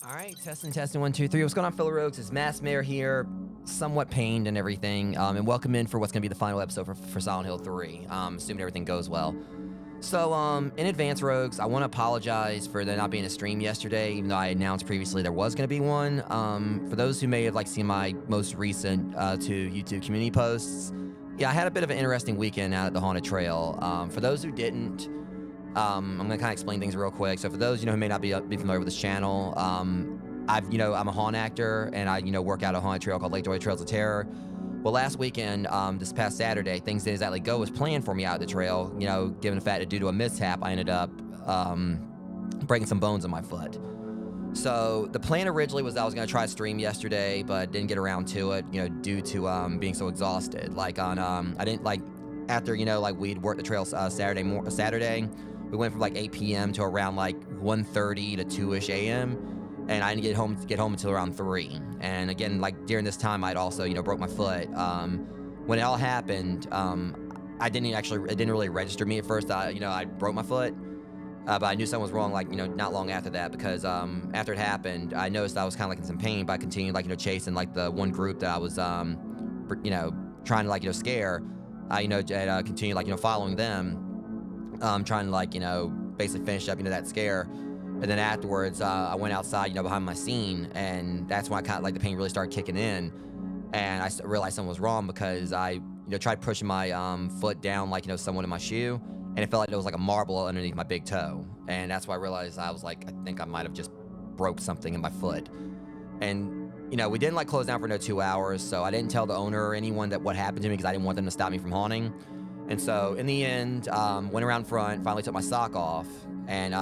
All right, testing, 1, 2, 3. What's going on, fellow rogues? It's Mass Mayor here, somewhat pained and everything, and welcome in for what's going to be the final episode for Silent Hill 3, assuming everything goes well. So, in advance, rogues, I want to apologize for there not being a stream yesterday, even though I announced previously there was going to be one. For those who may have seen my most recent two YouTube community posts, yeah, I had a bit of an interesting weekend out at the Haunted Trail. For those who didn't, I'm going to kind of explain things real quick. So for those, who may not be familiar with this channel, I'm a haunt actor, and I, work out a haunted trail called Lake Joy Trails of Terror. Well, last weekend, this past Saturday, things didn't exactly go as planned for me out at the trail, given the fact that due to a mishap, I ended up breaking some bones in my foot. So the plan originally was I was going to try to stream yesterday, but didn't get around to it, due to being so exhausted. I didn't, after, we'd worked the trail Saturday, we went from 8 p.m. to around 1:30 to 2-ish a.m. And I didn't get home until around 3. And again, during this time, I'd also, broke my foot. When it all happened, it didn't really register me at first. I broke my foot, but I knew something was wrong, not long after that, because after it happened, I noticed I was kind of in some pain, but I continued, chasing, the one group that I was, trying to, scare. I, continued, following them, trying to, basically finish up, that scare. And then afterwards, I went outside, behind my scene, and that's when I the pain really started kicking in. And I realized something was wrong because I, tried pushing my foot down, somewhat in my shoe, and it felt like there was a marble underneath my big toe. And that's why I realized I was I think I might have just broke something in my foot. And, we didn't close down for no 2 hours, so I didn't tell the owner or anyone what happened to me because I didn't want them to stop me from haunting. And so in the end, went around front, finally took my sock off, and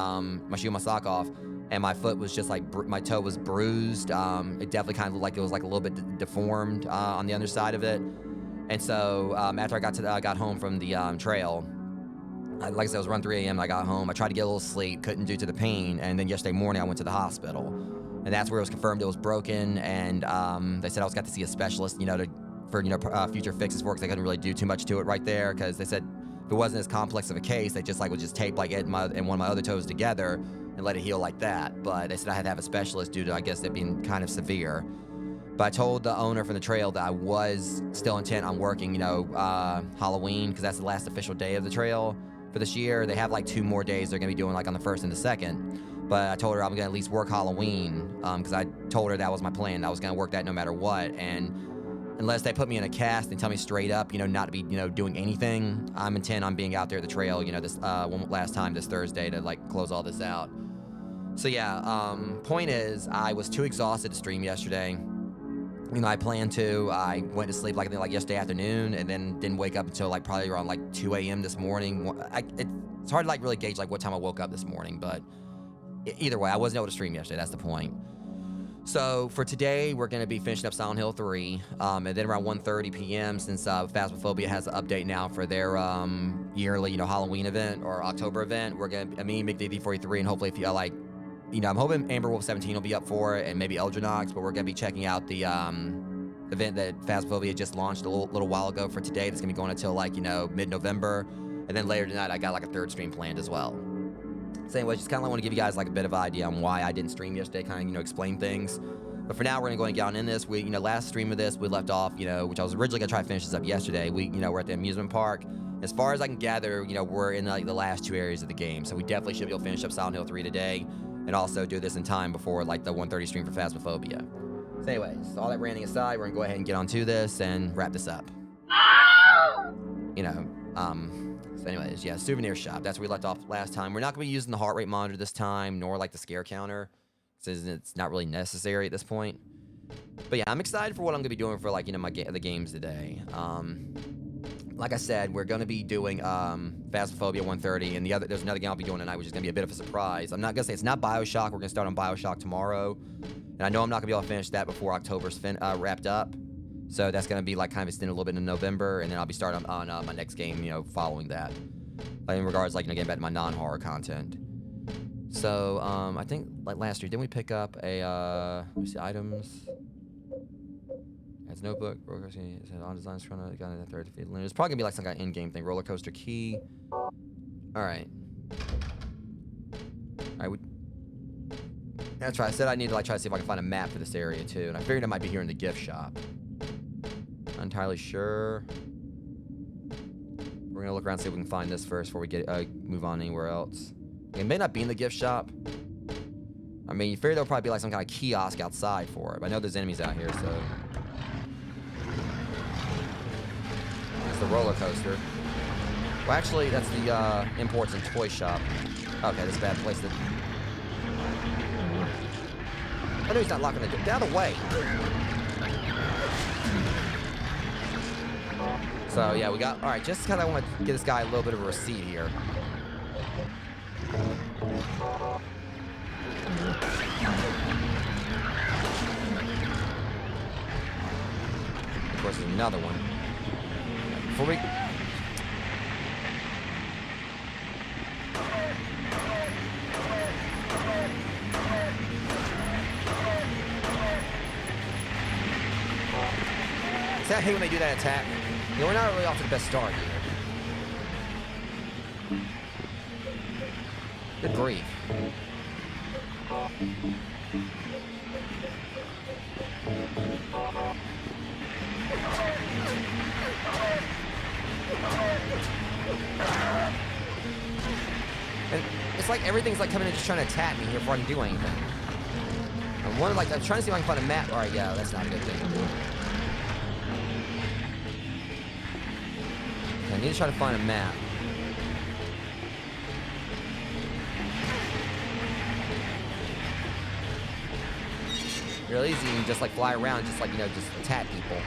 my shoe and my sock off, and my foot was just my toe was bruised. It definitely kind of looked like it was a little bit deformed on the underside of it. And so after I got home from the trail, like I said, it was around 3 a.m. I got home. I tried to get a little sleep, couldn't due to the pain, and then yesterday morning I went to the hospital, and that's where it was confirmed it was broken. And they said I was got to see a specialist, for future fixes for it, because they couldn't really do too much to it right there, because they said if it wasn't as complex of a case, they just like would just tape like one of my other toes together and let it heal like that. But they said I had to have a specialist due to, I guess, it being kind of severe. But I told the owner from the trail that I was still intent on working, Halloween, because that's the last official day of the trail for this year. They have like 2 more days they're going to be doing like on the 1st and the 2nd. But I told her I'm going to at least work Halloween, because I told her that was my plan. I was going to work that no matter what. And unless they put me in a cast and tell me straight up, not to be, doing anything, I'm intent on being out there at the trail, this one last time this Thursday to like close all this out. So yeah, point is, I was too exhausted to stream yesterday. I planned to. I went to sleep like yesterday afternoon, and then didn't wake up until like probably around like 2 a.m. this morning. It's hard to like really gauge like what time I woke up this morning, but either way, I wasn't able to stream yesterday. That's the point. So for today, we're going to be finishing up Silent Hill 3, and then around 1:30 p.m. since Phasmophobia has an update now for their yearly Halloween event or October event. We're gonna McD43, and hopefully if you like. I'm hoping Amber Wolf 17 will be up for it, and maybe Eldronox, but we're going to be checking out the event that Phasmophobia just launched a little while ago for today. That's going to be going until mid-November, and then later tonight I got like a 3rd stream planned as well. So anyway, just kind of want to give you guys like a bit of an idea on why I didn't stream yesterday, kind of explain things. But for now, we're going to go and get on in this. We last stream of this, we left off, which I was originally going to try to finish this up yesterday. We're at the amusement park. As far as I can gather, we're in like the last 2 areas of the game, so we definitely should be able to finish up Silent Hill 3 today. And also do this in time before like the 1:30 stream for Phasmophobia. So anyways, all that ranting aside, we're gonna go ahead and get on to this and wrap this up. So anyways, yeah, souvenir shop. That's where we left off last time. We're not gonna be using the heart rate monitor this time, nor like the scare counter, since it's not really necessary at this point. But yeah, I'm excited for what I'm gonna be doing for like the games today. Like I said, we're going to be doing Phasmophobia 1:30, and there's another game I'll be doing tonight, which is going to be a bit of a surprise. I'm not going to say it's not BioShock. We're going to start on BioShock tomorrow, and I know I'm not going to be able to finish that before October's wrapped up. So that's going to be like kind of extended a little bit in November, and then I'll be starting on my next game, following that. Like in regards, like getting back to my non-horror content. So I think like last year, didn't we pick up a let me see items. It's notebook, roller coaster, it's on design, got in the 3rd feet. It's probably gonna be like some kind of in-game thing. Roller coaster key. Alright. That's right. I said I need to like try to see if I can find a map for this area too. And I figured it might be here in the gift shop. Not entirely sure. We're gonna look around and see if we can find this first before we get move on anywhere else. It may not be in the gift shop. I mean, you figure there'll probably be like some kind of kiosk outside for it. But I know there's enemies out here, so. The roller coaster. Well, actually, that's the imports and toy shop. Okay, this is a bad place to. I know he's not locking the door. Get out of the way. So yeah, we got. All right, just because I want to give this guy a little bit of a receipt here. Of course, there's another one. Before we... See, I hate when they do that attack. We're not really off to the best start here. Good grief. And it's like everything's like coming in just trying to attack me here before I can do anything. I'm trying to see if I can find a map. Alright, yeah, that's not a good thing to do. Okay, I need to try to find a map. Real easy, you can just like fly around, just like, just attack people.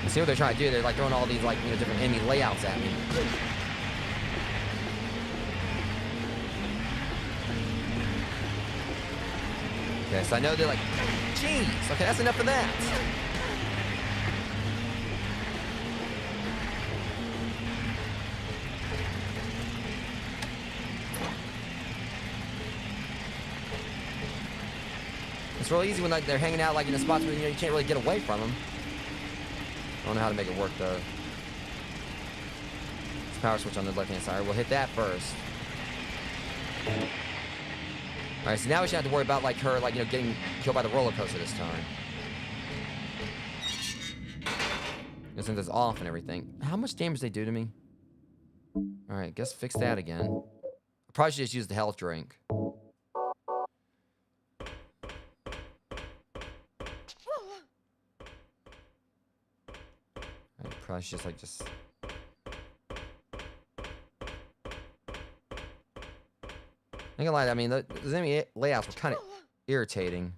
See what they're trying to do? They're like throwing all these like different enemy layouts at me. Okay, so I know they're like, jeez. Okay, that's enough of that. It's real easy when like, they're hanging out like in the spots where you can't really get away from them. I don't know how to make it work though. This power switch on the left-hand side. We'll hit that first. All right, so now we should have to worry about like her, like getting killed by the roller coaster this time. Since it's off and everything. How much damage they do to me? All right, guess fix that again. I probably should just use the health drink. I probably should just I ain't gonna lie, I mean, the enemy layouts were kind of irritating.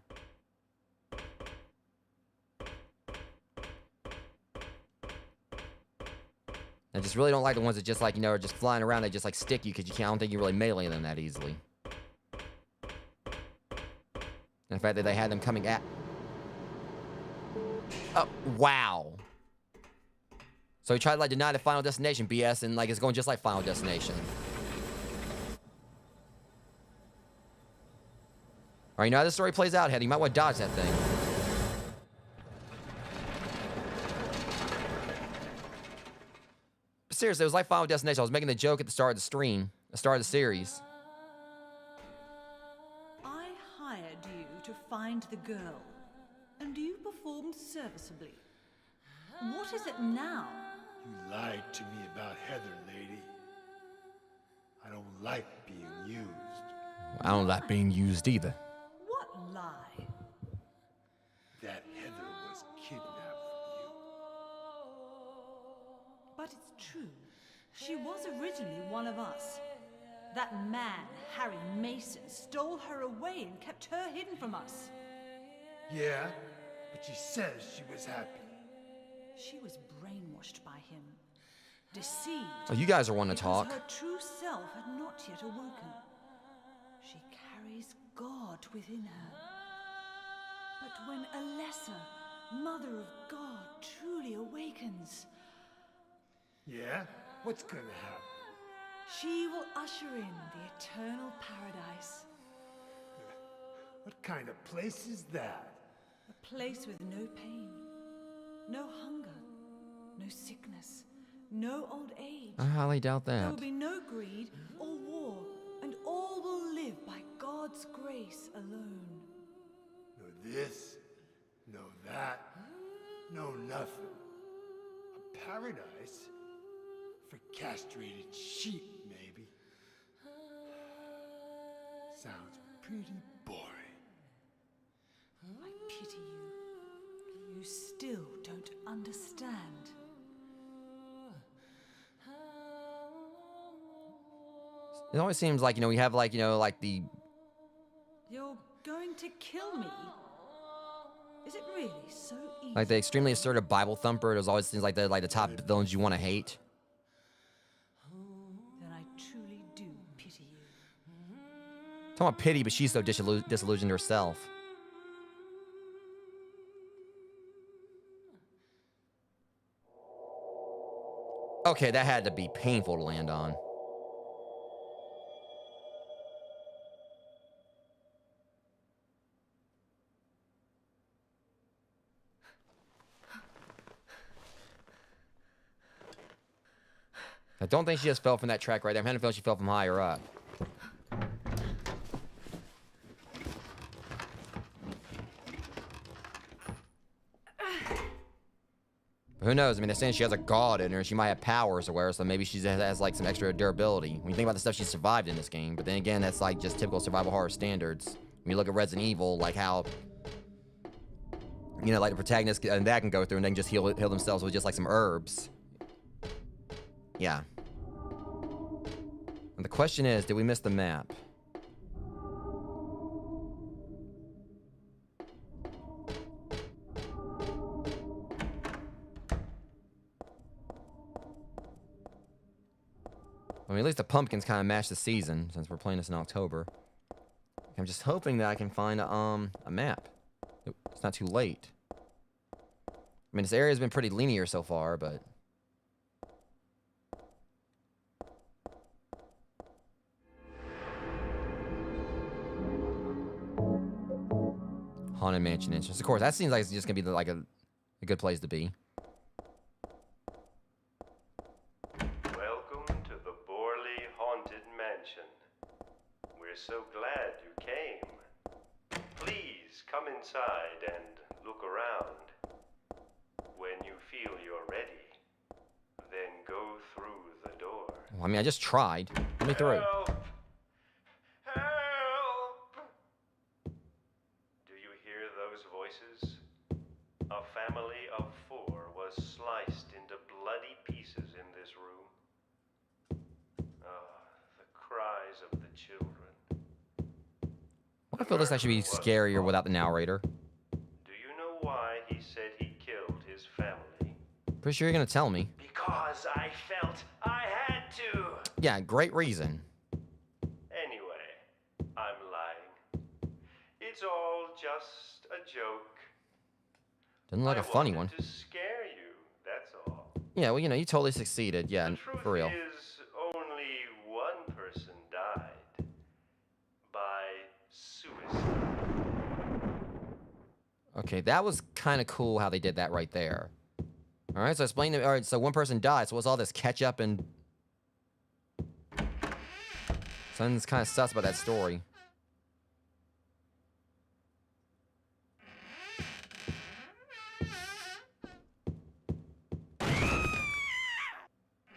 I just really don't like the ones that just like, are just flying around. They just like stick you because you can't, I don't think you really melee them that easily. And the fact that they had them coming at... Oh, wow. So he tried to like deny the Final Destination BS and like it's going just like Final Destination. Alright, you know how this story plays out, Head. You might want to dodge that thing. Seriously, it was like Final Destination. I was making the joke at the start of the stream, the start of the series. I hired you to find the girl, and you performed serviceably. What is it now? You lied to me about Heather, lady. I don't like being used. I don't like being used either. What lie? That Heather was kidnapped from you. But it's true. She was originally one of us. That man, Harry Mason, stole her away and kept her hidden from us. Yeah, but she says she was happy. She was brainwashed by him, deceived. Oh, you guys are wanting to talk. Her true self had not yet awoken. She carries God within her. But when a lesser Mother of God truly awakens, Yeah? What's gonna happen? she will usher in the eternal paradise. What kind of place is that? A place with no pain, no hunger, no sickness, no old age. I highly doubt There that. will be no greed or war, and all will live by God's grace alone. No this, no that, no nothing. A paradise? For castrated sheep, maybe. Sounds pretty boring. I pity you. You still don't understand. It always seems like, we have like, like the... You're going to kill me? Is it really so easy? Like the extremely assertive Bible thumper. It always seems like the top villains you want to hate. Then I truly do pity you. Talking about pity, but she's so disillusioned herself. Okay, that had to be painful to land on. I don't think she just fell from that track right there. I'm having a feeling she fell from higher up. But who knows? I mean, they're saying she has a god in her. She might have powers or whatever, so maybe she has like some extra durability. When you think about the stuff she survived in this game, but then again, that's like just typical survival horror standards. When you look at Resident Evil, like how, like the protagonist and that can go through and they can just heal themselves with just like some herbs. Yeah. And the question is, did we miss the map? I mean, at least the pumpkins kind of match the season, since we're playing this in October. I'm just hoping that I can find a map. It's not too late. I mean, this area's been pretty linear so far, but... Haunted Mansion entrance. Of course, that seems like it's just gonna be like a good place to be. Welcome to the Borley Haunted Mansion. We're so glad you came. Please come inside and look around. When you feel you're ready, then go through the door. Well, I mean, I just tried. Let me through. Help! Help! Do you hear those voices? A family of 4 was sliced into bloody pieces in this room. The cries of the children. I feel this actually be scarier without the narrator. Do you know why he said he killed his family? Pretty sure you're gonna tell me. Because I felt I had to. Yeah, great reason. Anyway, I'm lying. It's all just a joke. Doesn't look like a funny one. To scare you, that's all. Yeah, well, you know, you totally succeeded. Yeah, The truth for real. is, only one person died by suicide. Okay, that was kind of cool how they did that right there. All right, so explain to. All right, so one person died. So what's all this ketchup and? Something's kind of sus about that story.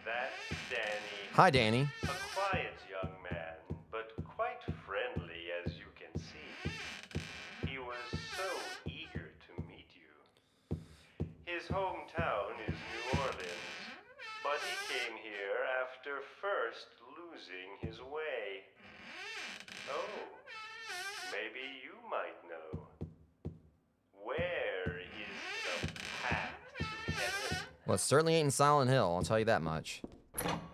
That's Danny. Hi, Danny. A quiet young man, but quite friendly as you can see. He was so eager to meet you. His hometown is New Orleans, but he came here after first losing his way. Oh, maybe you might know. Where is the path to heaven? Well, it certainly ain't in Silent Hill. I'll tell you that much.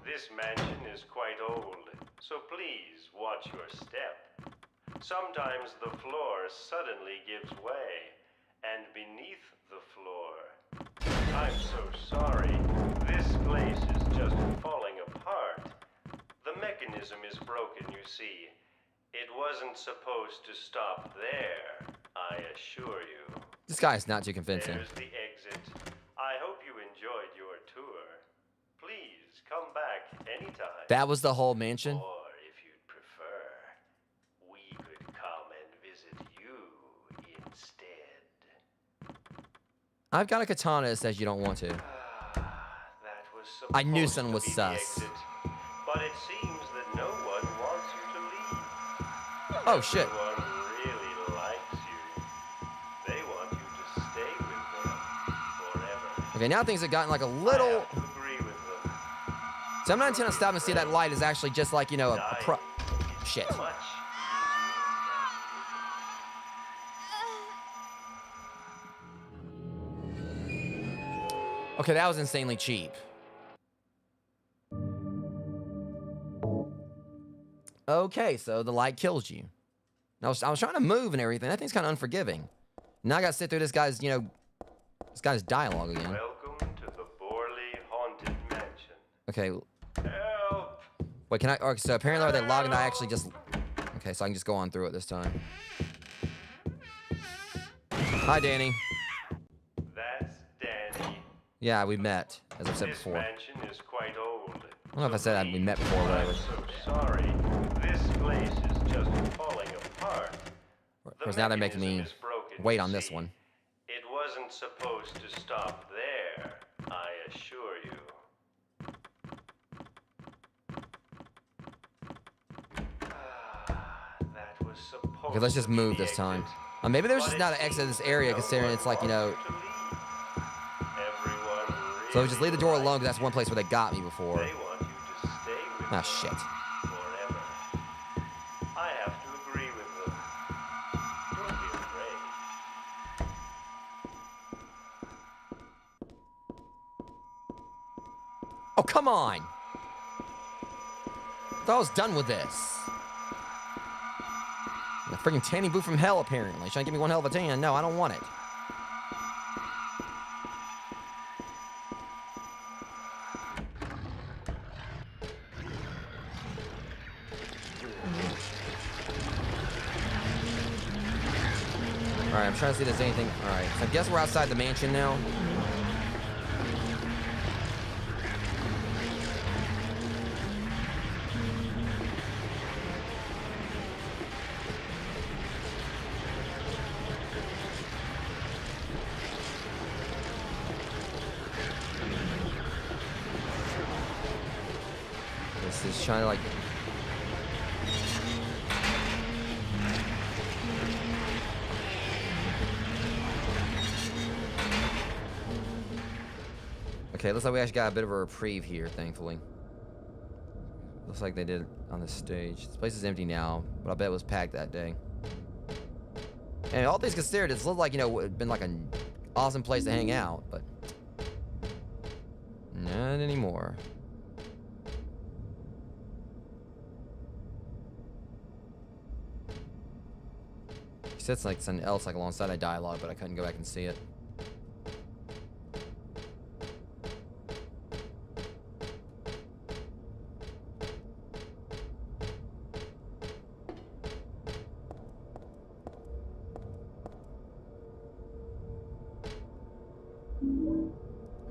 This mansion is quite old, so please watch your step. Sometimes the floor suddenly gives way, and beneath the floor... I'm so sorry. This place is just falling apart. The mechanism is broken, you see. It wasn't supposed to stop there, I assure you. This guy's not too convincing. There's the exit. I hope you enjoyed your tour. Please come back anytime. That was the whole mansion? Or if you'd prefer, we could come and visit you instead. I've got a katana that says you don't want to. That was I knew supposed something to was be the sus. exit, but it seems that no one wants you to leave. Oh, shit. Everyone really likes you. They want you to stay with them forever. Okay, now things have gotten like a I little... have to agree with them. So I'm not intending to stop and see that light is actually just like, you know, a pro... Dying is Shit. too much. Okay, that was insanely cheap. Okay, so the light kills you. I was trying to move and everything. That thing's kind of unforgiving. Now I gotta sit through this guy's, you know, this guy's dialogue again. Welcome to the Borley Haunted Mansion. Okay, Help! wait, can I? Okay, so apparently are they logging? I actually just. Okay, so I can just go on through it this time. Hi, Danny. That's Danny. Yeah, we met, as I've said This before. mansion is quite old. I don't know if I said we met before or I'm whatever. so sorry. This place is just falling apart. Of course, now they're making me mechanism is broken, wait you on this see. one. It wasn't supposed to stop there, I assure you. That was supposed Okay, let's just to be move the this time. exit. Maybe there's But just it not an exit of seems this area, no considering one it's like, you know. wants you to leave. Everyone So just leave the door really alone, because likes that's one place where they got me before. They want you to stay with Ah, them shit. forever. I have to agree with them. Don't be afraid. Oh, come on! I thought I was done with this. A freaking tanning booth from hell, apparently. Trying to give me one hell of a tan. No, I don't want it. Alright, I'm trying to see if there's anything. Alright, so I guess we're outside the mansion now. This is trying to like. Okay, looks like we actually got a bit of a reprieve here, thankfully. Looks like they did on the stage. This place is empty now, but I bet it was packed that day. And all things considered, it's looked like, you know, it'd been like an awesome place to hang out, but not anymore. He said like something else like alongside that dialogue, but I couldn't go back and see it.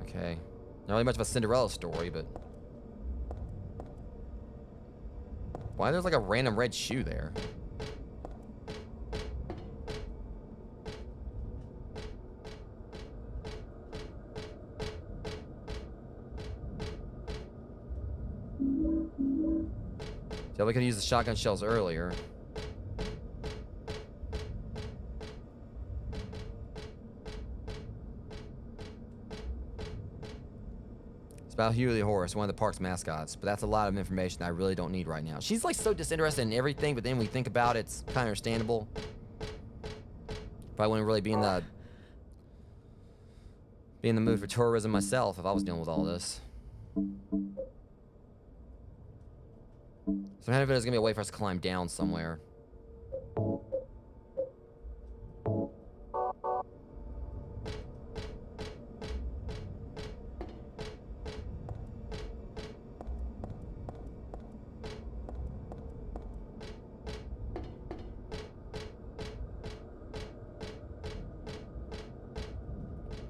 Okay. Not really much of a Cinderella story, but why there's like a random red shoe there? So we could use the shotgun shells earlier. It's about Huey the horse, one of the park's mascots, but that's a lot of information I really don't need right now. She's like so disinterested in everything, but then when we think about it, it's kind of understandable. But I wouldn't really be in the mood for tourism myself if I was dealing with all this. So kind of there's gonna be a way for us to climb down somewhere.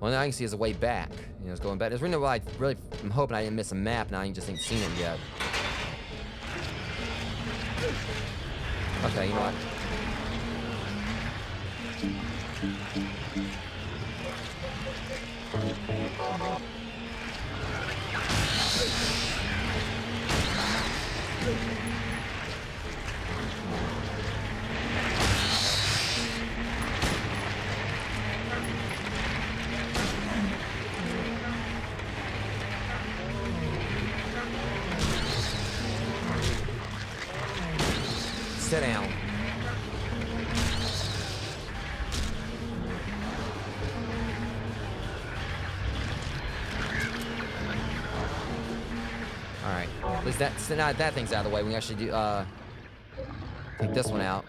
Well, now I can see is a way back. You know, it's going back. There's really no way I'm hoping I didn't miss a map and I just ain't seen it yet. Okay, you know what? Sit down. Alright. At least that thing's out of the way. We actually do take this one out.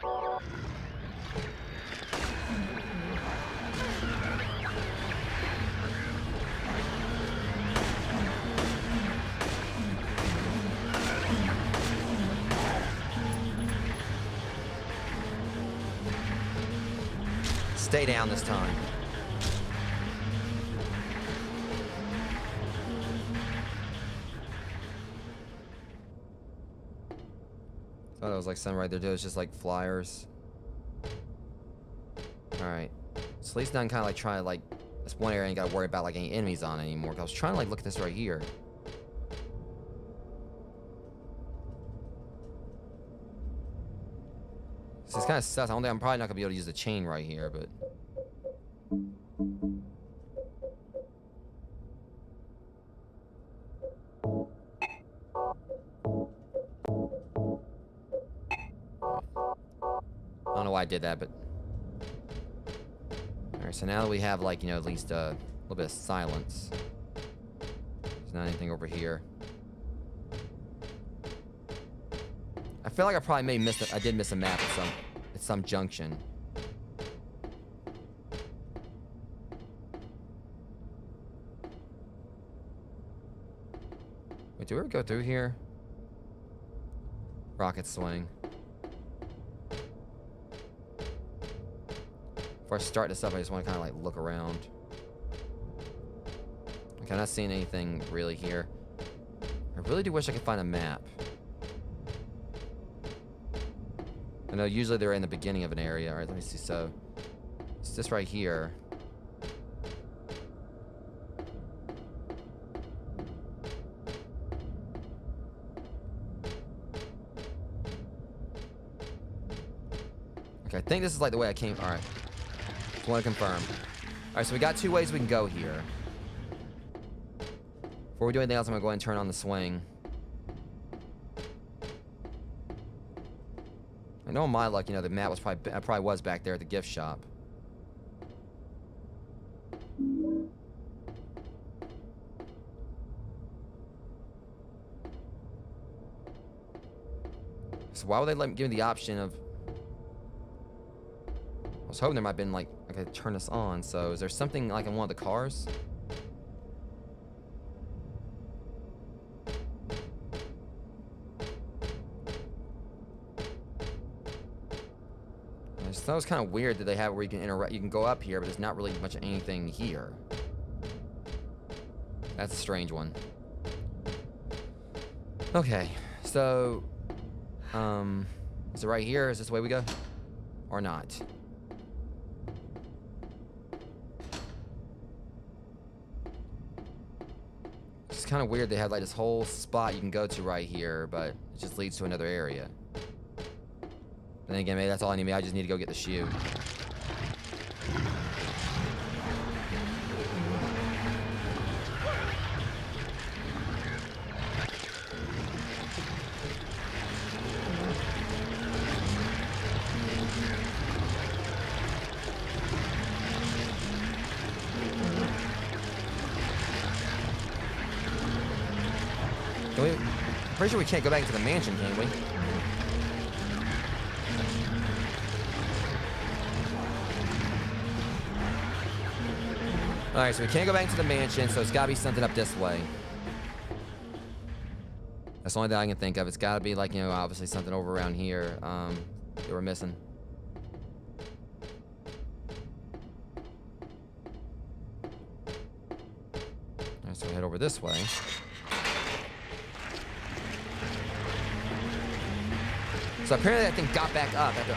Stay down this time. Thought it was like something right there. It was just like flyers. Alright. So at least now I'm kind of like trying to like... This one area I ain't got to worry about like any enemies on it anymore. 'Cause I was trying to like look at this right here. This kind of sucks. I don't think I'm probably not gonna be able to use the chain right here, but I don't know why I did that, but alright, so now that we have like, you know, at least a little bit of silence. There's not anything over here. I feel like I probably may miss it. I did miss a map at some junction. Wait, do we ever go through here? Rocket swing. Before I start this up, I just want to kind of like look around. Okay, I'm not seeing anything really here. I really do wish I could find a map. I know usually they're in the beginning of an area. All right, let me see. So it's this right here. Okay, I think this is like the way I came. All right, just want to confirm. All right, so we got 2 ways we can go here. Before we do anything else, I'm gonna go ahead and turn on the swing. I know in my luck, you know, the map was probably was back there at the gift shop. So why would they give me the option of? I was hoping there might have been like I could turn this on. So is there something like in one of the cars? I just thought it was kind of weird that they have where you can interact. You can go up here, but there's not really much of anything here. That's a strange one. Okay, so is it right here? Is this the way we go? Or not? It's kind of weird they have like this whole spot you can go to right here, but it just leads to another area. Then again, maybe that's all I need. Maybe I just need to go get the shoe. I'm pretty sure we can't go back into the mansion, can we? Alright, so we can't go back into the mansion, so it's gotta be something up this way. That's the only thing I can think of. It's gotta be like, you know, obviously something over around here that we're missing. Alright, so we'll head over this way. So apparently that thing got back up after...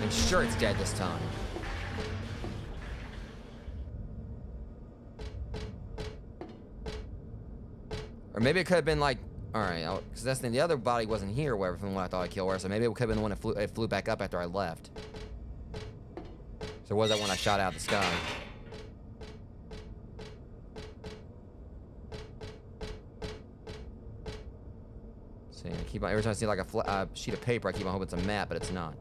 I'm sure it's dead this time. Or maybe it could have been like, all right, because that's the other body wasn't here, or whatever, from what I thought I killed her. So maybe it could have been the one that flew back up after I left. So was that when I shot out the sky? See, I keep on, every time I see like a sheet of paper, I keep on hoping it's a map, but it's not.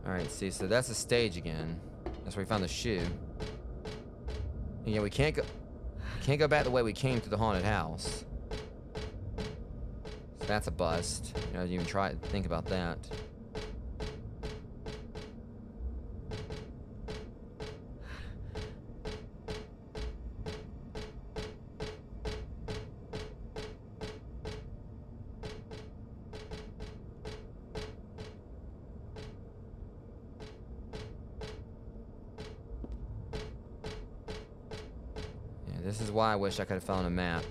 Alright, see, so that's the stage again. That's where we found the shoe. And yeah, we can't go back the way we came to the haunted house. So that's a bust. You know, I didn't even try to think about that. This is why I wish I could have found a map.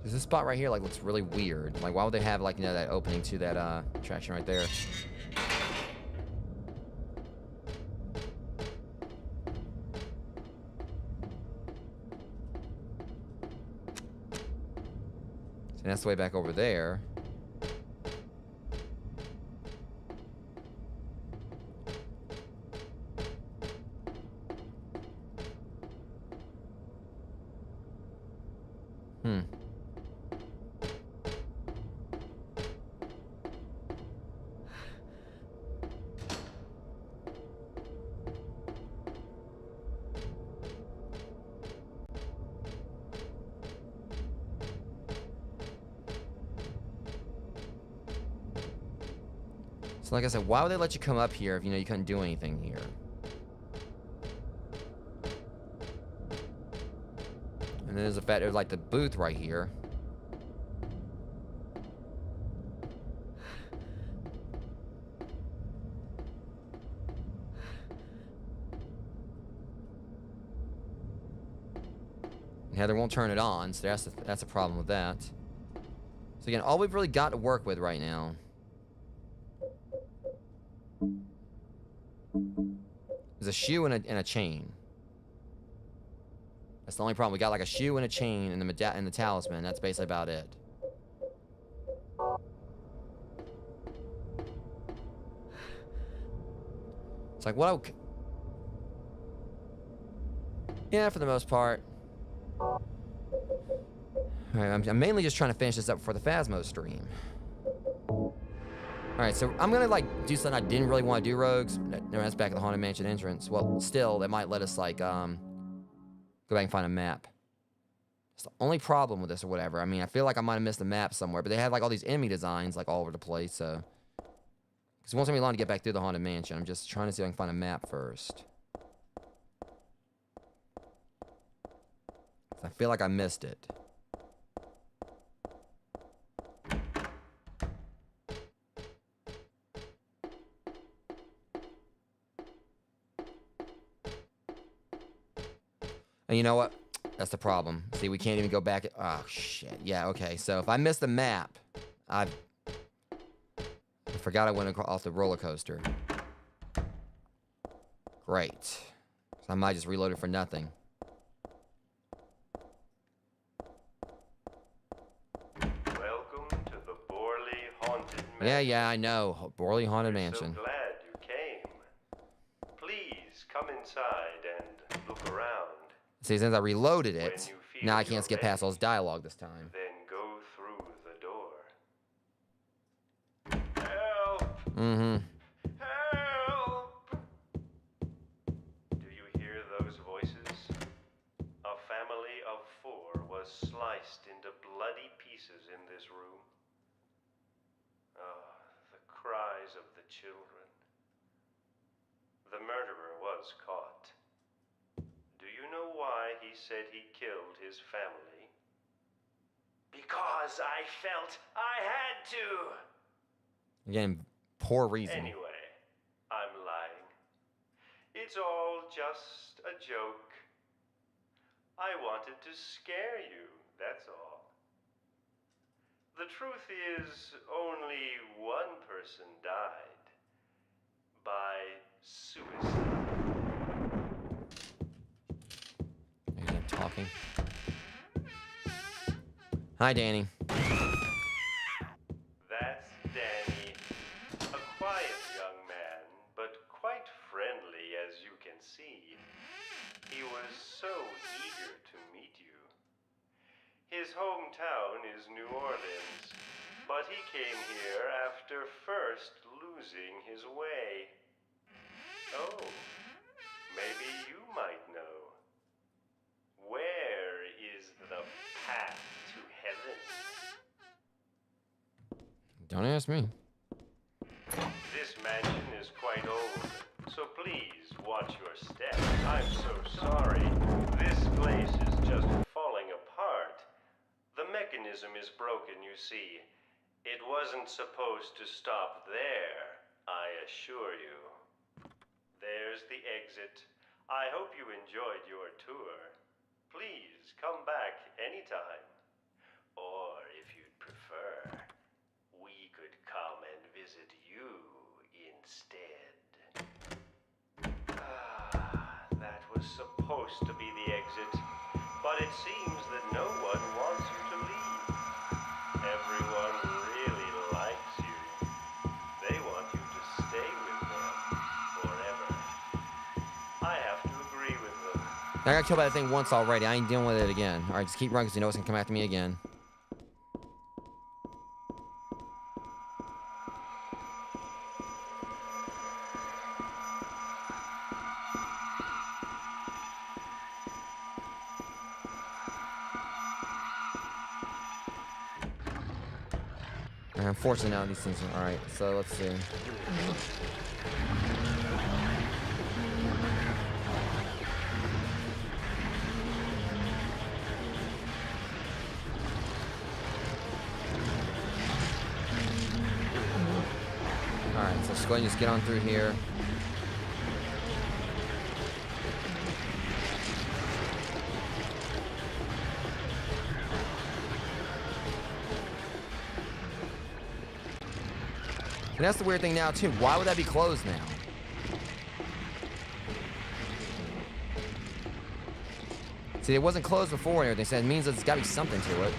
There's this spot right here, like, looks really weird. Like, why would they have, like, you know, that opening to that, attraction right there? So that's the way back over there. So like I said, why would they let you come up here if you know you couldn't do anything here? And then there's the fact there's like the booth right here. And Heather won't turn it on, so that's a problem with that. So again, all we've really got to work with right now is a shoe and a chain. That's the only problem. We got like a shoe and a chain and the talisman. That's basically about it. It's like, what? Yeah, for the most part. Alright, I'm mainly just trying to finish this up for the Phasmo stream. Alright, so I'm gonna like do something I didn't really want to do, Rogues. No, that's back at the Haunted Mansion entrance. Well, still, they might let us like go back and find a map. It's the only problem with this or whatever. I mean, I feel like I might have missed a map somewhere, but they have like all these enemy designs like all over the place, so. Because it won't take me long to get back through the Haunted Mansion. I'm just trying to see if I can find a map first. I feel like I missed it. And you know what? That's the problem. See, we can't even go back. Oh, shit. Yeah, okay. So if I miss the map, I forgot I went off the roller coaster. Great. So I might just reload it for nothing. Welcome to the Borley Haunted Mansion. Yeah, I know. Borley Haunted Mansion. So glad you came. Please come inside and look around. See, since I reloaded it, now I can't skip past all this dialogue this time. Then go through the door. Help! Mm-hmm. Help! Do you hear those voices? A family of 4 was sliced into bloody pieces in this room. Ah, the cries of the children. The murderer was caught. Do you know why he said he killed his family? Because I felt I had to! Again, poor reason. Anyway, I'm lying. It's all just a joke. I wanted to scare you, that's all. The truth is, only one person died. By suicide. Again, talking. Hi, Danny. That's Danny. A quiet young man, but quite friendly as you can see. He was so eager to meet you. His hometown is New Orleans, but he came here after first losing his way. Oh, maybe you might know. Where is the path to heaven? Don't ask me. This mansion is quite old, so please watch your step. I'm so sorry. This place is just falling apart. The mechanism is broken, you see. It wasn't supposed to stop there, I assure you. There's the exit. I hope you enjoyed your tour. Please come back anytime. Or instead. That was supposed to be the exit, but it seems that no one wants you to leave. Everyone really likes you. They want you to stay with them forever. I have to agree with them. I got killed by that thing once already. I ain't dealing with it again. Alright, just keep running because you know it's gonna come after me again. Unfortunately, now these things are alright. So let's see. Alright, so let's go ahead and just get on through here. And that's the weird thing now, too. Why would that be closed now? See, it wasn't closed before and everything, so it means there's got to be something to it.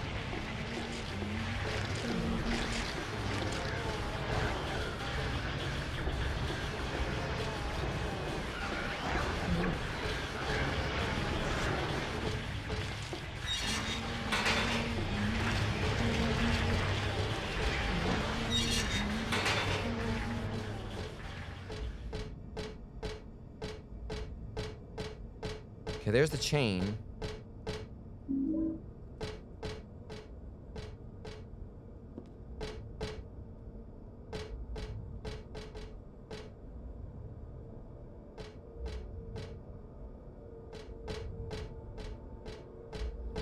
Okay, there's the chain. And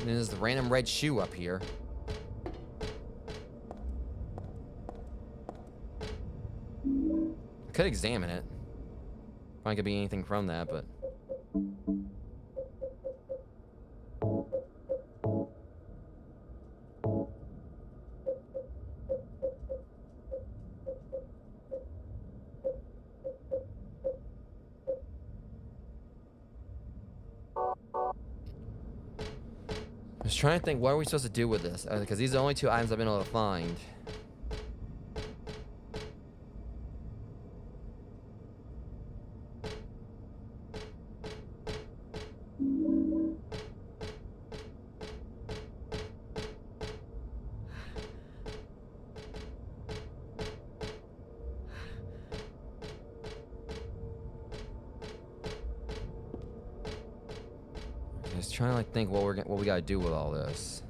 then there's the random red shoe up here. I could examine it. Probably could be anything from that, but... I was trying to think, what are we supposed to do with this? Because these are the only two items I've been able to find. Just trying to like think what we gotta do with all this.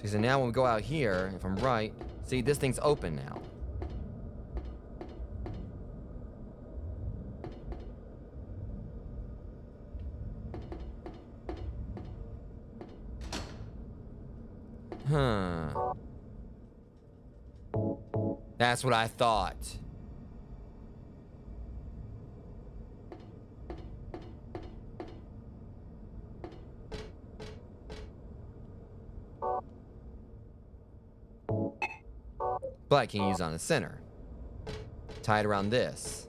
See, so now when we go out here, if I'm right, see this thing's open now. Huh. That's what I thought. But I can use on the center. Tie it around this.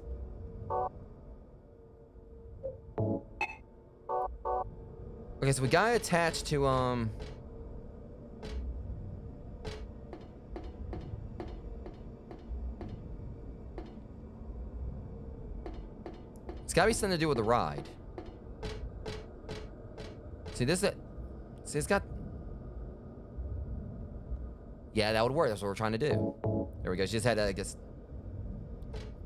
Okay, so we got it attached to, it's gotta be something to do with the ride. See, this is... See, it's got... Yeah, that would work. That's what we're trying to do. There we go. She just had to, I guess...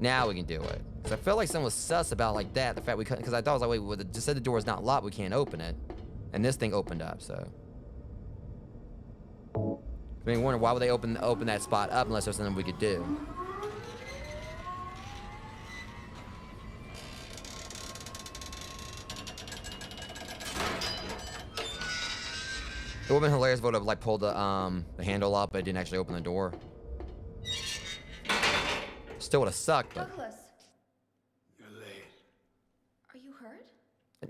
Now we can do it. Because I felt like something was sus about like that. The fact we couldn't... Because I thought, I was like, wait, well, it just said the door is not locked. We can't open it. And this thing opened up, so... I mean, wonder why would they open that spot up unless there's something we could do. It would have been hilarious if it would have like pulled the handle up, but it didn't actually open the door. Still would have sucked, but Douglas, You're late. are you hurt?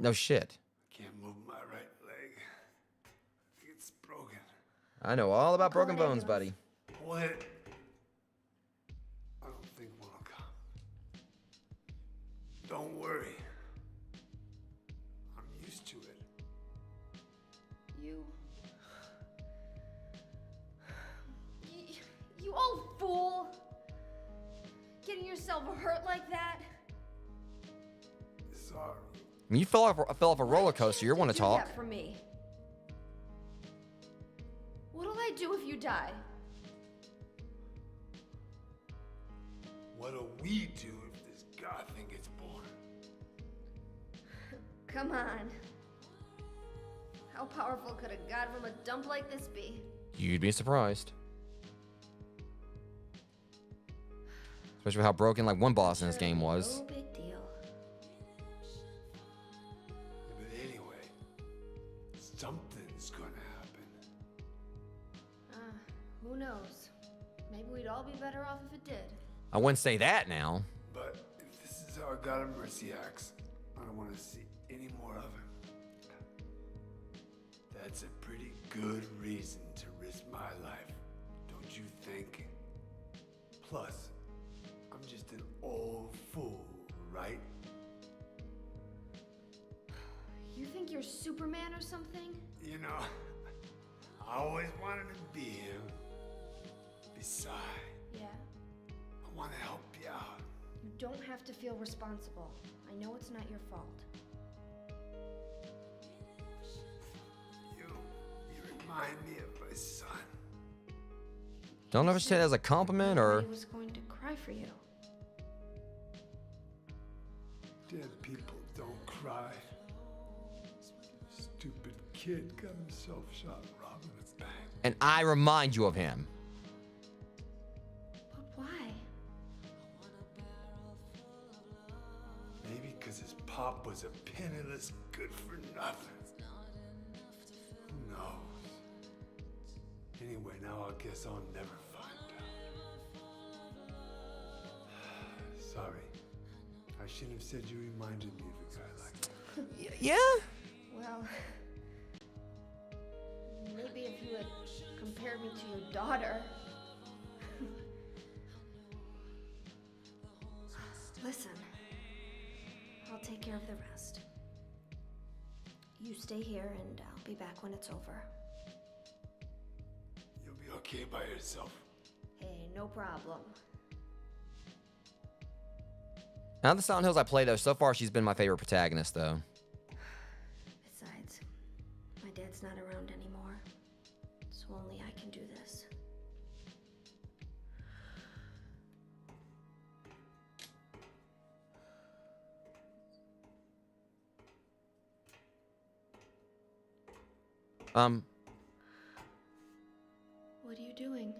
no shit. I can't move my right I know all about Call broken an bones, ambulance. buddy. Hold it. I don't think one will come. Don't worry. I'm used to it. You old fool! Getting yourself hurt like that? Sorry. I mean, you fell off a roller coaster. You want to Do talk? that for me. What'll I do if you die? What'll we do if this god thing gets born? Come on. How powerful could a god from a dump like this be? You'd be surprised. Especially with how broken like one boss in this game was. No big deal. But anyway, something's gonna happen. Who knows? Maybe we'd all be better off if it did. I wouldn't say that now. But if this is how a god of mercy acts, I don't want to see any more of him. That's a pretty good reason to risk my life, don't you think? Plus, I'm just an old fool, right? You think you're Superman or something? You know, I always wanted to be him. Besides, Yeah. I want to help you out. You don't have to feel responsible. I know it's not your fault. You remind me of my son. Don't know if I should say that as a compliment or. I was going to cry for you. Dead people don't cry. Stupid kid got himself shot robbing a bank. And I remind you of him. But why? Maybe because his pop was a penniless good-for-nothing. Who knows? Anyway, now I guess I'll never find out. Sorry. I shouldn't have said you reminded me of a guy like that. Yeah? Well, maybe if you had compared me to your daughter. Listen, I'll take care of the rest. You stay here and I'll be back when it's over. You'll be okay by yourself. Hey, no problem. Out of the Silent Hills I played, though, so far she's been my favorite protagonist, though. Besides, my dad's not around anymore, so only I can do this. What are you doing?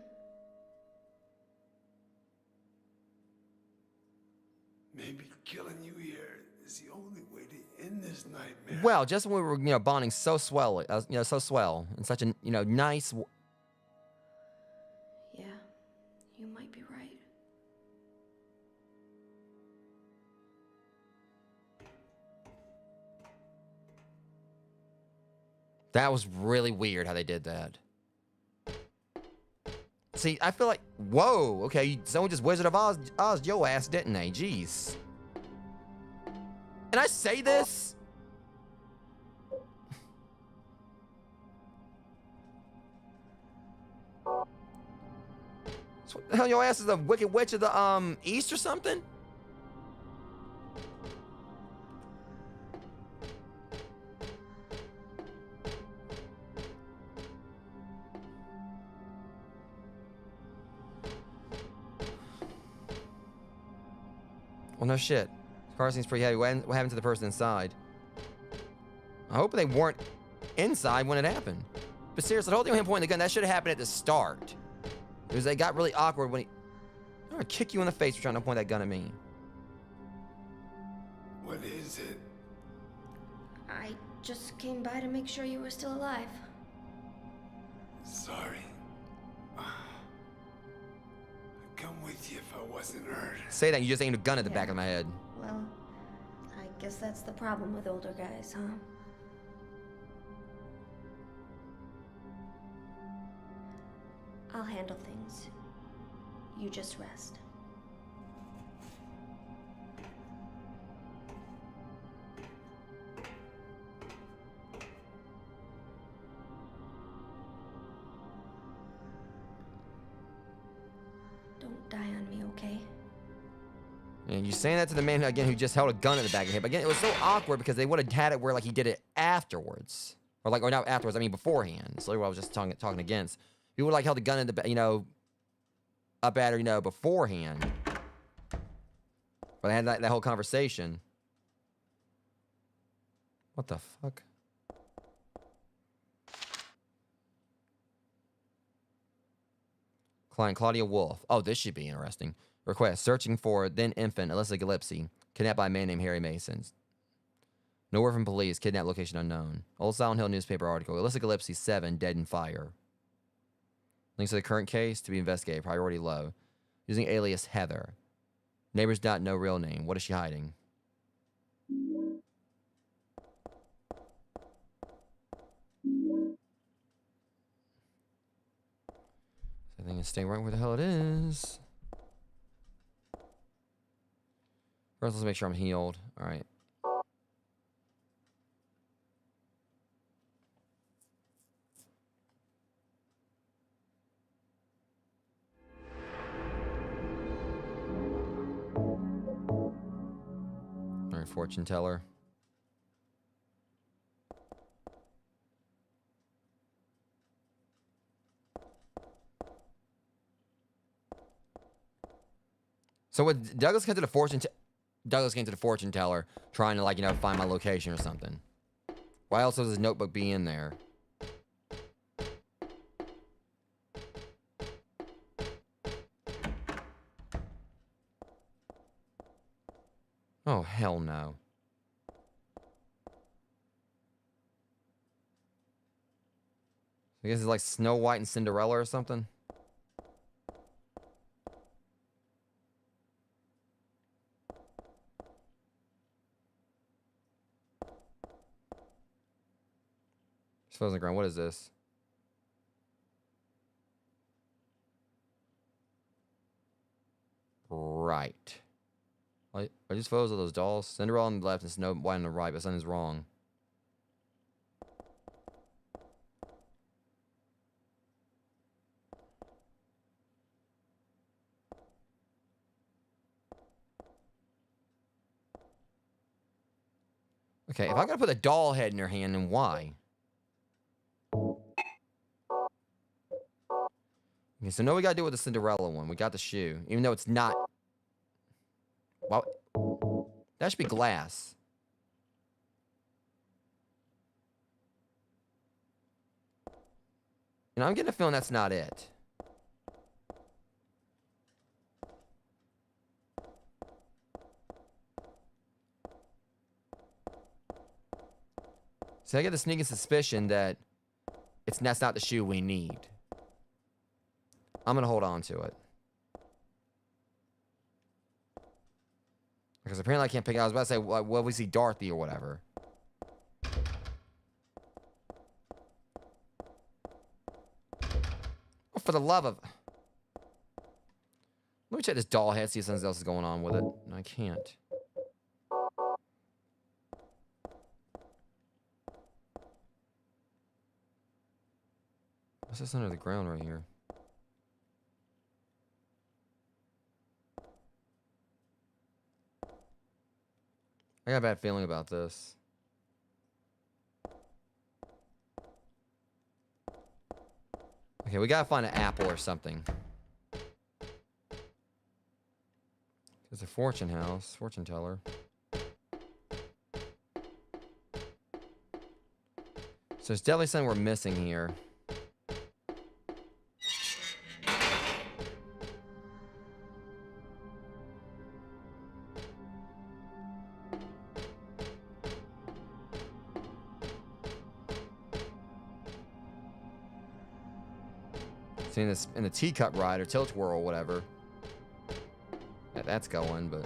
Maybe killing you here is the only way to end this nightmare. Well, just when we were, bonding so swell, so swell, and such a, nice. Yeah, you might be right. That was really weird how they did that. See, I feel like, whoa, okay, someone just Wizard of Oz your ass, didn't they? Jeez. And I say this? So what the hell, your ass is the Wicked Witch of the, East or something? Well, no shit. This car seems pretty heavy. What happened to the person inside? I hope they weren't inside when it happened. But seriously, the whole thing with him pointing the gun, that should have happened at the start. Because they got really awkward when he... I'm gonna kick you in the face for trying to point that gun at me. What is it? I just came by to make sure you were still alive. Sorry. I'd come with you if I wasn't hurt. Say that, you just aimed a gun at the back of my head. Well, I guess that's the problem with older guys, huh? I'll handle things. You just rest. Don't die on me, okay? And you're saying that to the man again who just held a gun in the back of his head. But again, it was so awkward because they would have had it where like he did it afterwards, or not afterwards. I mean beforehand. So what I was just talking against. He would like held a gun in the back, up at her, beforehand. But I had that whole conversation. What the fuck? Client Claudia Wolf. Oh, this should be interesting. Request. Searching for then infant Alyssa Gillespie. Kidnapped by a man named Harry Mason. No word from police. Kidnapped location unknown. Old Silent Hill newspaper article. Alyssa Gillespie 7 dead in fire. Links to the current case to be investigated. Priority low. Using alias Heather. Neighbors not know real name. What is she hiding? I think it's staying right where the hell it is. First, let's make sure I'm healed. All right. All right, fortune teller. So what Douglas came to the fortune teller trying to find my location or something. Why else would his notebook be in there? Oh hell no. I guess it's like Snow White and Cinderella or something. Frozen ground. What is this? Right. Are these photos of those dolls? Cinderella on the left and Snow White on the right, but something's wrong. Okay, if I gotta put a doll head in her hand, then why? Okay, so now we gotta do it with the Cinderella one. We got the shoe, even though it's not. Well, that should be glass. And I'm getting a feeling that's not it. So I get the sneaking suspicion that that's not the shoe we need. I'm gonna hold on to it. Because apparently I can't pick it. I was about to say, well, we see Dorothy or whatever. Oh, for the love of... Let me check this doll head, see if something else is going on with it. No, I can't. What's this under the ground right here? I got a bad feeling about this. Okay, we gotta find an apple or something. There's a fortune house, fortune teller. So there's definitely something we're missing here. Seeing this in the teacup ride or tilt whirl or whatever. Yeah, that's going, but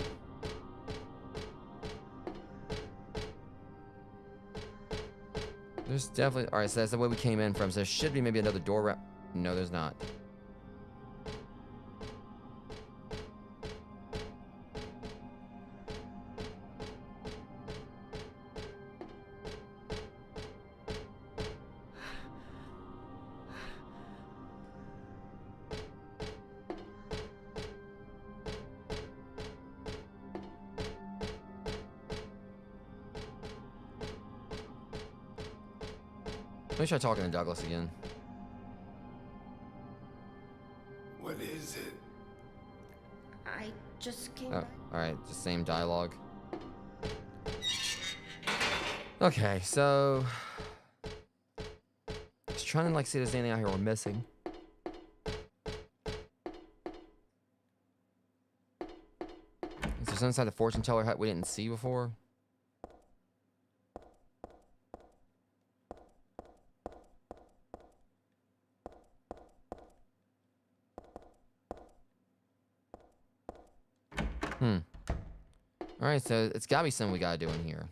there's definitely... Alright, so that's the way we came in from. So there should be maybe another door wrap. No, there's not. Let me try talking to Douglas again. What is it? I just came Oh, back. alright, the same dialogue. Okay, so just trying to like see if there's anything out here we're missing. Is there something inside the fortune teller hut we didn't see before? Alright, so it's gotta be something we gotta do in here.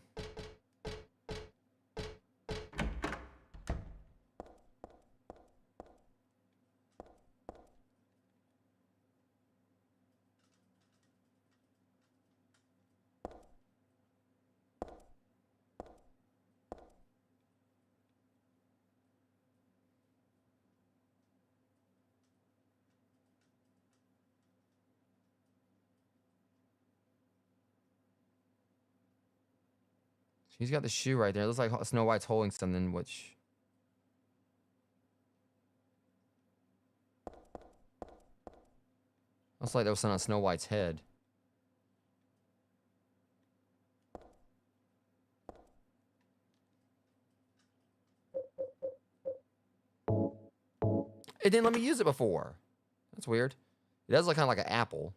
She's got the shoe right there. It looks like Snow White's holding something, which... looks like there was something on Snow White's head. It didn't let me use it before. That's weird. It does look kind of like an apple.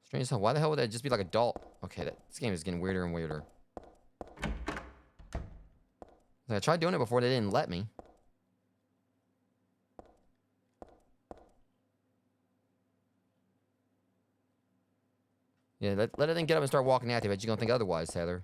Strange as hell. Why the hell would that just be like a doll? Okay, this game is getting weirder and weirder. Like, I tried doing it before, they didn't let me. Yeah, let it then get up and start walking at you, but you're gonna think otherwise, Taylor.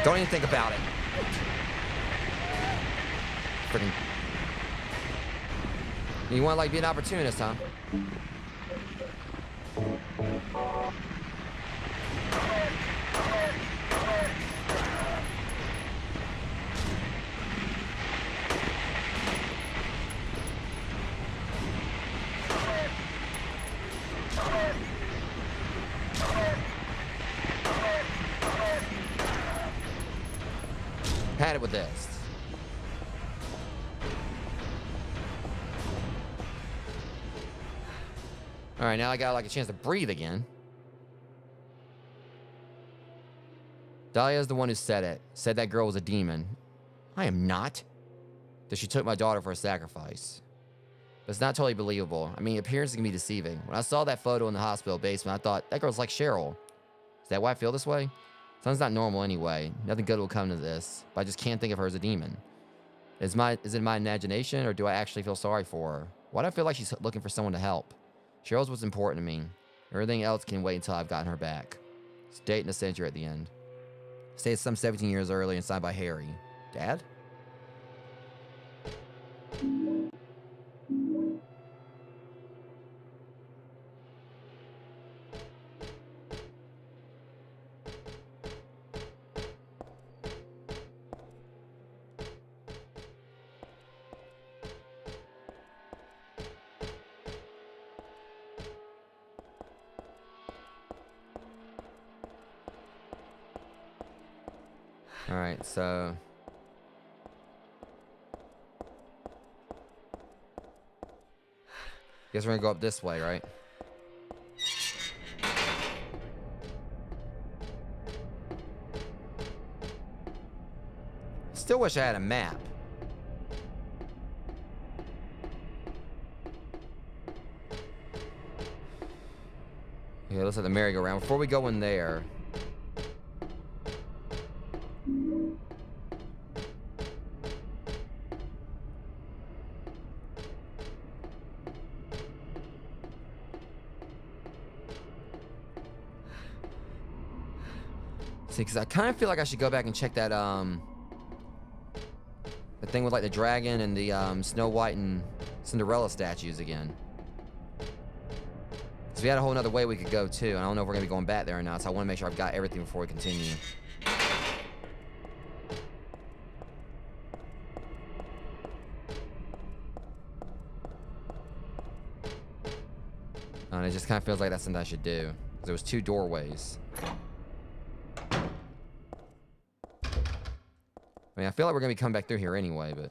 Don't even think about it. Freaking. You want to like be an opportunist, huh? Had it with this. All right, now I got like a chance to breathe again. Dahlia's the one who said it. Said that girl was a demon. I am not. That she took my daughter for a sacrifice. But it's not totally believable. I mean, appearances can be deceiving. When I saw that photo in the hospital basement, I thought, that girl's like Cheryl. Is that why I feel this way? Something's not normal anyway. Nothing good will come to this. But I just can't think of her as a demon. Is it my imagination, or do I actually feel sorry for her? Why do I feel like she's looking for someone to help? Cheryl's what's important to me. Everything else can wait until I've gotten her back. It's date and a century at the end. Say it's some 17 years early and signed by Harry. Dad? Alright, so... guess we're gonna go up this way, right? Still wish I had a map. Okay, let's have the merry-go-round. Before we go in there... See, because I kind of feel like I should go back and check that, the thing with, like, the dragon and the, Snow White and Cinderella statues again. Because we had a whole other way we could go, too. And I don't know if we're going to be going back there or not, so I want to make sure I've got everything before we continue. And it just kind of feels like that's something I should do. Because there was 2 doorways. I mean, I feel like we're going to be coming back through here anyway, but...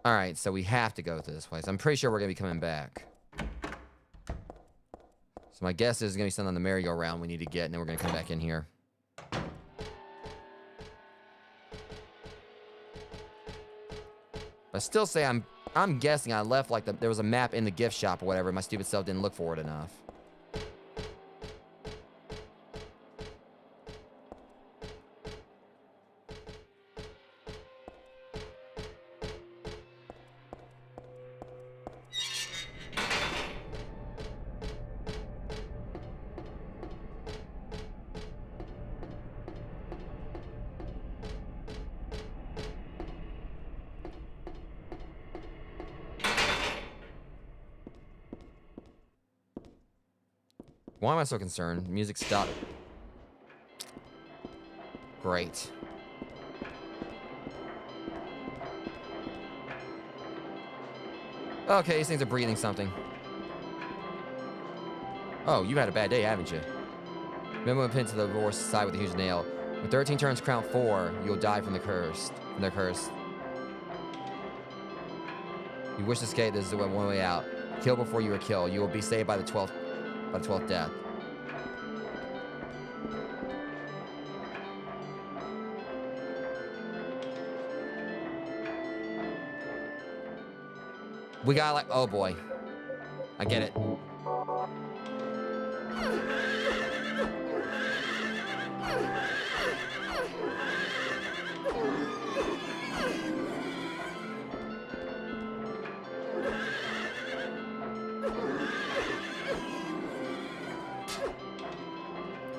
Alright, so we have to go to this place. I'm pretty sure we're going to be coming back. So my guess is going to be something on the merry-go-round we need to get, and then we're going to come back in here. I still say I'm guessing I left, like, there was a map in the gift shop or whatever. My stupid self didn't look for it enough. Why am I so concerned? Music stopped. Great. Okay, these things are breathing something. Oh, you've had a bad day, haven't you? Remember when pinned to the horse's side with a huge nail. When 13 turns crown 4, you'll die from the curse. You wish to escape, this is the one way out. Kill before you are killed. You will be saved by the 12th death. We got like, oh boy. I get it. Well,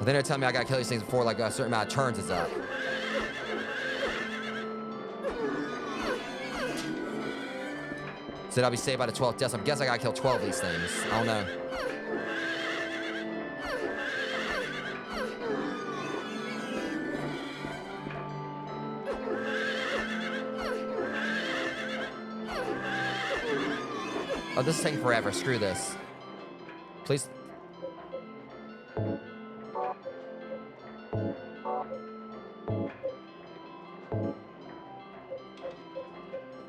then they're telling me I gotta kill these things before like a certain amount of turns is up. Said I'll be saved by the 12th death. So I guess I gotta kill 12 of these things. I don't know. Oh, this is taking forever. Screw this. Please.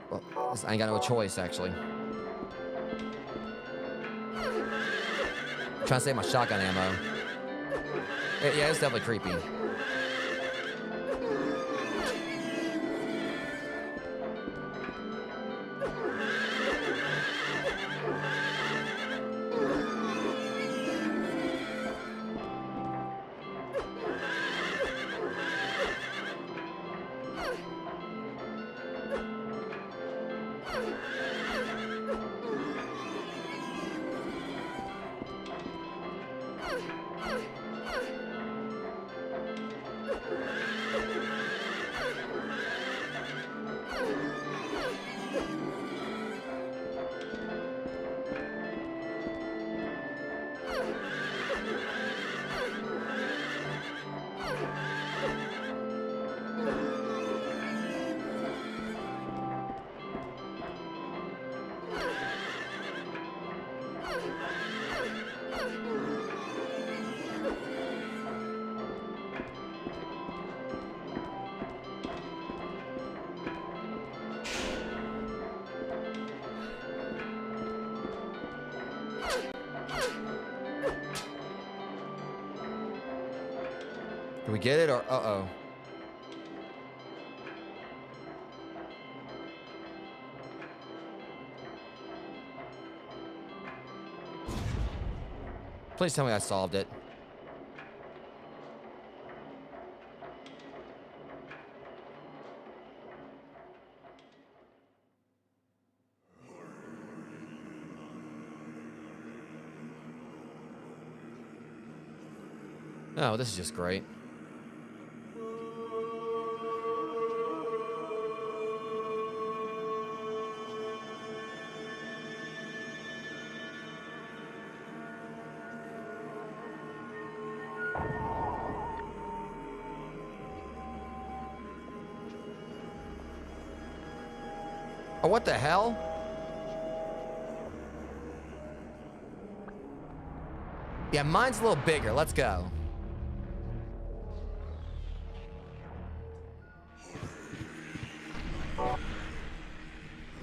Well, I ain't got no choice, actually. I'm trying to save my shotgun ammo. Yeah, it's definitely creepy. Can we get it or uh-oh? Please tell me I solved it. Oh, this is just great. Oh, what the hell? Yeah, mine's a little bigger. Let's go.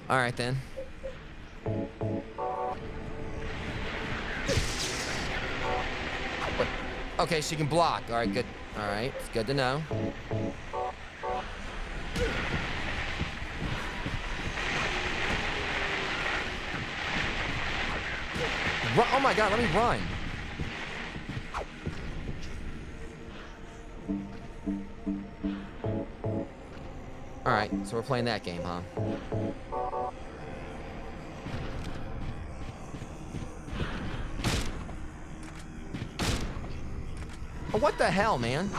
All right, then. What? Okay, she can block. All right, good. All right, it's good to know. Oh my God, let me run. All right, so we're playing that game, huh? Oh, what the hell, man?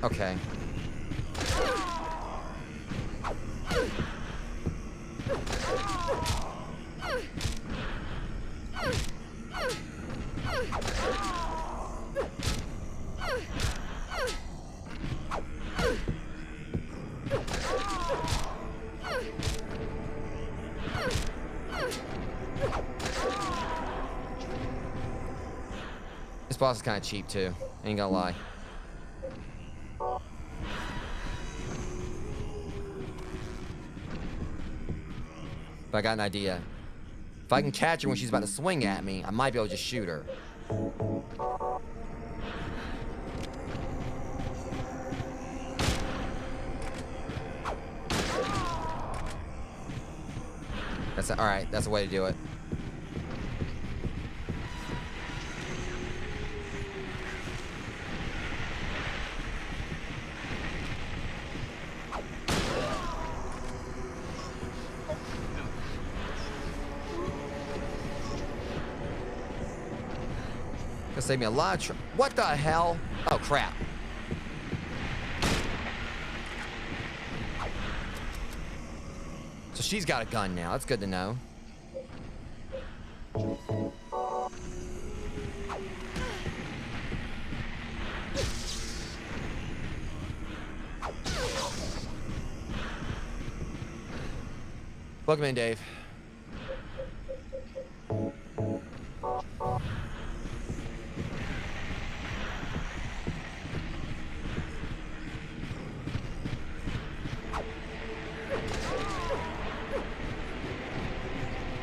Okay. This boss is kind of cheap too. Ain't gonna lie. But I got an idea. If I can catch her when she's about to swing at me, I might be able to just shoot her. All right. That's the way to do it. Gonna save me a lot of trouble. What the hell? Oh, crap. So she's got a gun now. That's good to know. Welcome in, Dave.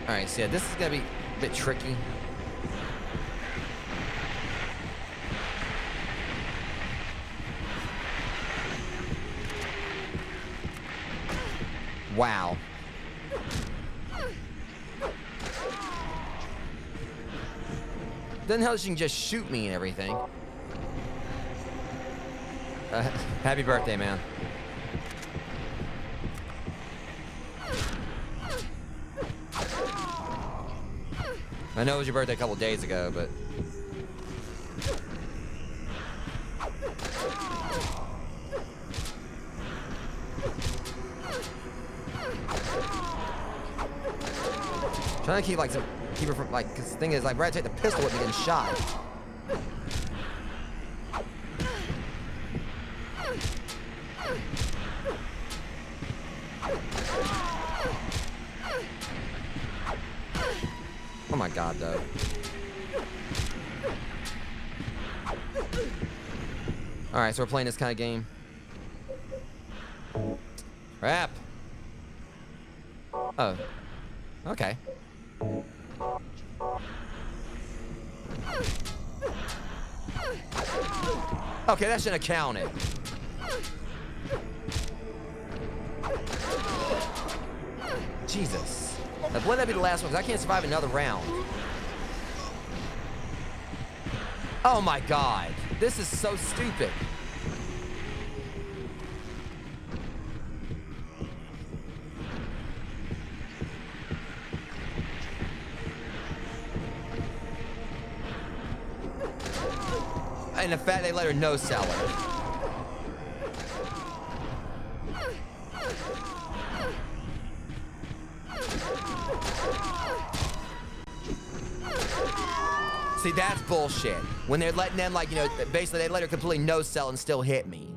Alright, so yeah, this is gonna be a bit tricky. Wow. Then how she can just shoot me and everything. Happy birthday, man. I know it was your birthday a couple days ago, but... Trying to keep, like, keep her from, like, because the thing is, like, Brad take the pistol with me getting shot. Oh my God, though. Alright, so we're playing this kind of game. Crap. Oh. Okay. Okay, that shouldn't have counted. Jesus. Now, wouldn't that be the last one? Because I can't survive another round. Oh my god. This is so stupid. And the fact they let her no-sell it. See, that's bullshit. When they're letting them, like, you know, basically they let her completely no-sell and still hit me.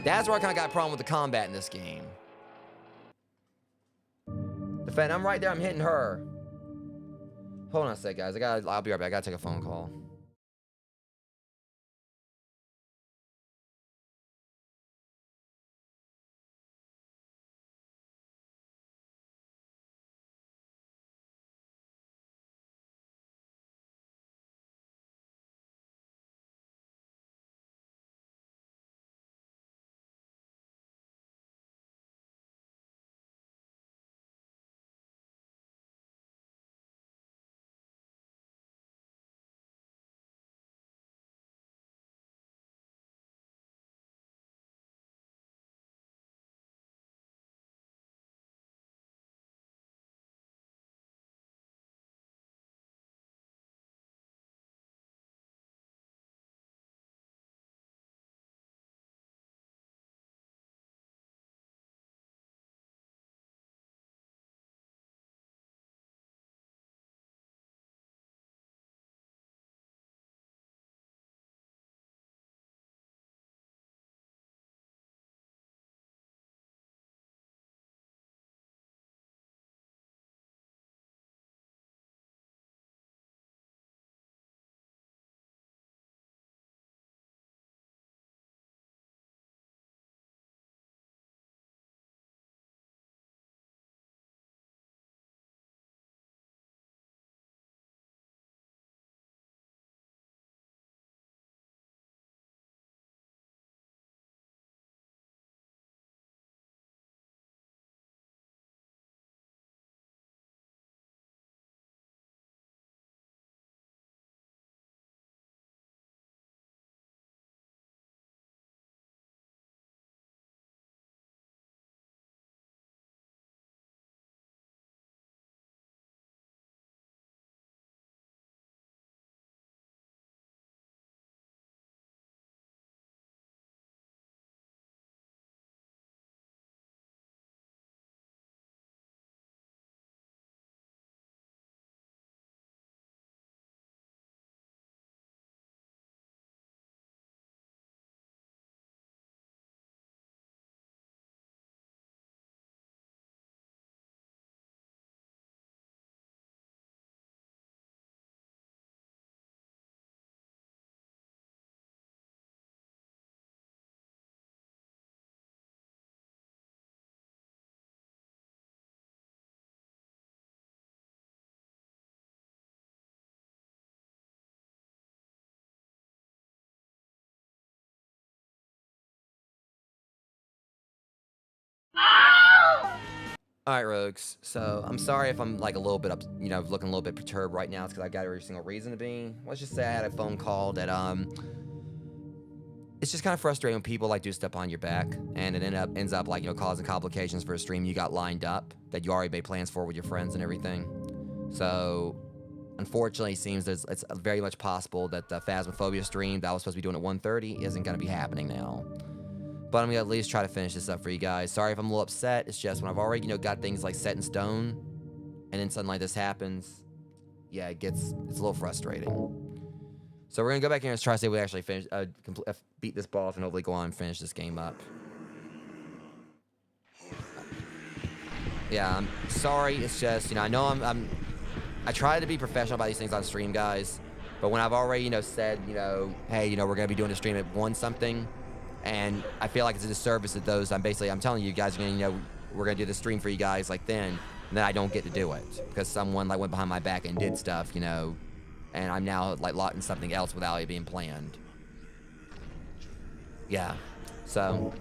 That's where I kind of got a problem with the combat in this game. The fact I'm right there, I'm hitting her. Hold on a sec, guys. I'll be right back. I gotta take a phone call. All right, Rogues. So I'm sorry if I'm like a little bit up, you know, looking a little bit perturbed right now. It's because I've got every single reason to be. Let's just say I had a phone call that it's just kind of frustrating when people like do step on your back and it ends up like, you know, causing complications for a stream you got lined up that you already made plans for with your friends and everything. So unfortunately, it seems it's very much possible that the Phasmophobia stream that I was supposed to be doing at 1:30 isn't going to be happening now. But I'm gonna at least try to finish this up for you guys. Sorry if I'm a little upset. It's just when I've already, you know, got things like set in stone, and then something like this happens, yeah, it's a little frustrating. So we're gonna go back here and try to see if we actually finish, beat this boss, and hopefully go on and finish this game up. Yeah, I'm sorry. It's just, you know, I know I try to be professional about these things on stream, guys. But when I've already, you know, said, you know, hey, you know, we're gonna be doing a stream at 1 something. And I feel like it's a disservice to those. I'm telling you guys, you know, we're gonna do the stream for you guys like then, and then I don't get to do it because someone like went behind my back and did stuff, you know, and I'm now like locked in something else without it being planned. yeah. So,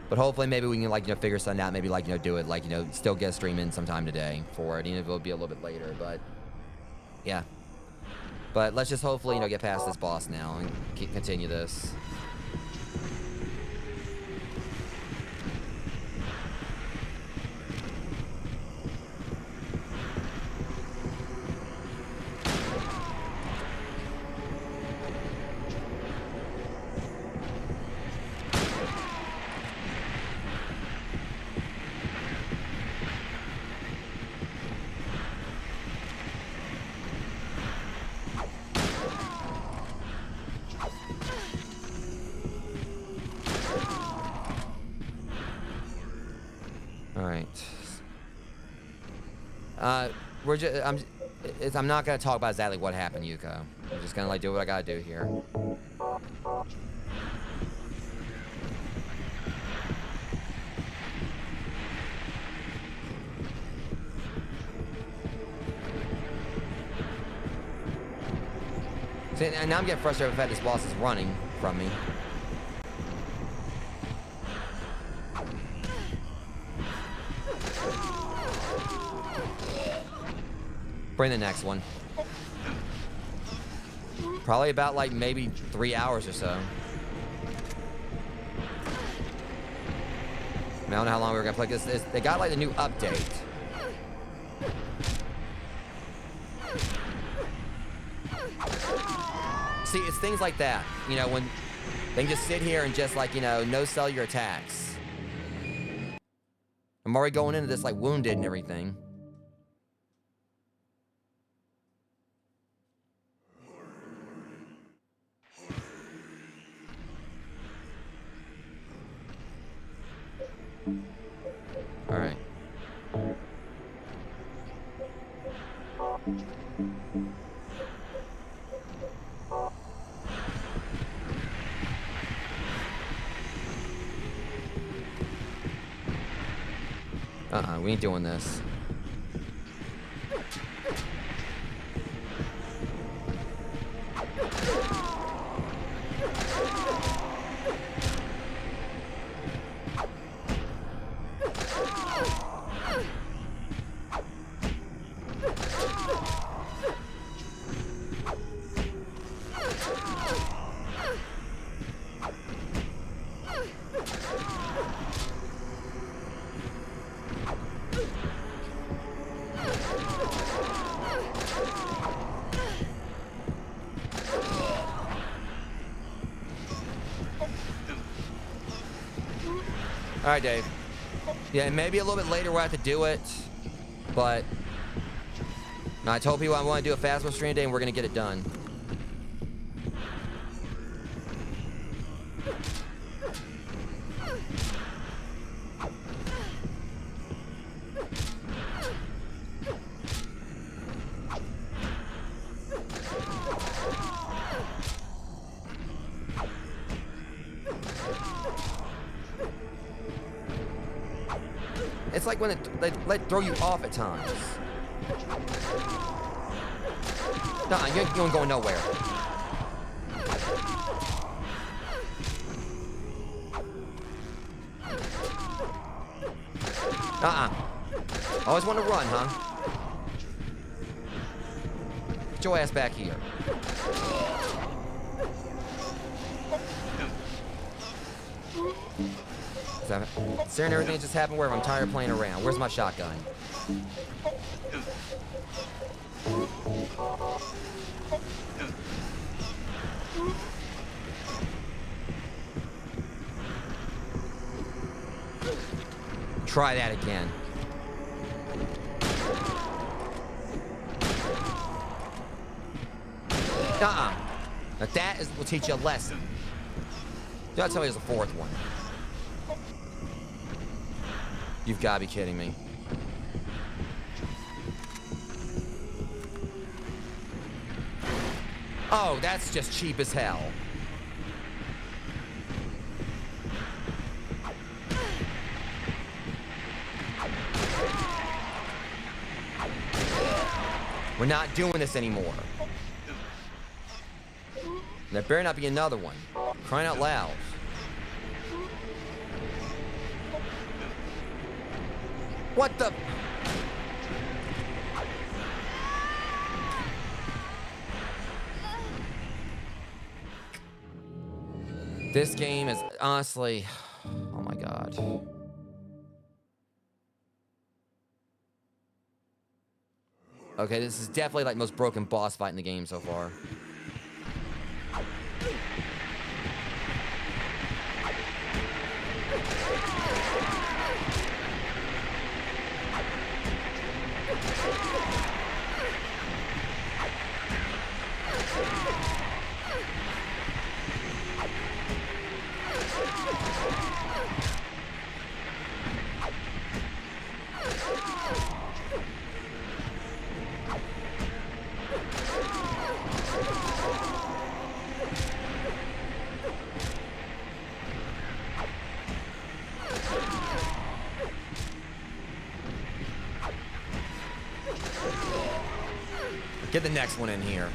but hopefully maybe we can, like, figure something out. Maybe, like, do it, like, still get a stream in sometime today for it, even if it'll be a little bit later. But, yeah. But let's just hopefully, get past this boss now and continue this. I'm not gonna talk about exactly what happened, Yuko. I'm just gonna, like, do what I gotta do here. See, and now I'm getting frustrated with the fact this boss is running from me. Bring the next one. Probably about, like, maybe 3 hours or so. I don't know how long we were gonna play this. They got, like, the new update. See, it's things like that. When they can just sit here and just, like, no-sell your attacks. I'm already going into this, like, wounded and everything. All right. We ain't doing this. All right, Dave. Yeah, maybe a little bit later we'll have to do it, but I told people I want to do a Phasmo stream today, and we're gonna get it done. It's like when they throw you off at times. Nah, you ain't going nowhere. Always want to run, huh? Get your ass back here. Considering everything that just happened, where I'm tired of playing around. Where's my shotgun? Try that again. Now that will teach you a lesson. Don't tell me there's a fourth one. You've got to be kidding me. Oh, that's just cheap as hell. We're not doing this anymore. There better not be another one. Crying out loud. What the? This game is honestly, oh my god. Okay, this is definitely like the most broken boss fight in the game so far. Get the next one in here.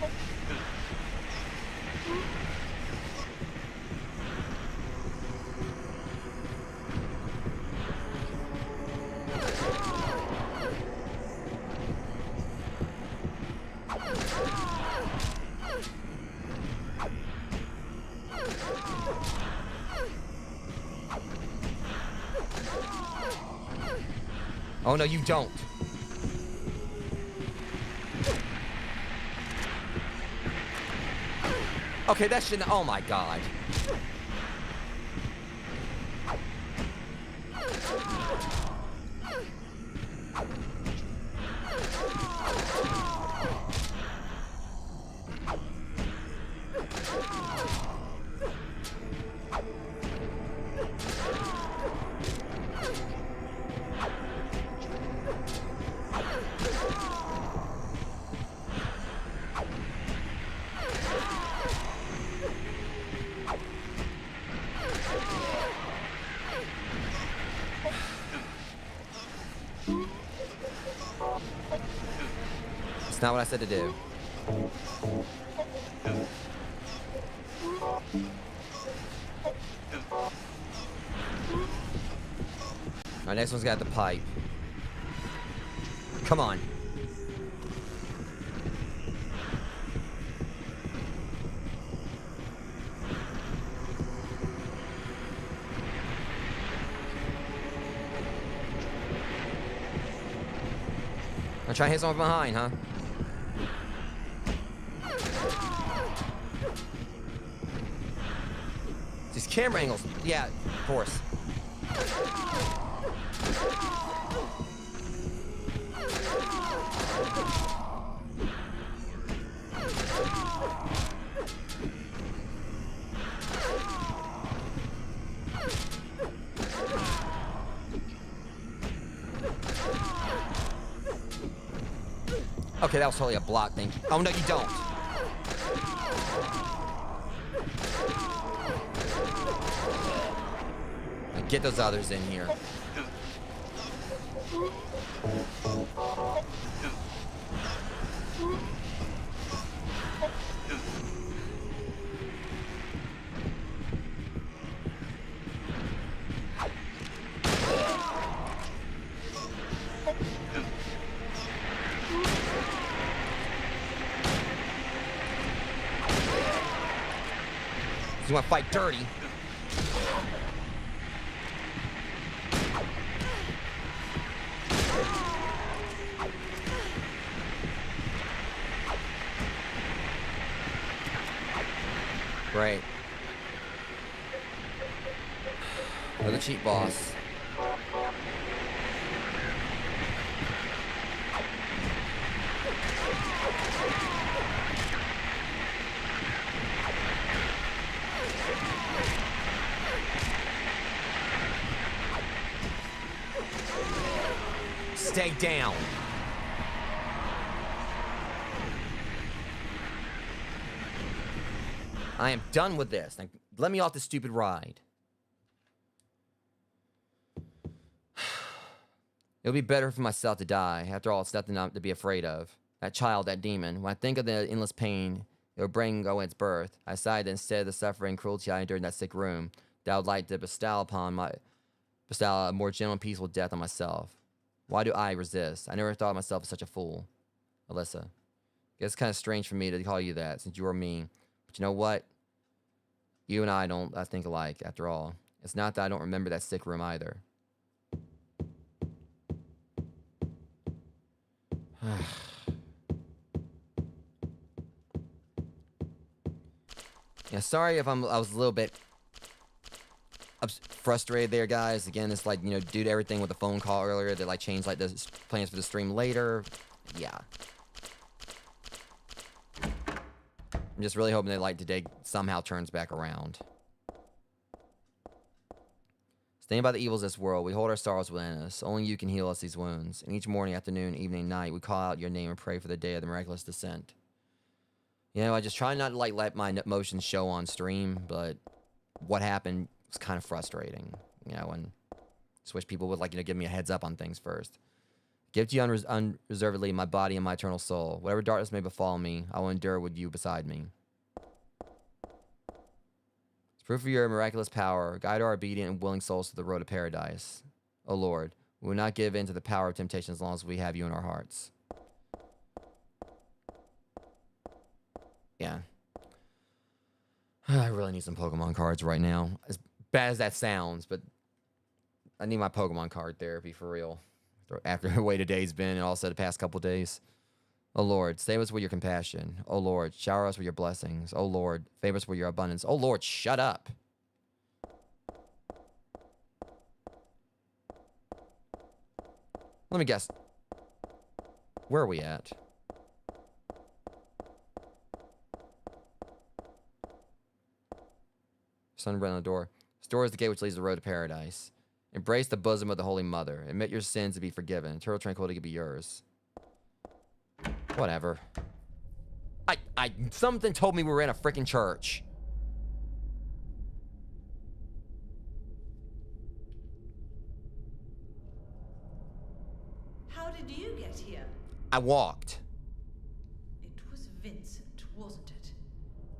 Oh no, you don't. Okay, that shouldn't. Oh my god. It's not what I said to do. Our next one's got the pipe. Come on. I'm trying to hit someone from behind, huh? These camera angles. Yeah, of course. Okay, that was totally a block thing. Oh, no, you don't. Now get those others in here. You want to fight dirty? Great. Another cheap boss. Stay down. I am done with this. Now, let me off this stupid ride. It'll be better for myself to die. After all, it's nothing to be afraid of. That child, that demon. When I think of the endless pain it that would bring its birth. I decided that instead of the suffering and cruelty I endured in that sick room, that I would like to bestow a more gentle and peaceful death on myself. Why do I resist? I never thought of myself as such a fool. Alyssa. Guess it's kind of strange for me to call you that, since you are me. But you know what? You and I don't think alike, after all. It's not that I don't remember that sick room either. Yeah, sorry if I was a little bit frustrated there, guys. Again, it's like, due to everything with the phone call earlier, they changed the plans for the stream later. Yeah. I'm just really hoping that today somehow turns back around. Standing by the evils of this world, we hold our sorrows within us. Only you can heal us these wounds. And each morning, afternoon, evening, night, we call out your name and pray for the day of the miraculous descent. I just try not to let my emotions show on stream, but what happened was kind of frustrating. And just wish people would give me a heads up on things first. Give to you unreservedly my body and my eternal soul. Whatever darkness may befall me, I will endure with you beside me. As proof of your miraculous power, guide our obedient and willing souls to the road of paradise. O Lord, we will not give in to the power of temptation as long as we have you in our hearts. Yeah. I really need some Pokemon cards right now. As bad as that sounds, but I need my Pokemon card therapy for real. After the way today's been and also the past couple days. O Lord, save us with your compassion. O Lord, shower us with your blessings. O Lord, favor us with your abundance. O Lord, shut up. Let me guess. Where are we at? Sun ran on the door. This door is the gate which leads the road to paradise. Embrace the bosom of the Holy Mother. Admit your sins to be forgiven. Eternal tranquility can be yours. Whatever. Something told me we were in a freaking church. How did you get here? I walked. It was Vincent, wasn't it?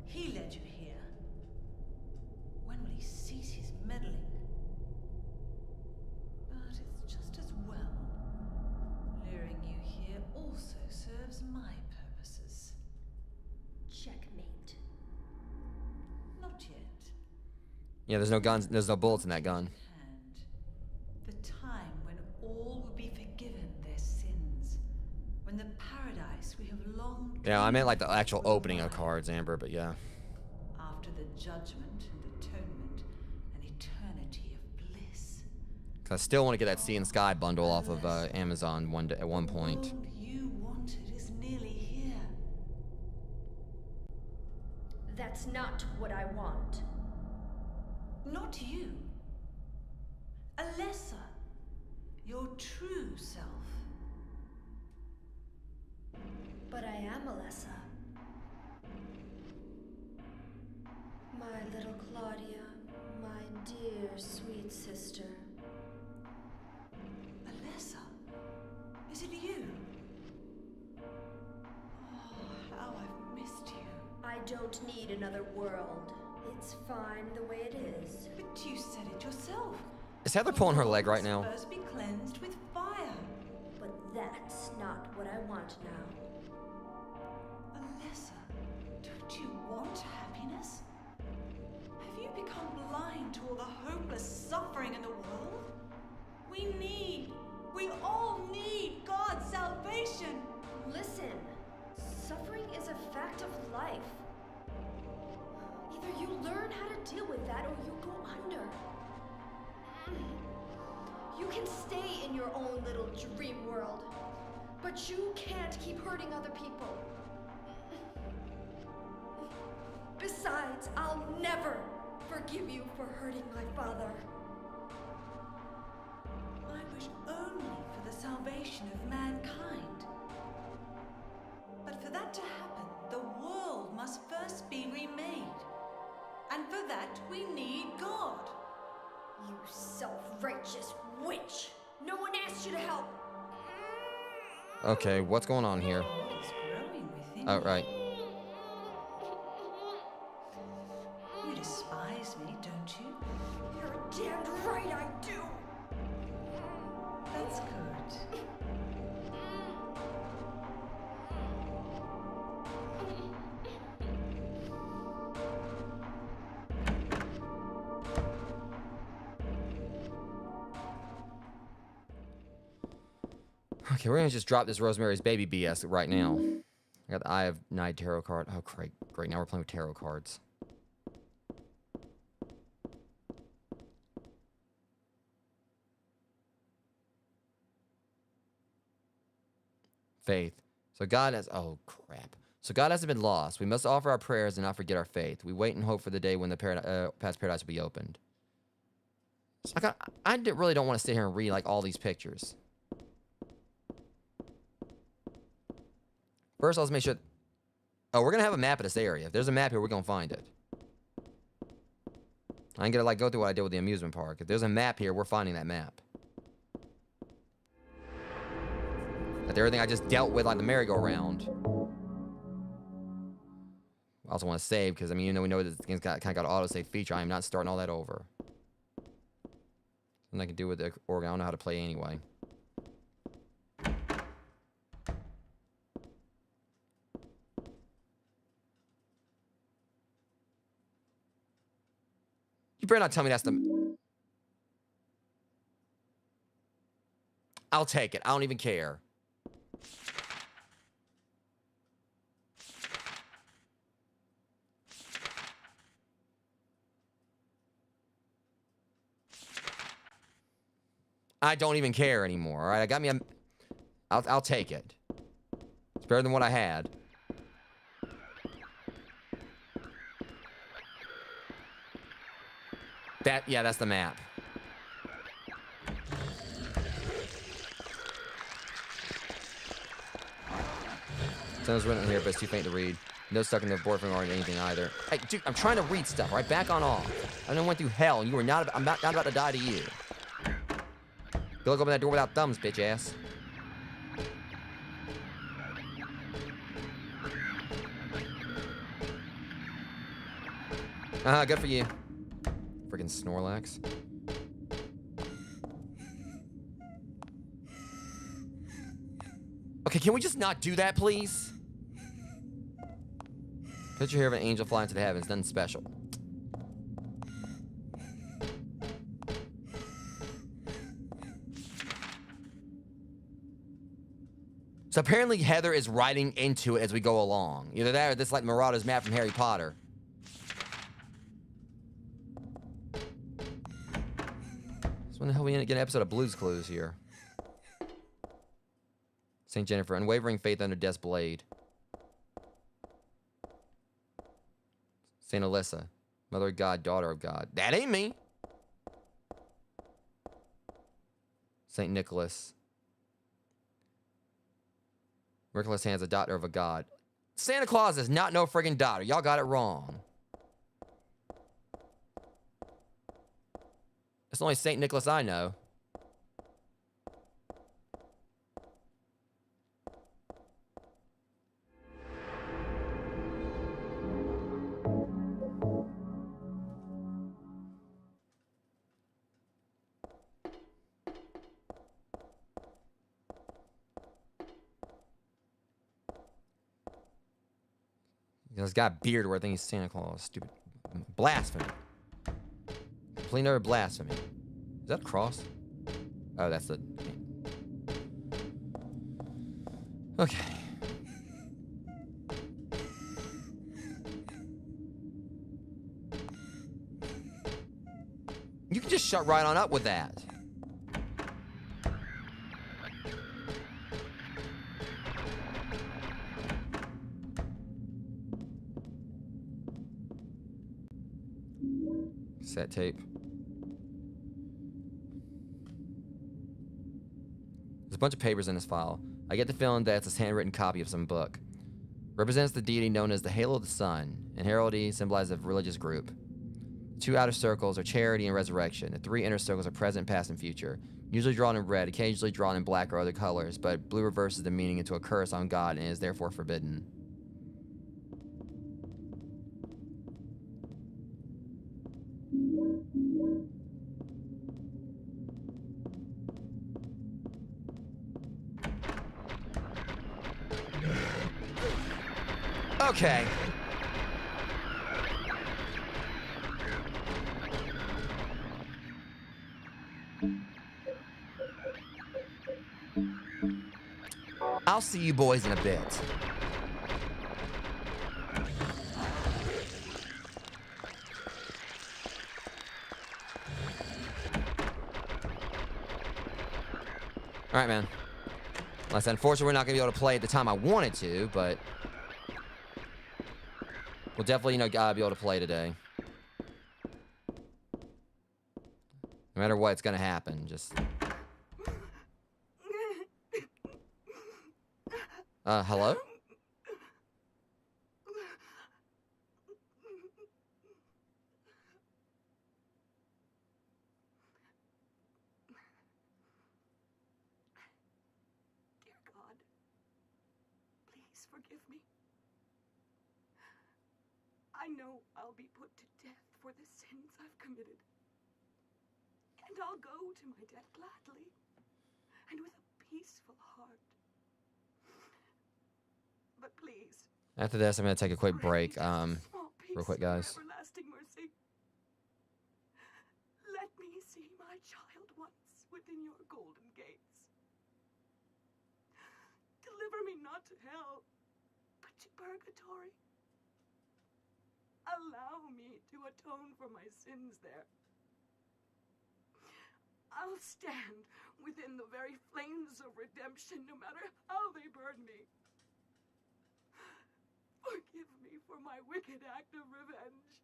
He led you here. When will he cease his meddling? But it's just as well. Luring you here also serves my purposes. Checkmate. Not yet. Yeah, there's no guns. There's no bullets in that gun. And the time when all will be forgiven their sins. When the paradise we have long Yeah, I meant dreamed the of actual will opening of arrive. cards, Amber, but yeah. After the judgment and atonement, an eternity of bliss. I still want to get that Sea and Sky bundle off of Amazon at one point. The world you wanted is nearly here. That's not what I want. Not you. Alessa. Your true self. But I am Alessa. My little Claudia, my dear sweet sister. Alessa? Is it you? Oh, how I've missed you. I don't need another world. It's fine the way it is. But you said it yourself. Is Heather pulling her leg right now? First be cleansed with fire. But that's not what I want now. Alessa, don't you want happiness? Have you become blind to all the hopeless suffering in the world? We all need God's salvation. Listen, suffering is a fact of life. Either you learn how to deal with that or you go under. You can stay in your own little dream world, but you can't keep hurting other people. Besides, I'll never forgive you for hurting my father. I wish only for the salvation of mankind. But for that to happen, the world must first be remade. And for that, we need God. You self-righteous witch! No one asked you to help! Okay, what's going on here? It's growing within Oh, you. right. you? You're damned right I do. That's good. Okay, we're gonna just drop this Rosemary's Baby BS right now. I got the Eye of Night tarot card. Oh, great, great. Now we're playing with tarot cards. Faith. So God has. Oh crap. So God hasn't been lost. We must offer our prayers and not forget our faith. We wait and hope for the day when the past paradise will be opened. So really don't want to sit here and read like all these pictures. First, let's make sure. Oh, we're gonna have a map of this area. If there's a map here, we're gonna find it. I ain't gonna like go through what I did with the amusement park. If there's a map here, we're finding that map. Like everything I just dealt with on the merry-go-round. I also want to save because I mean, we know that this game's kind of got an autosave feature. I am not starting all that over. Something I can do with the organ. I don't know how to play anyway. You better not tell me that's the... I'll take it. I don't even care. I don't even care anymore, all right? I got me a... I'll take it. It's better than what I had. Yeah, that's the map. Someone's written here, but it's too faint to read. No stuck in the boyfriend or anything either. Hey, dude, I'm trying to read stuff, right? Back on off. I done went through hell, and you were not... I'm not about to die to you. Go look open that door without thumbs, bitch ass. Good for you. Freaking Snorlax. Okay, can we just not do that, please? Picture here of an angel flying to the heavens, nothing special. So apparently Heather is writing into it as we go along. Either that or this like Marauder's map from Harry Potter. So when the hell we get an episode of Blue's Clues here? St. Jennifer, unwavering faith under death's blade. St. Alyssa, mother of God, daughter of God. That ain't me. St. Nicholas. Miraculous Hands, a daughter of a god. Santa Claus is not no friggin' daughter. Y'all got it wrong. It's only St. Nicholas I know. He's got a beard where I think he's Santa Claus. Stupid. Blasphemy. Complete utter blasphemy. Is that a cross? Oh, that's the... Okay. You can just shut right on up with that. Cassette tape. There's a bunch of papers in this file. I get the feeling that it's a handwritten copy of some book. Represents the deity known as the Halo of the Sun, and heraldry symbolizes a religious group. The two outer circles are charity and resurrection. The three inner circles are present, past, and future. Usually drawn in red, occasionally drawn in black or other colors, but blue reverses the meaning into a curse on God and is therefore forbidden. Okay. I'll see you boys in a bit. All right, man. Unless, unfortunately, we're not going to be able to play at the time I wanted to, but we'll definitely, be able to play today. No matter what, it's going to happen. Just... hello? Dear God, please forgive me. I know I'll be put to death for the sins I've committed. And I'll go to my death gladly and with a peaceful heart. But please, After this, I'm going to take a quick break. grant me just a small piece Real quick, of your guys. everlasting mercy. Let me see my child once within your golden gates. Deliver me not to hell, but to purgatory. Allow me to atone for my sins there. I'll stand within the very flames of redemption, no matter how they burn me. Forgive me for my wicked act of revenge.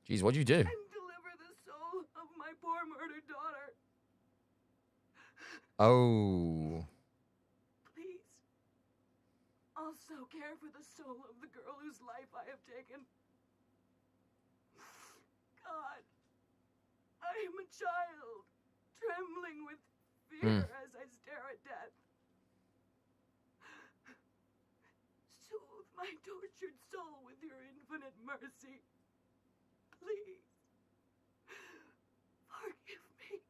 Jeez, what'd you do? And deliver the soul of my poor murdered daughter. Oh. Please. Also care for the soul of the girl whose life I have taken. God, I am a child, trembling with fear as I stare at death. Soothe my tortured soul with your infinite mercy. Please. Forgive me.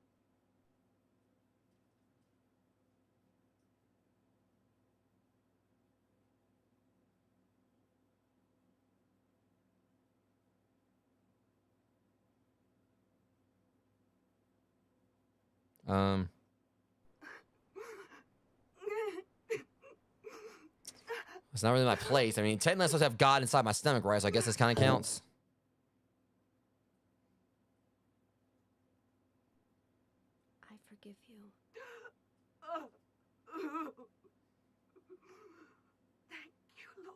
It's not really my place. I mean, technically I'm supposed to have God inside my stomach, right? So I guess this kind of counts. I forgive you. Thank you, Lord.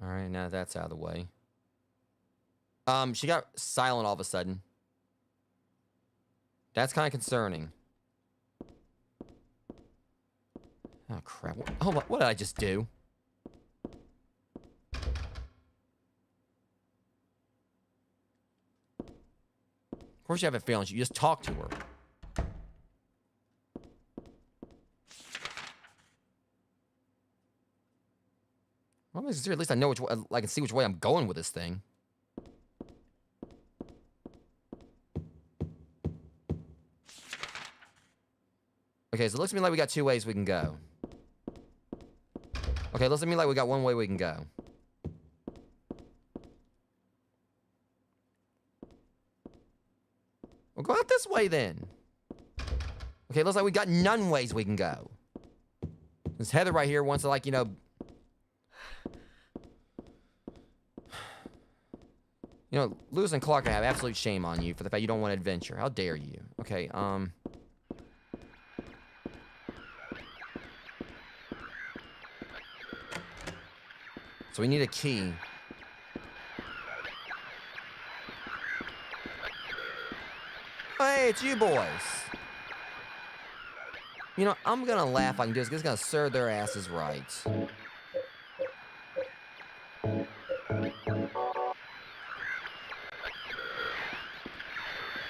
All right, now that's out of the way. She got silent all of a sudden. That's kind of concerning. Oh, crap. What did I just do? Of course you have a feeling. You just talk to her. Well, at least I know which way, I can see which way I'm going with this thing. Okay, so it looks to me like we got two ways we can go. Okay, it looks to me like we got one way we can go. We'll go out this way then. Okay, it looks like we got none ways we can go. This Heather right here wants to, like, Lewis and Clark, I have absolute shame on you for the fact you don't want adventure. How dare you? Okay, so we need a key. Hey, it's you boys. I'm gonna laugh. I can do this. It's gonna serve their asses right.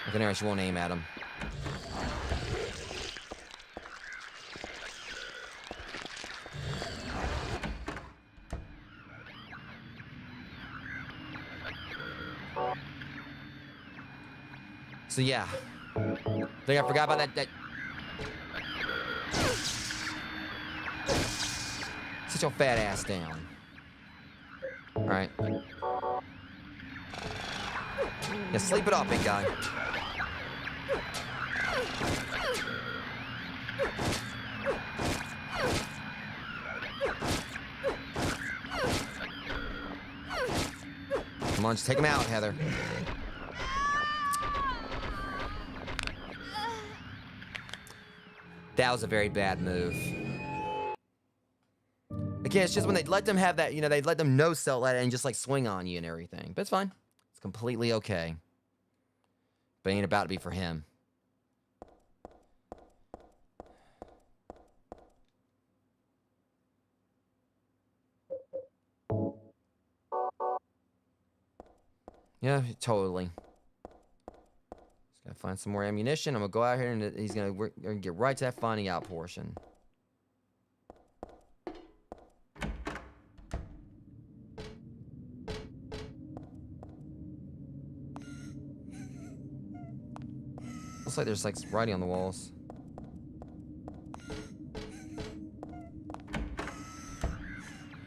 Okay, anyway, she won't aim at him. So yeah. Think I forgot about that. Sit your fat ass down. Alright. Yeah, sleep it off, big guy. Come on, just take him out, Heather. That was a very bad move. Again, it's just when they let them have that, you know, they let them no sell that and just like swing on you and everything. But it's fine. It's completely okay. But it ain't about to be for him. Yeah, totally. Just gotta find some more ammunition. I'm gonna go out here and we're gonna get right to that finding out portion. Looks like there's like writing on the walls.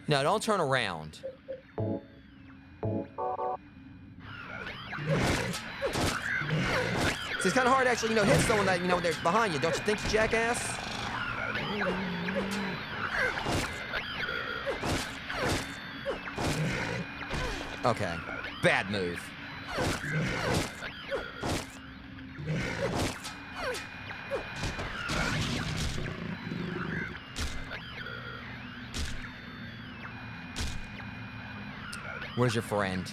No, don't turn around. See, it's kind of hard to actually, you know, hit someone that, you know, they're behind you. Don't you think, you jackass? Okay. Bad move. Where's your friend?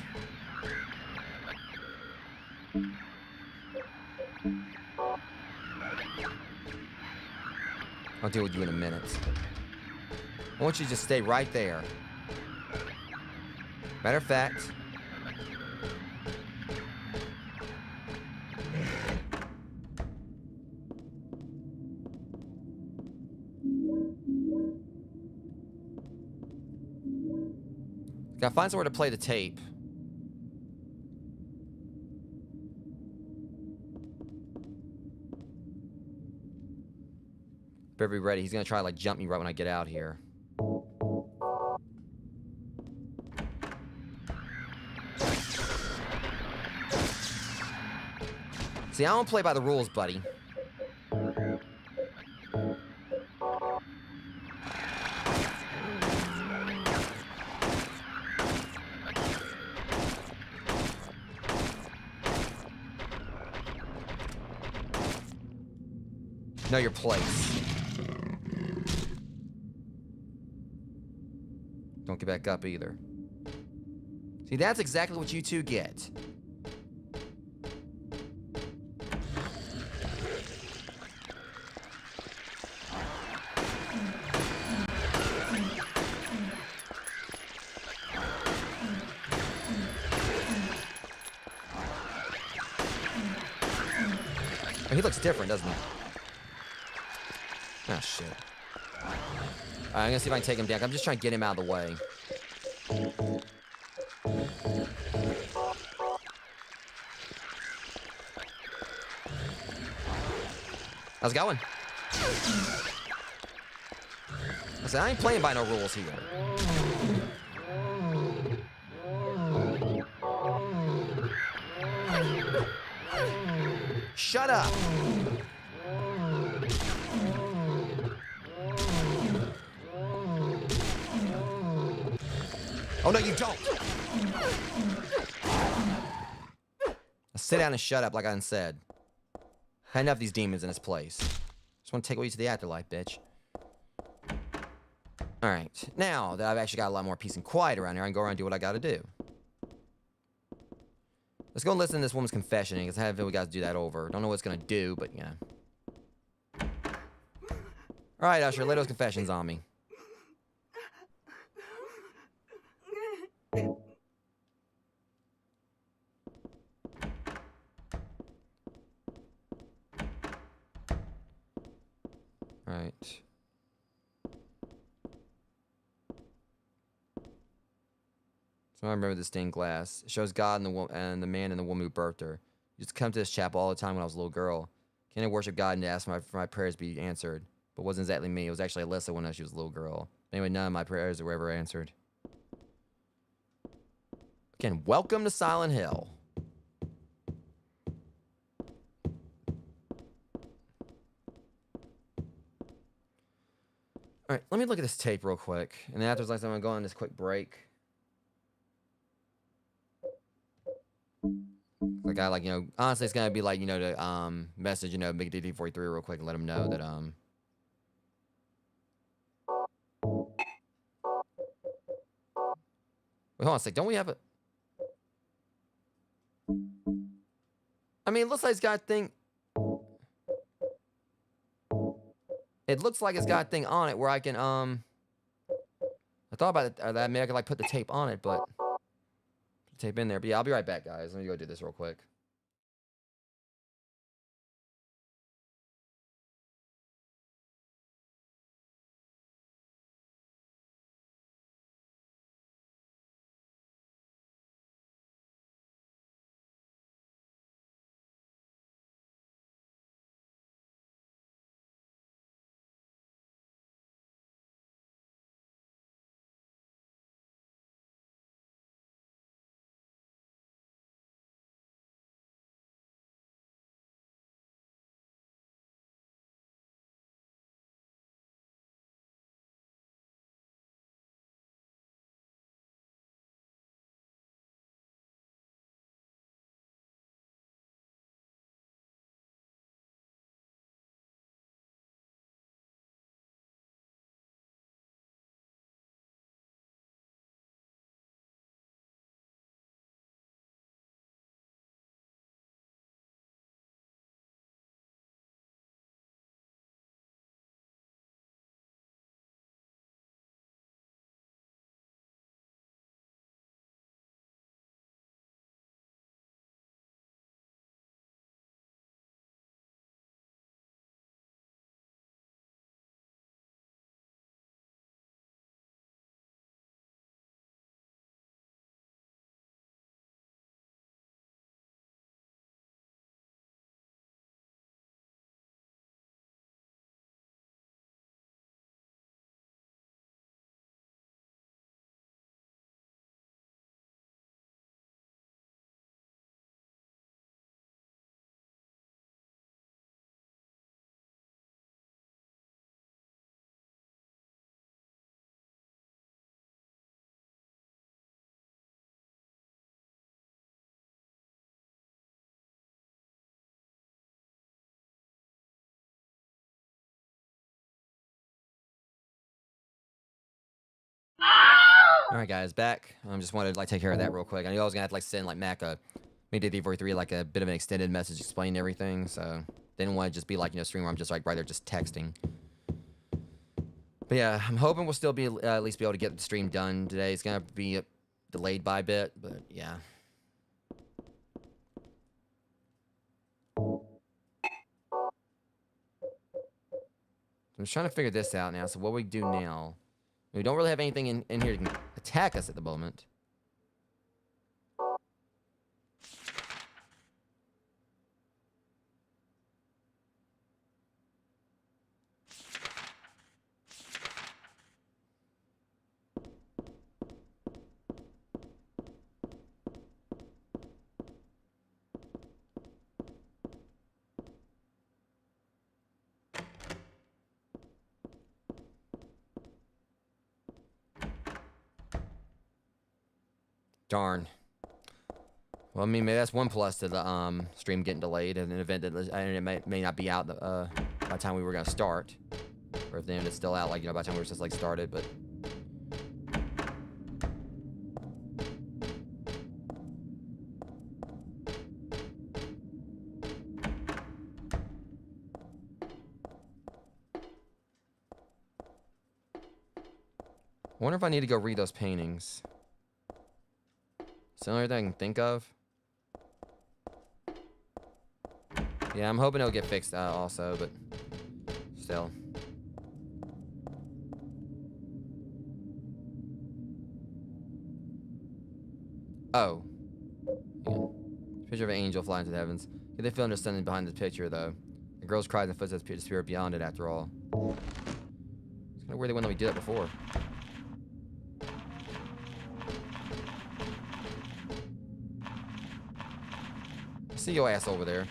I'll deal with you in a minute. I want you to just stay right there. Matter of fact... Gotta find somewhere to play the tape. Better be ready. He's gonna try to like jump me right when I get out here. See, I don't play by the rules, buddy. Know your place. Don't get back up either. See, that's exactly what you two get. Oh, he looks different, doesn't he? Ah, shit. Alright, I'm gonna see if I can take him down. I'm just trying to get him out of the way. How's it going? I said, I ain't playing by no rules here. Shut up! Oh, no, you don't! Sit down and shut up like I said. Had enough of these demons in this place. Just want to take away to the afterlife, bitch. Alright, now that I've actually got a lot more peace and quiet around here, I can go around and do what I gotta do. Let's go and listen to this woman's confession, because I have we got to do that over. Don't know what it's gonna do, but yeah. Alright, Usher, lay those confessions on me. Right. So I remember the stained glass. It shows God and the man and the woman who birthed her. Used to come to this chapel all the time when I was a little girl. Came to worship God and to ask for my prayers to be answered. But it wasn't exactly me. It was actually Alyssa when she was a little girl. Anyway, none of my prayers were ever answered. Again, welcome to Silent Hill. All right, let me look at this tape real quick. And then afterwards, I'm going to go on this quick break. Like, honestly, it's going to be like, to message, Big DD43 real quick and let him know that, Wait, hold on a sec. Don't we have a... I mean, it looks like it's got a thing... It looks like it's got a thing on it where I can, I thought about it, that maybe I could, like, put the tape on it, but... Tape in there. But yeah, I'll be right back, guys. Let me go do this real quick. All right, guys, back. I just wanted to like take care of that real quick. I knew I was gonna have to like send like Mac maybe DD43 like a bit of an extended message explaining everything. So didn't want to just be like stream where I'm just like right there just texting. But yeah, I'm hoping we'll still be at least be able to get the stream done today. It's gonna be delayed by a bit, but yeah. I'm just trying to figure this out now. So what we do now? We don't really have anything in here that can attack us at the moment. Darn. Well, I mean, maybe that's one plus to the stream getting delayed in an event that it may not be out by the time we were gonna start, or if the end is still out, like by the time we were just like started. But I wonder if I need to go read those paintings. It's the only thing I can think of. Yeah, I'm hoping it'll get fixed also, but still. Oh. Yeah. Picture of an angel flying to the heavens. They feel understanding behind the picture, though. The girl's cries and footsteps disappear beyond it, after all. It's kind of weird they wouldn't let me do that before. See your ass over there.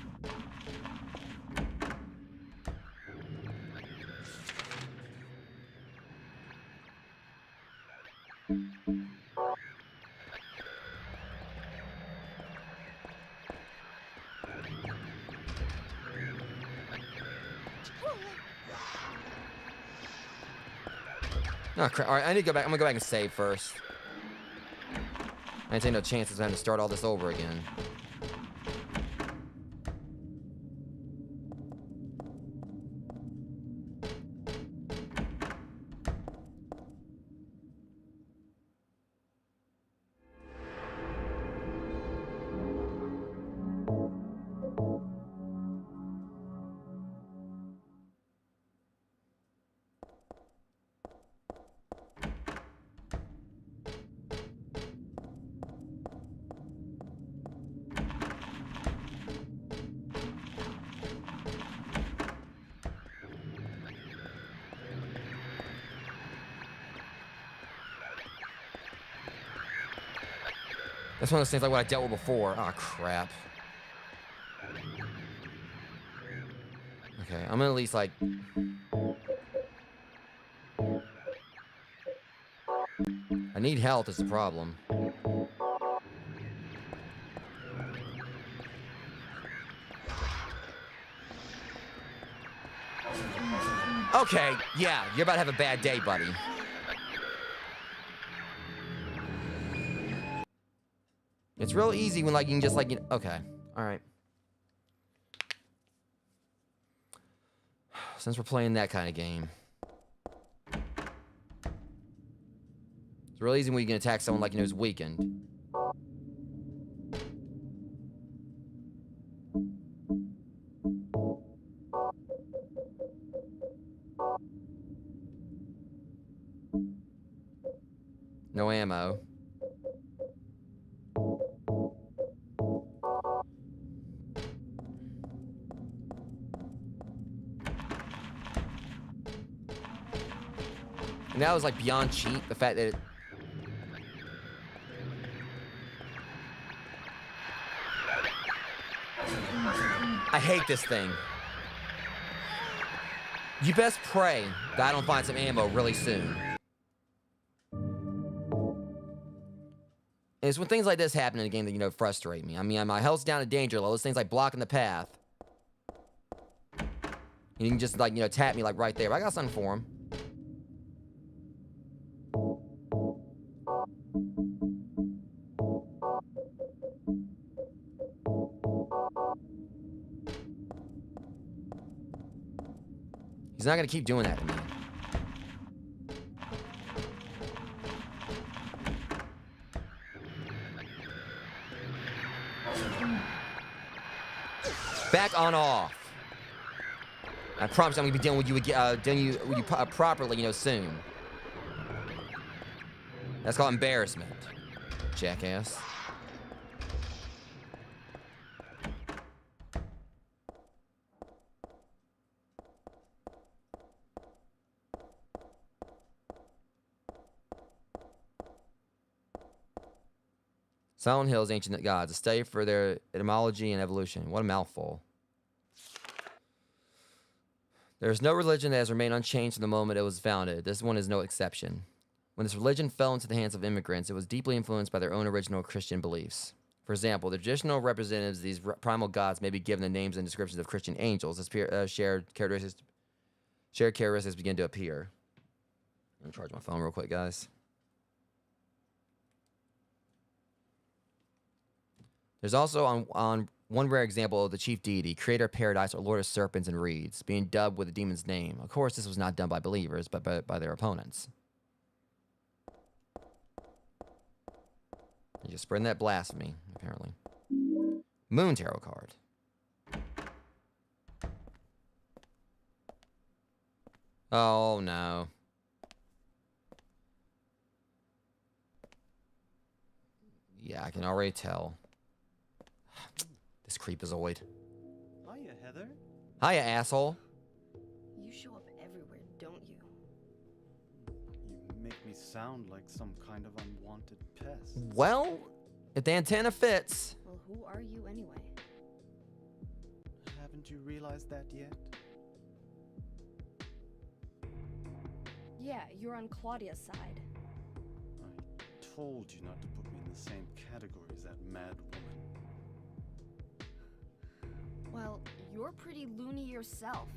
Oh crap! All right, I need to go back. I'm gonna go back and save first. I ain't take no chances of having to start all this over again. That's one of those things like what I dealt with before. Oh, crap. Okay, I'm gonna at least, like... I need health is the problem. Okay, yeah, you're about to have a bad day, buddy. It's real easy when, like, you can just, like, you know, okay. Alright. Since we're playing that kind of game. It's real easy when you can attack someone like, you know, who's weakened. No ammo. And that was like beyond cheap. The fact that it... I hate this thing. You best pray that I don't find some ammo really soon. And it's when things like this happen in a game that, you know, frustrate me. I mean, my health's down to danger level. Those things like blocking the path. And you can just, like, you know, tap me, like, right there. I got something for him. He's not gonna keep doing that to me. Back on off. I promise I'm gonna be dealing with you again, properly, you know, soon. That's called embarrassment, jackass. Silent Hill's ancient gods, a study for their etymology and evolution. What a mouthful. There is no religion that has remained unchanged from the moment it was founded. This one is no exception. When this religion fell into the hands of immigrants, it was deeply influenced by their own original Christian beliefs. For example, the traditional representatives of these primal gods may be given the names and descriptions of Christian angels as shared characteristics begin to appear. I'm gonna charge my phone real quick, guys. There's also on one rare example of the chief deity, creator of paradise, or lord of serpents and reeds, being dubbed with the demon's name. Of course, this was not done by believers, but by their opponents. You're just spreading that blasphemy, apparently. Moon Tarot card. Oh, no. Yeah, I can already tell. creepazoid. Hiya, Heather. Hiya, asshole. You show up everywhere, don't you? You make me sound like some kind of unwanted pest. Well, if the antenna fits. Well, who are you anyway? Haven't you realized that yet? Yeah, you're on Claudia's side. I told you not to put me in the same category as that mad woman. Well, you're pretty loony yourself.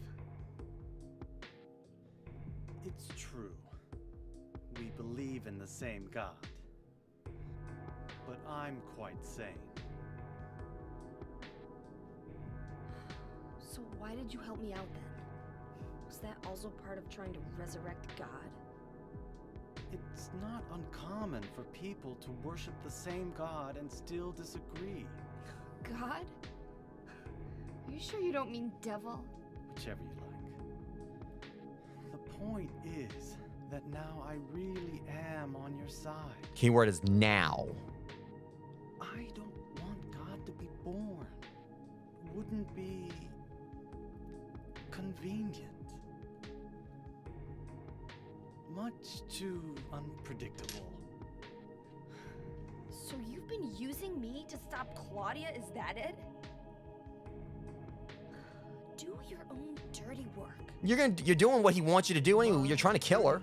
It's true. We believe in the same God. But I'm quite sane. So why did you help me out then? Was that also part of trying to resurrect God? It's not uncommon for people to worship the same God and still disagree. God? Are you sure you don't mean devil? Whichever you like. The point is that now I really am on your side. Keyword is now. I don't want God to be born. Wouldn't be convenient. Much too unpredictable. So you've been using me to stop Claudia, is that it? Do your own dirty work. You're doing what he wants you to do anyway. You're trying to kill her.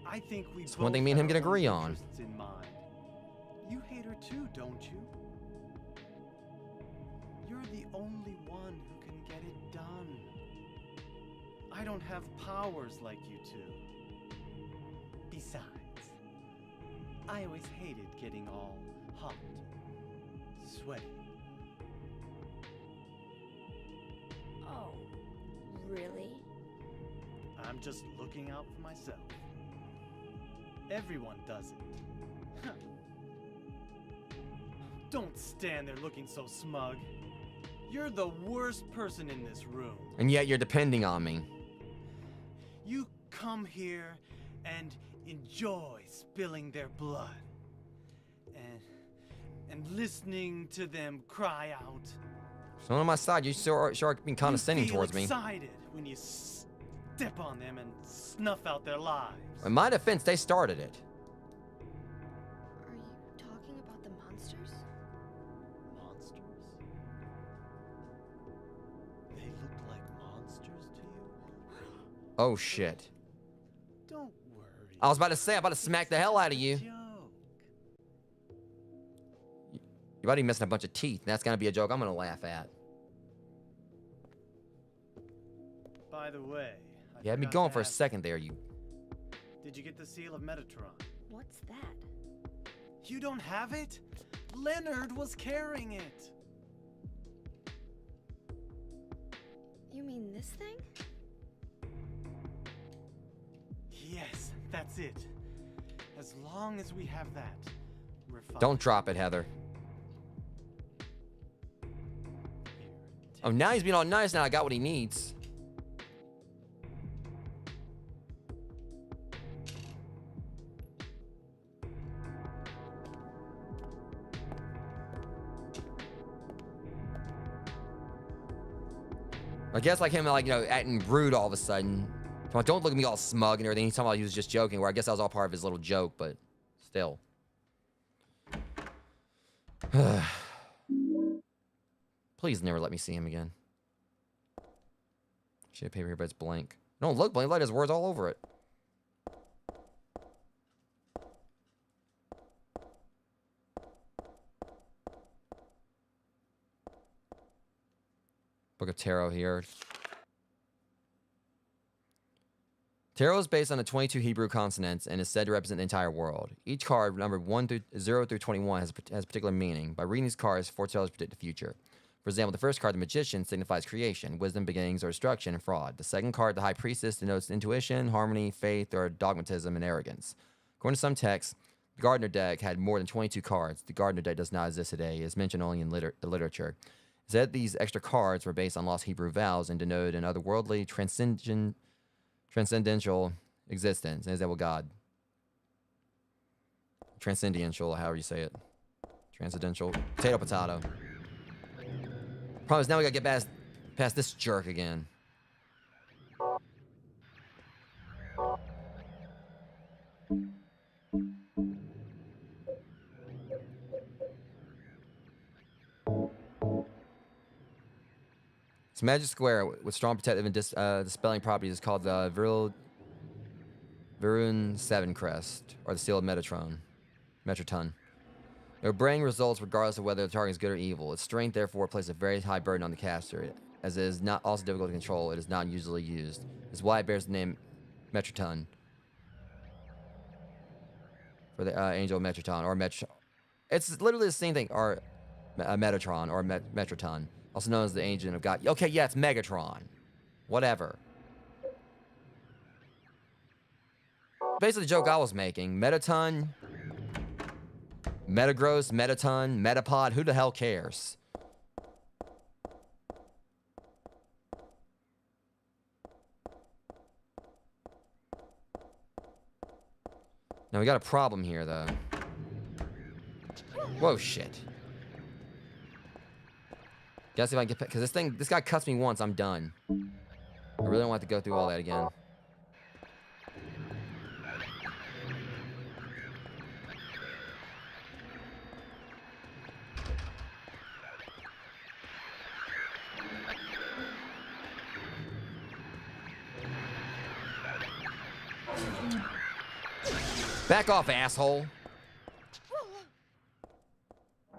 I think we It's one thing me and him can agree on. In mind. You hate her too, don't you? You're the only one who can get it done. I don't have powers like you two. Besides, I always hated getting all hot, sweaty. Oh, really? I'm just looking out for myself. Everyone does it. Huh. Don't stand there looking so smug. You're the worst person in this room. And yet you're depending on me. You come here and enjoy spilling their blood. And listening to them cry out. So on my side, you sure are being condescending towards me. You feel excited when you step on them and snuff out their lives. In my defense, they started it. Are you talking about the monsters? Monsters? They look like monsters to you? Oh shit. Don't worry. I was about to say, I'm about to smack the hell out of you. Joke. You're about to be missing a bunch of teeth. That's gonna be a joke I'm gonna laugh at. By the way, You had me forgot going to for a ask, second there, you. Did you get the seal of Metatron? What's that? You don't have it? Leonard was carrying it. You mean this thing? Yes, that's it. As long as we have that, we're fine. Don't drop it, Heather. Here, Oh, now he's being all nice. Now I got what he needs. I guess like him, like, you know, acting rude all of a sudden. Come on, don't look at me all smug and everything. He's talking about he was just joking, where I guess that was all part of his little joke, but still. Please never let me see him again. Sheet of paper here, but it's blank. Don't look blank. Let his words all over it. Book of Tarot here. Tarot is based on the 22 Hebrew consonants and is said to represent the entire world. Each card, numbered 0 through 21, has particular meaning. By reading these cards, foretellers predict the future. For example, the first card, the Magician, signifies creation, wisdom, beginnings, or destruction, and fraud. The second card, the High Priestess, denotes intuition, harmony, faith, or dogmatism and arrogance. According to some texts, the Gardner deck had more than 22 cards. The Gardner deck does not exist today. It is mentioned only in literature. It said these extra cards were based on lost Hebrew vowels and denoted an otherworldly, transcendental existence. Is that what God? Transcendental, however you say it. Transcendental. Potato, potato. Problem is now we gotta get past this jerk again. It's Magic Square with strong protective and dispelling properties is called the Virun 7 Crest, or the Seal of Metroton. It will bring results regardless of whether the target is good or evil. Its strength, therefore, places a very high burden on the caster. As it is not also difficult to control, it is not usually used. This is why it bears the name Metroton. For the Angel of Metroton, or It's literally the same thing, or Metatron, or Metroton. Also known as the Agent of God. Okay, yeah, it's Megatron. Whatever. Basically the joke I was making. Metaton, Metagross, Metaton, Metapod, who the hell cares? Now we got a problem here, though. Whoa, shit. Gotta see if I can get... Because this guy cuts me once, I'm done. I really don't want to go through all that again. Back off, asshole.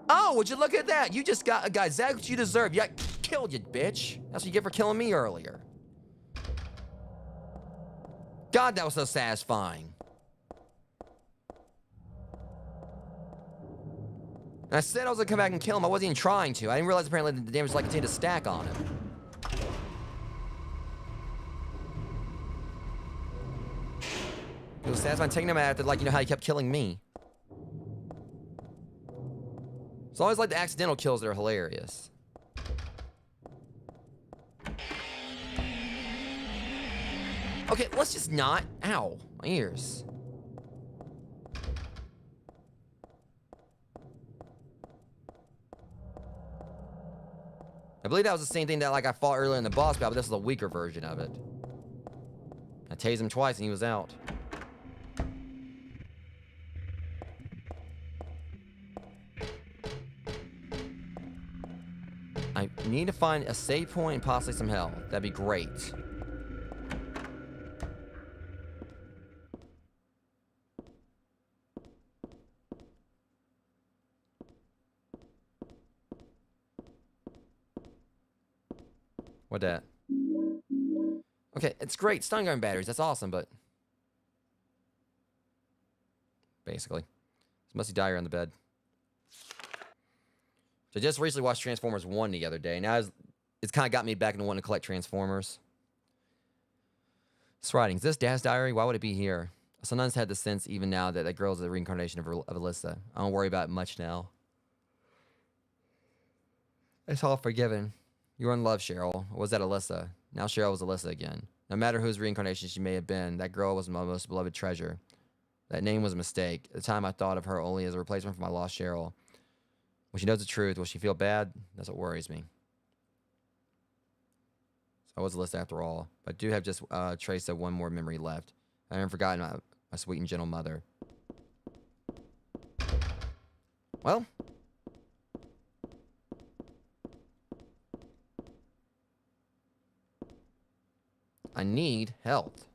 Oh, would you look at that? You just got a guy. That's what you deserve. You got killed, you bitch. That's what you get for killing me earlier. God, that was so satisfying. And I said I was gonna come back and kill him. I wasn't even trying to. I didn't realize apparently the damage like continued to stack on him. It was satisfying taking him out after, like, you know how he kept killing me. It's always like the accidental kills that are hilarious. Okay, let's just not. Ow, my ears. I believe that was the same thing that, like, I fought earlier in the boss battle, but this is a weaker version of it. I tased him twice and he was out. I need to find a save point and possibly some health. That'd be great. What that? Okay, it's great. Stun gun batteries. That's awesome, but... Basically. It's Musty Dyer on the bed. So I just recently watched Transformers 1 the other day. Now it's kind of got me back into wanting to collect Transformers. It's writing. Is this Dad's diary? Why would it be here? I sometimes had the sense, even now, that girl is the reincarnation of Alyssa. I don't worry about it much now. It's all forgiven. You were in love, Cheryl. Or was that Alyssa? Now Cheryl was Alyssa again. No matter whose reincarnation she may have been, that girl was my most beloved treasure. That name was a mistake. At the time, I thought of her only as a replacement for my lost Cheryl. When she knows the truth, will she feel bad? That's what worries me. So I was Alyssa after all. But I do have just a trace of one more memory left. I haven't forgotten my sweet and gentle mother. Well... I need health.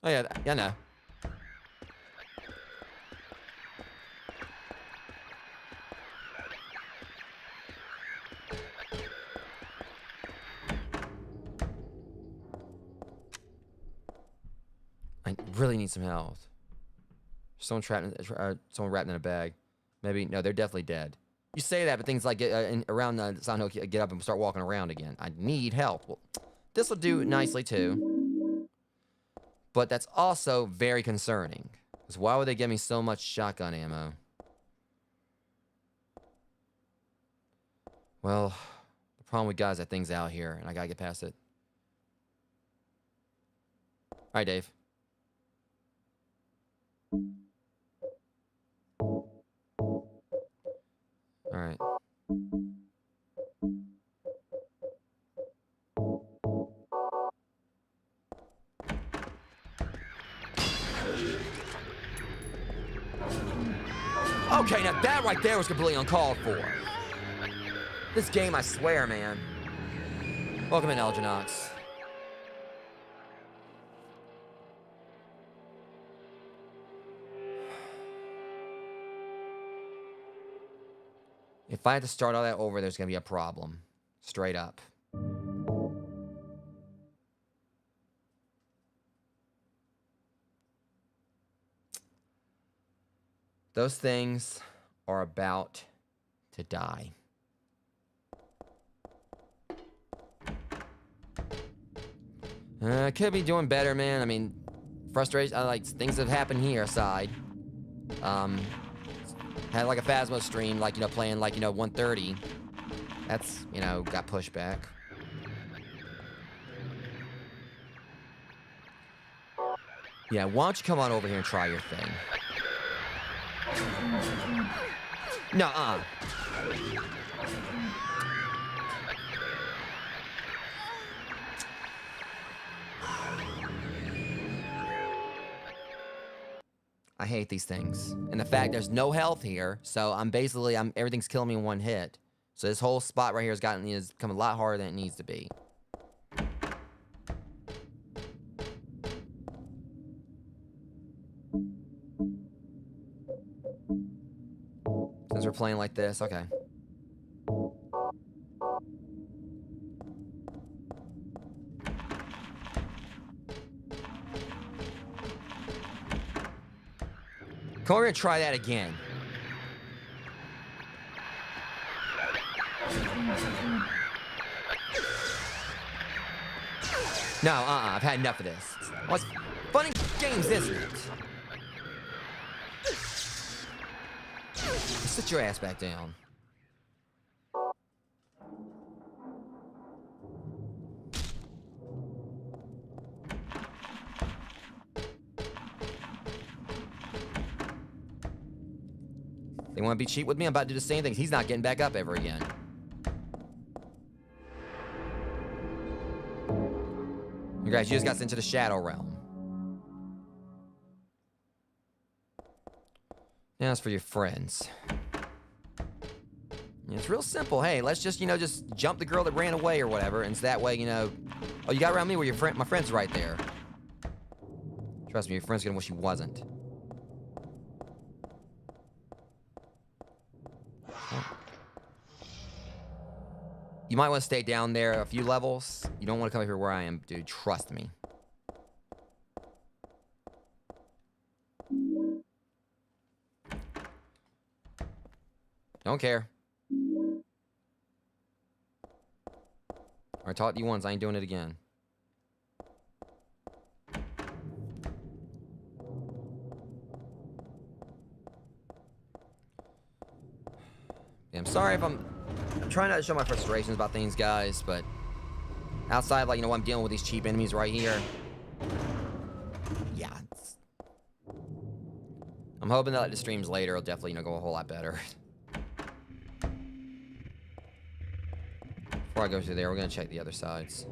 Oh yeah, I know. I really need some health. Someone someone wrapped in a bag. Maybe no, they're definitely dead. You say that, but things like around the Silent Hill, get up and start walking around again. I need help. Well, this will do nicely too. But that's also very concerning. Because why would they give me so much shotgun ammo? Well, the problem with guys is that thing's out here, and I gotta get past it. Alright, Dave. Okay, now that right there was completely uncalled for. This game, I swear, man. Welcome in, Elginox. If I had to start all that over, there's gonna be a problem. Straight up. Those things are about to die. Could be doing better, man. I mean, frustration, like, things that have happened here aside. Had like a Phasmo stream, like, you know, playing like, you know, 130. That's, you know, got pushed back. Yeah, why don't you come on over here and try your thing? Nuh-uh. I hate these things. And the fact there's no health here, so everything's killing me in one hit. So this whole spot right here has become a lot harder than it needs to be. Since we're playing like this, okay. Come over and try that again. No, I've had enough of this. What's funny games, isn't it? Sit your ass back down. They want to be cheap with me? I'm about to do the same thing. He's not getting back up ever again. Congrats, you just got sent to the Shadow Realm. Now it's for your friends. It's real simple. Hey, let's just, you know, just jump the girl that ran away or whatever, and so that way, you know... Oh, you got around me where my friend's right there. Trust me, your friend's gonna wish he wasn't. You might want to stay down there a few levels. You don't want to come up here where I am, dude. Trust me. Don't care. I taught you once. I ain't doing it again. Yeah, I'm sorry if I'm trying not to show my frustrations about things, guys, but outside, like, you know, I'm dealing with these cheap enemies right here. Yeah. I'm hoping that, like, the streams later will definitely, you know, go a whole lot better. Before I go through there, we're gonna check the other sides.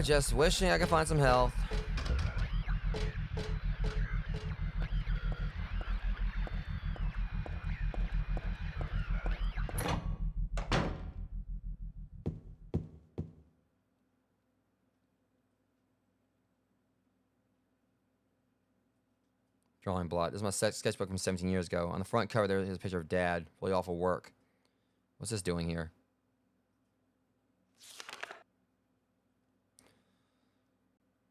Just wishing I could find some health. Drawing blot. This is my sketchbook from 17 years ago. On the front cover, there is a picture of Dad. Really awful work. What's this doing here?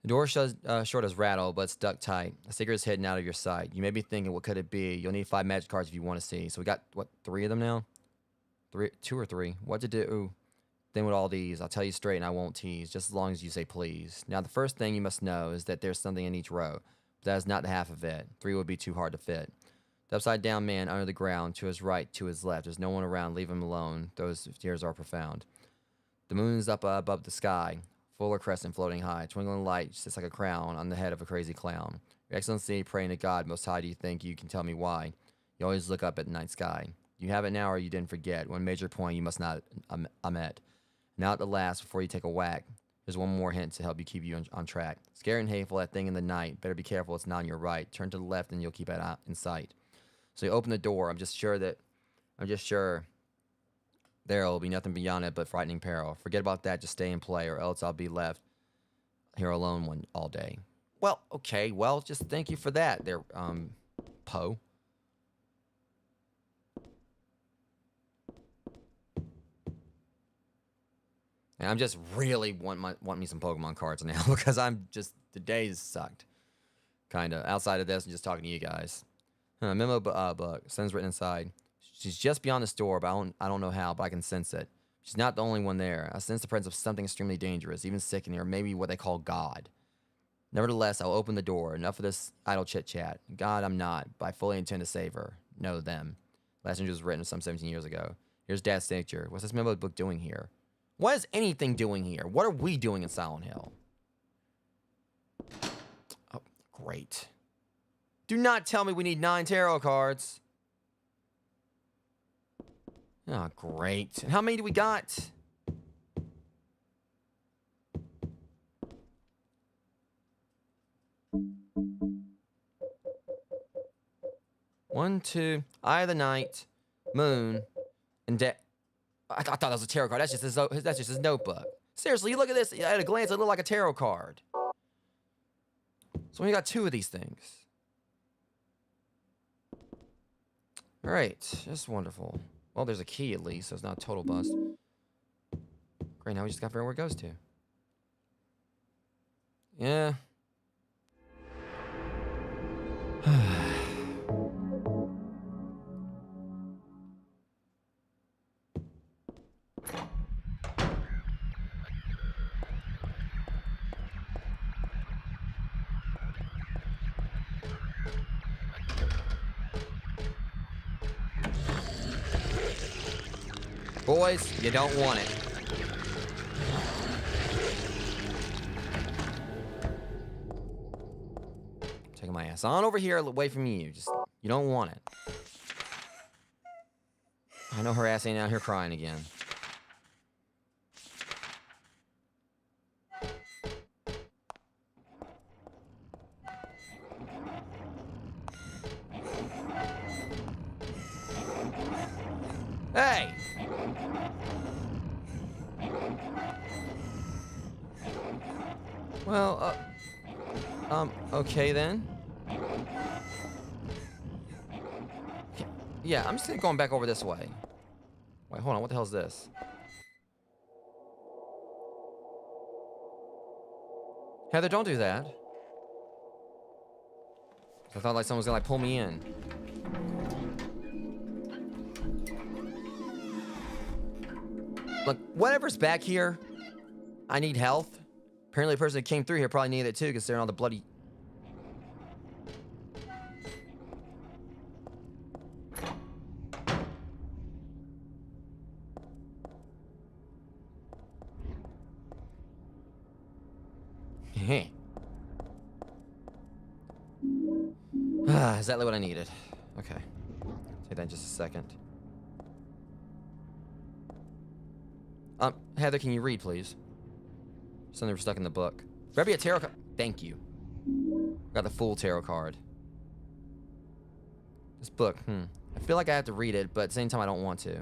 The door short as rattle, but stuck tight. The sticker is hidden out of your sight. You may be thinking, what could it be? You'll need 5 magic cards if you want to see. So we got, what, 3 of them now? 2 or 3. What to do? Then with all these, I'll tell you straight and I won't tease, just as long as you say please. Now, the first thing you must know is that there's something in each row. But that is not the half of it. 3 would be too hard to fit. The upside-down man under the ground, to his right, to his left. There's no one around. Leave him alone. Those tears are profound. The moon is up above the sky, full crescent floating high. Twinkling light sits like a crown on the head of a crazy clown. Your Excellency, praying to God Most High, do you think you can tell me why? You always look up at the night sky. You have it now or you didn't forget. One major point you must not omit. Now at the last, before you take a whack, there's one more hint to help you keep you on track. Scary and hateful, that thing in the night. Better be careful, it's not on your right. Turn to the left and you'll keep it out in sight. So you open the door. I'm just sure there will be nothing beyond it but frightening peril. Forget about that, just stay and play, or else I'll be left here alone all day. Well, okay, well, just thank you for that there, Poe. And I'm just really want me some Pokemon cards now because the days sucked. Kinda. Outside of this, I'm just talking to you guys. Memo book. Sentence written inside. She's just beyond this door, but I don't know how, but I can sense it. She's not the only one there. I sense the presence of something extremely dangerous, even sickening, or maybe what they call God. Nevertheless, I'll open the door. Enough of this idle chit-chat. God, I'm not, but I fully intend to save her. No, them. Last message was written some 17 years ago. Here's Dad's signature. What's this memo book doing here? What is anything doing here? What are we doing in Silent Hill? Oh, great. Do not tell me we need 9 tarot cards. Oh, great. And how many do we got? One, two. Eye of the Night, Moon, and I thought that was a tarot card. That's just his notebook. Seriously, you look at this. At a glance, it looked like a tarot card. So we got 2 of these things. All right, that's wonderful. Well, there's a key at least, so it's not a total bust. Great, now we just got to figure out where it goes to. Yeah. Boys, you don't want it. Taking my ass on over here away from you. You don't want it. I know her ass ain't out here crying again. Hey! Well, okay then. Yeah, I'm just going back over this way. Wait, hold on, what the hell is this? Heather, don't do that. I thought like someone was gonna like pull me in. Look, whatever's back here, I need health. Apparently the person that came through here probably needed it too, considering all the bloody... Exactly what I needed. Okay. Take that in just a second. Heather, can you read, please? Something stuck in the book. Grab me a tarot card. Thank you. Got the full tarot card. This book, I feel like I have to read it, but at the same time I don't want to.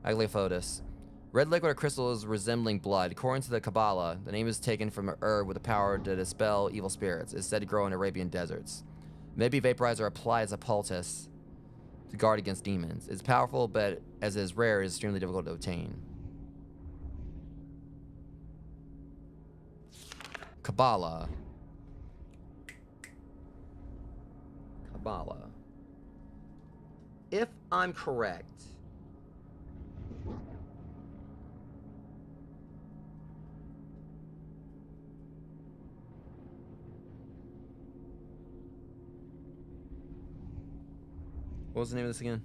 Agliphotis. Red liquid or crystals resembling blood. According to the Kabbalah, the name is taken from an herb with the power to dispel evil spirits. It's said to grow in Arabian deserts. Maybe vaporizer applied as a poultice to guard against demons. It's powerful, but as it is rare, it is extremely difficult to obtain. Kabbalah. If I'm correct, What was the name of this again?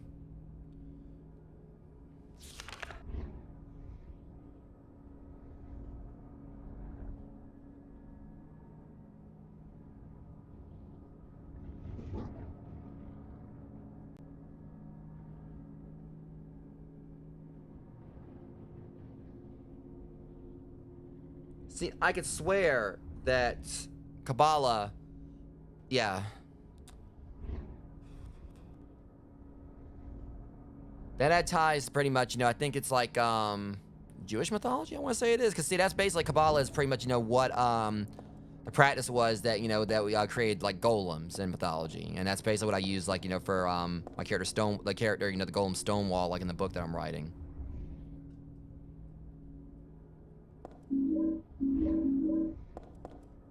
See, I could swear that Kabbalah, yeah. That had ties pretty much, you know, I think it's like, Jewish mythology, I want to say it is. Because, see, that's basically, Kabbalah is pretty much, you know, what, the practice was that, you know, that we created, like, golems in mythology. And that's basically what I use, like, you know, for, my character, you know, the golem Stonewall, like, in the book that I'm writing.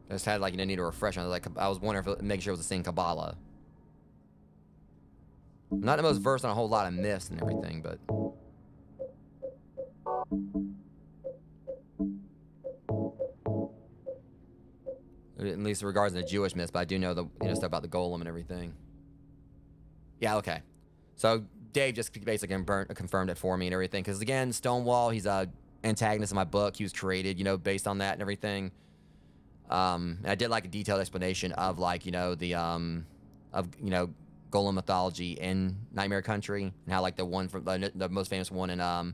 I just had, like, you know, need a refresher. I was wondering if making sure it was the same Kabbalah. I'm not the most versed on a whole lot of myths and everything, but... At least in regards to the Jewish myths, but I do know the, you know, stuff about the golem and everything. Yeah, okay. So Dave just basically confirmed it for me and everything. Because again, Stonewall, he's a antagonist in my book. He was created, you know, based on that and everything. And I did like a detailed explanation of, like, you know, the you know, golem mythology in Nightmare Country, and how, like, the one from the most famous one in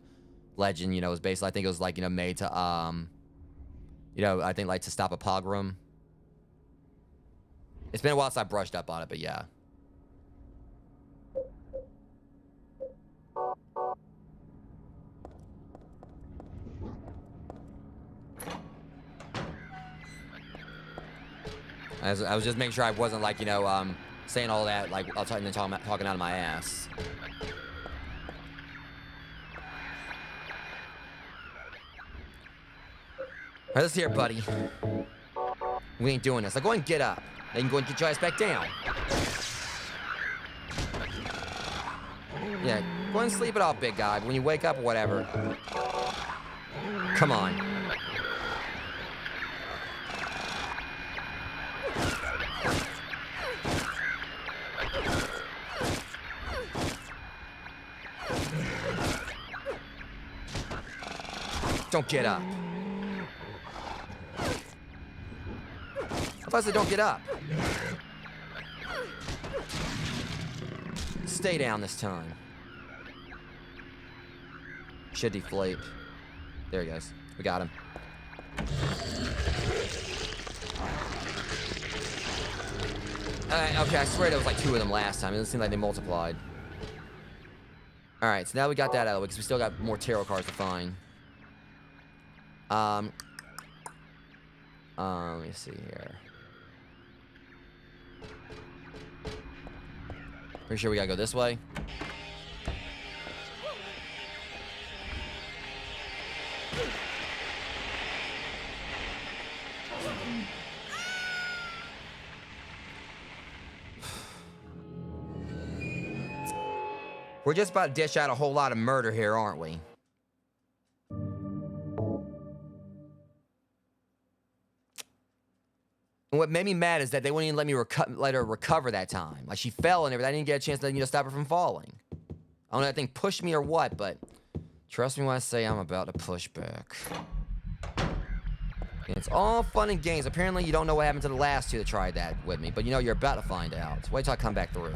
Legend, you know, was basically, I think it was, like, you know, made to you know, I think, like, to stop a pogrom. It's been a while since I brushed up on it, but yeah. I was just making sure I wasn't, like, you know, saying all that, like, talking out of my ass. All right, let's hear it, buddy. We ain't doing this. Now go and get up. Then you can go and get your ass back down. Yeah, go and sleep it off, big guy. When you wake up or whatever. Come on. Don't get up. I said don't get up. Stay down this time. Should deflate. There he goes. We got him. Okay, I swear there was like 2 of them last time. It doesn't seem like they multiplied. Alright, so now we got that out of the way, because we still got more tarot cards to find. Let me see here. Pretty sure we gotta go this way. We're just about to dish out a whole lot of murder here, aren't we? And what made me mad is that they wouldn't even let me let her recover that time. Like, she fell and everything. I didn't get a chance to, you know, stop her from falling. I don't know if that thing pushed me or what, but trust me when I say I'm about to push back. And it's all fun and games. Apparently, you don't know what happened to the last 2 that tried that with me, but you know you're about to find out. So wait till I come back through.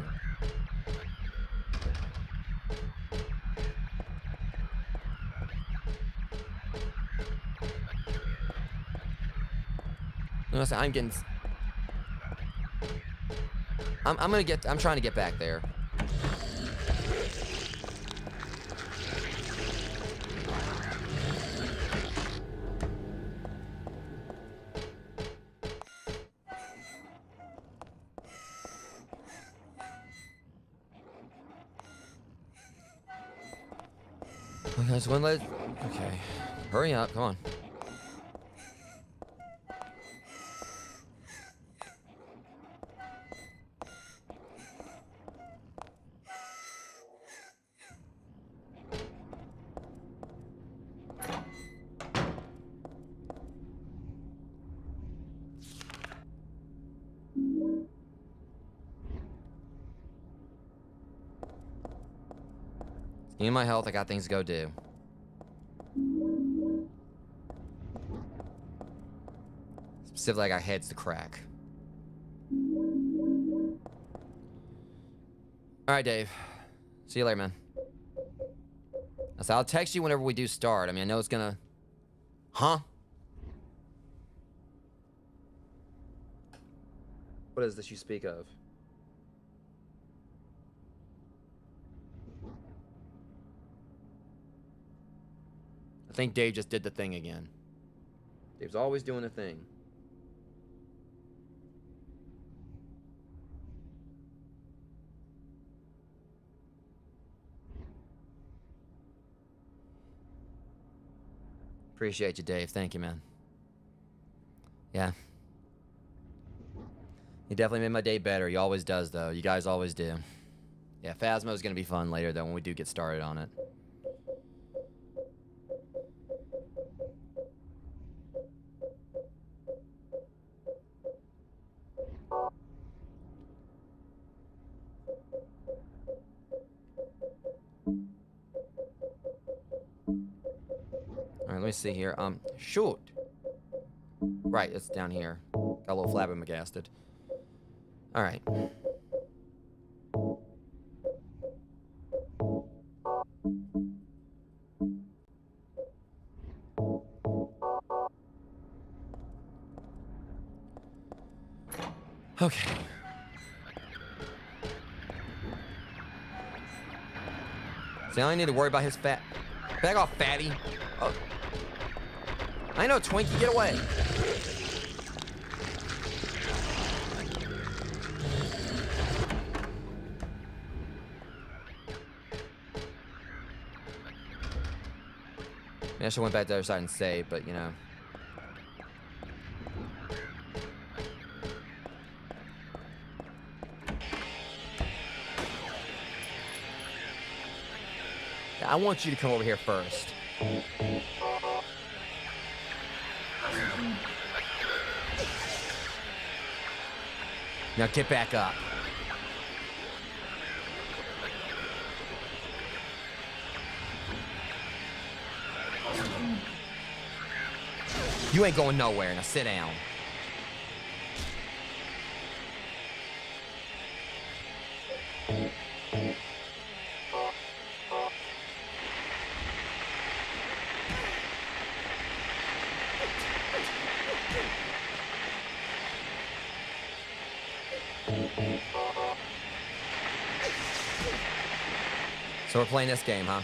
Listen, I'm getting... I'm trying to get back there. Okay, so okay. Hurry up, come on. Need my health. I got things to go do. Specifically, I got heads to crack. All right, Dave. See you later, man. So I'll text you whenever we do start. I mean, I know it's gonna... Huh? What is this you speak of? I think Dave just did the thing again. Dave's always doing the thing. Appreciate you, Dave. Thank you, man. Yeah. He definitely made my day better. He always does, though. You guys always do. Yeah, Phasmo's gonna be fun later, though, when we do get started on it. Alright, let me see here. Shoot! Right, it's down here. Got a little flabbergasted. Alright. Okay. See, I only need to worry about his fat... Back off, fatty. Oh. I know, Twinkie, get away. Maybe I should have went back to the other side and saved, but, you know. I want you to come over here first. Now get back up. You ain't going nowhere. Now sit down. So we're playing this game, huh?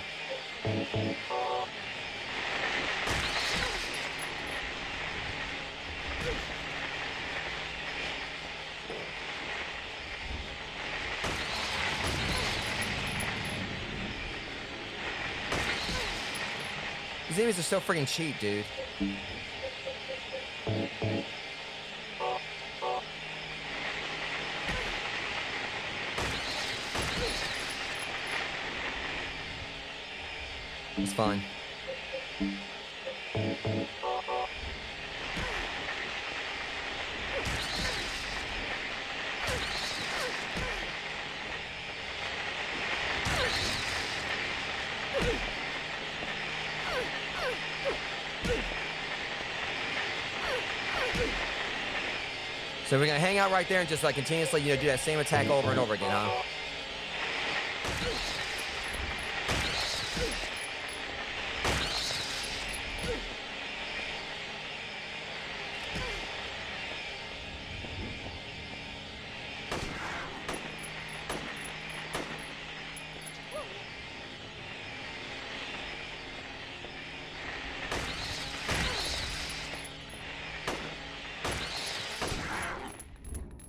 These enemies are so freaking cheap, dude. It's fine. So we're gonna hang out right there and just like continuously, you know, do that same attack over and over again, huh?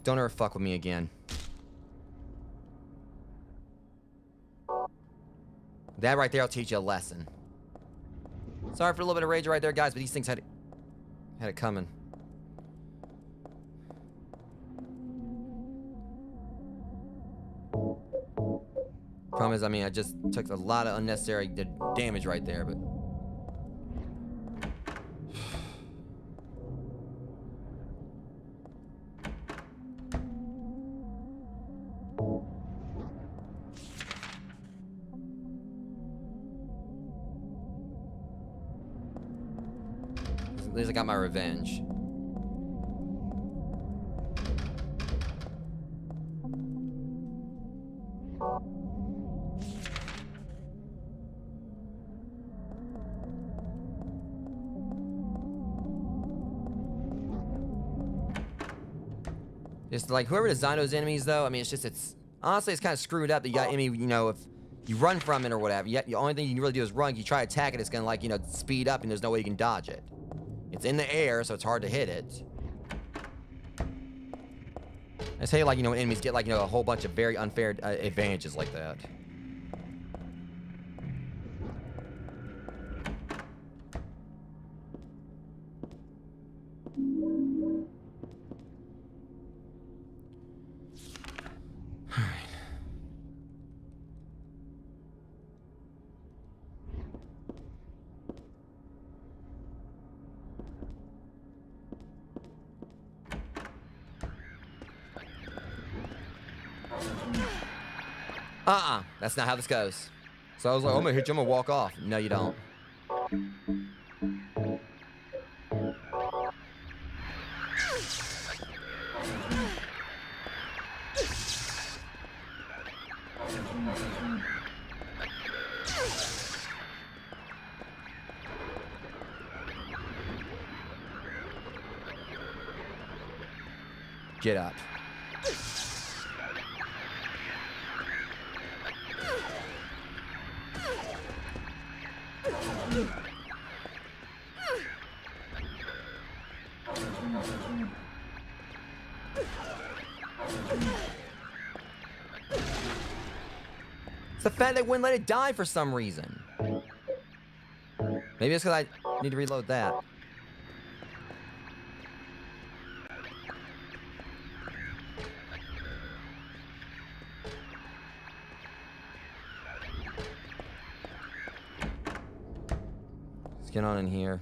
Don't ever fuck with me again. That right there will teach you a lesson. Sorry for a little bit of rage right there, guys, but these things had it coming. Problem is, I mean, I just took a lot of unnecessary damage right there, but... at least I got my revenge. It's like whoever designed those enemies, though. I mean, it's honestly, it's kind of screwed up that you got enemy. You know, if you run from it or whatever, the only thing you can really do is run. You try to attack it, it's gonna like speed up, and there's no way you can dodge it. It's in the air, so it's hard to hit it. I say like when enemies get like a whole bunch of very unfair advantages like that. That's not how this goes. So I was like, oh, I'm gonna hit you, I'm gonna walk off. No, you don't. Get up. It's the fact they wouldn't let it die for some reason. Maybe it's because I need to reload that. Let's get on in here.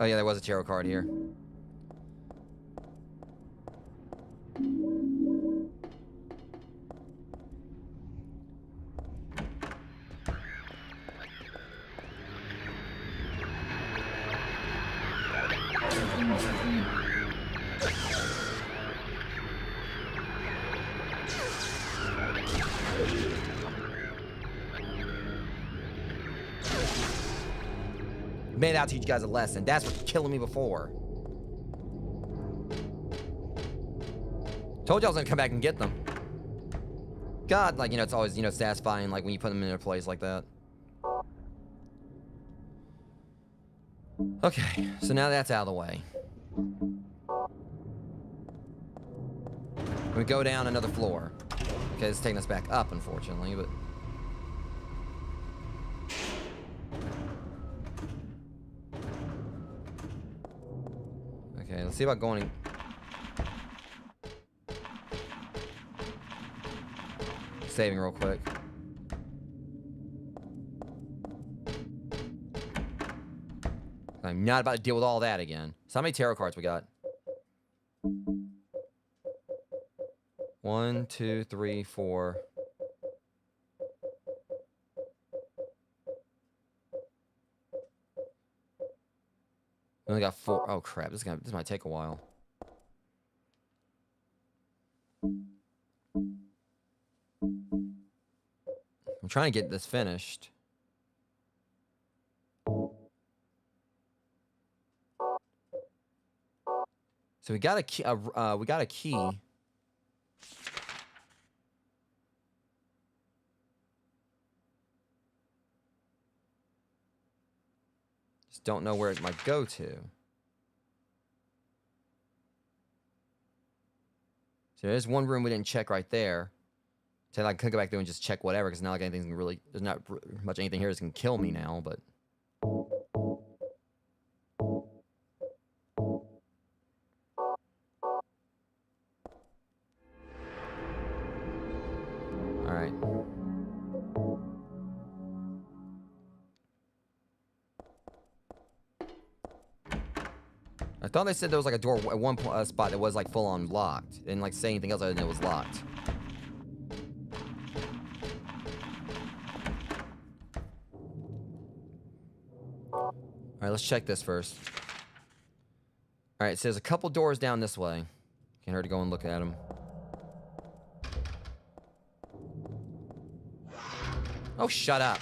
Oh yeah, there was a tarot card here. Made out to teach you guys a lesson. That's what's killing me before. Told you I was gonna come back and get them. God, like, it's always, satisfying, like, when you put them in a place like that. Okay, so now that's out of the way. We go down another floor. Okay, it's taking us back up, unfortunately, but... Okay, let's see about going... Saving real quick. I'm not about to deal with all that again. So how many tarot cards we got? 1, 2, 3, 4. We only got 4. Oh crap! This might take a while. I'm trying to get this finished. So we got a key. We got a key. Just don't know where it might go to. So there's one room we didn't check right there. So I could go back there and just check whatever, because not like anything's really, there's not much anything here that's gonna kill me now, but. Alright. I thought they said there was like a door at one spot that was like full on locked. They didn't like say anything else other than it was locked. Alright, let's check this first. Alright, it says a couple doors down this way. Can't hurt to go and look at them. Oh, shut up.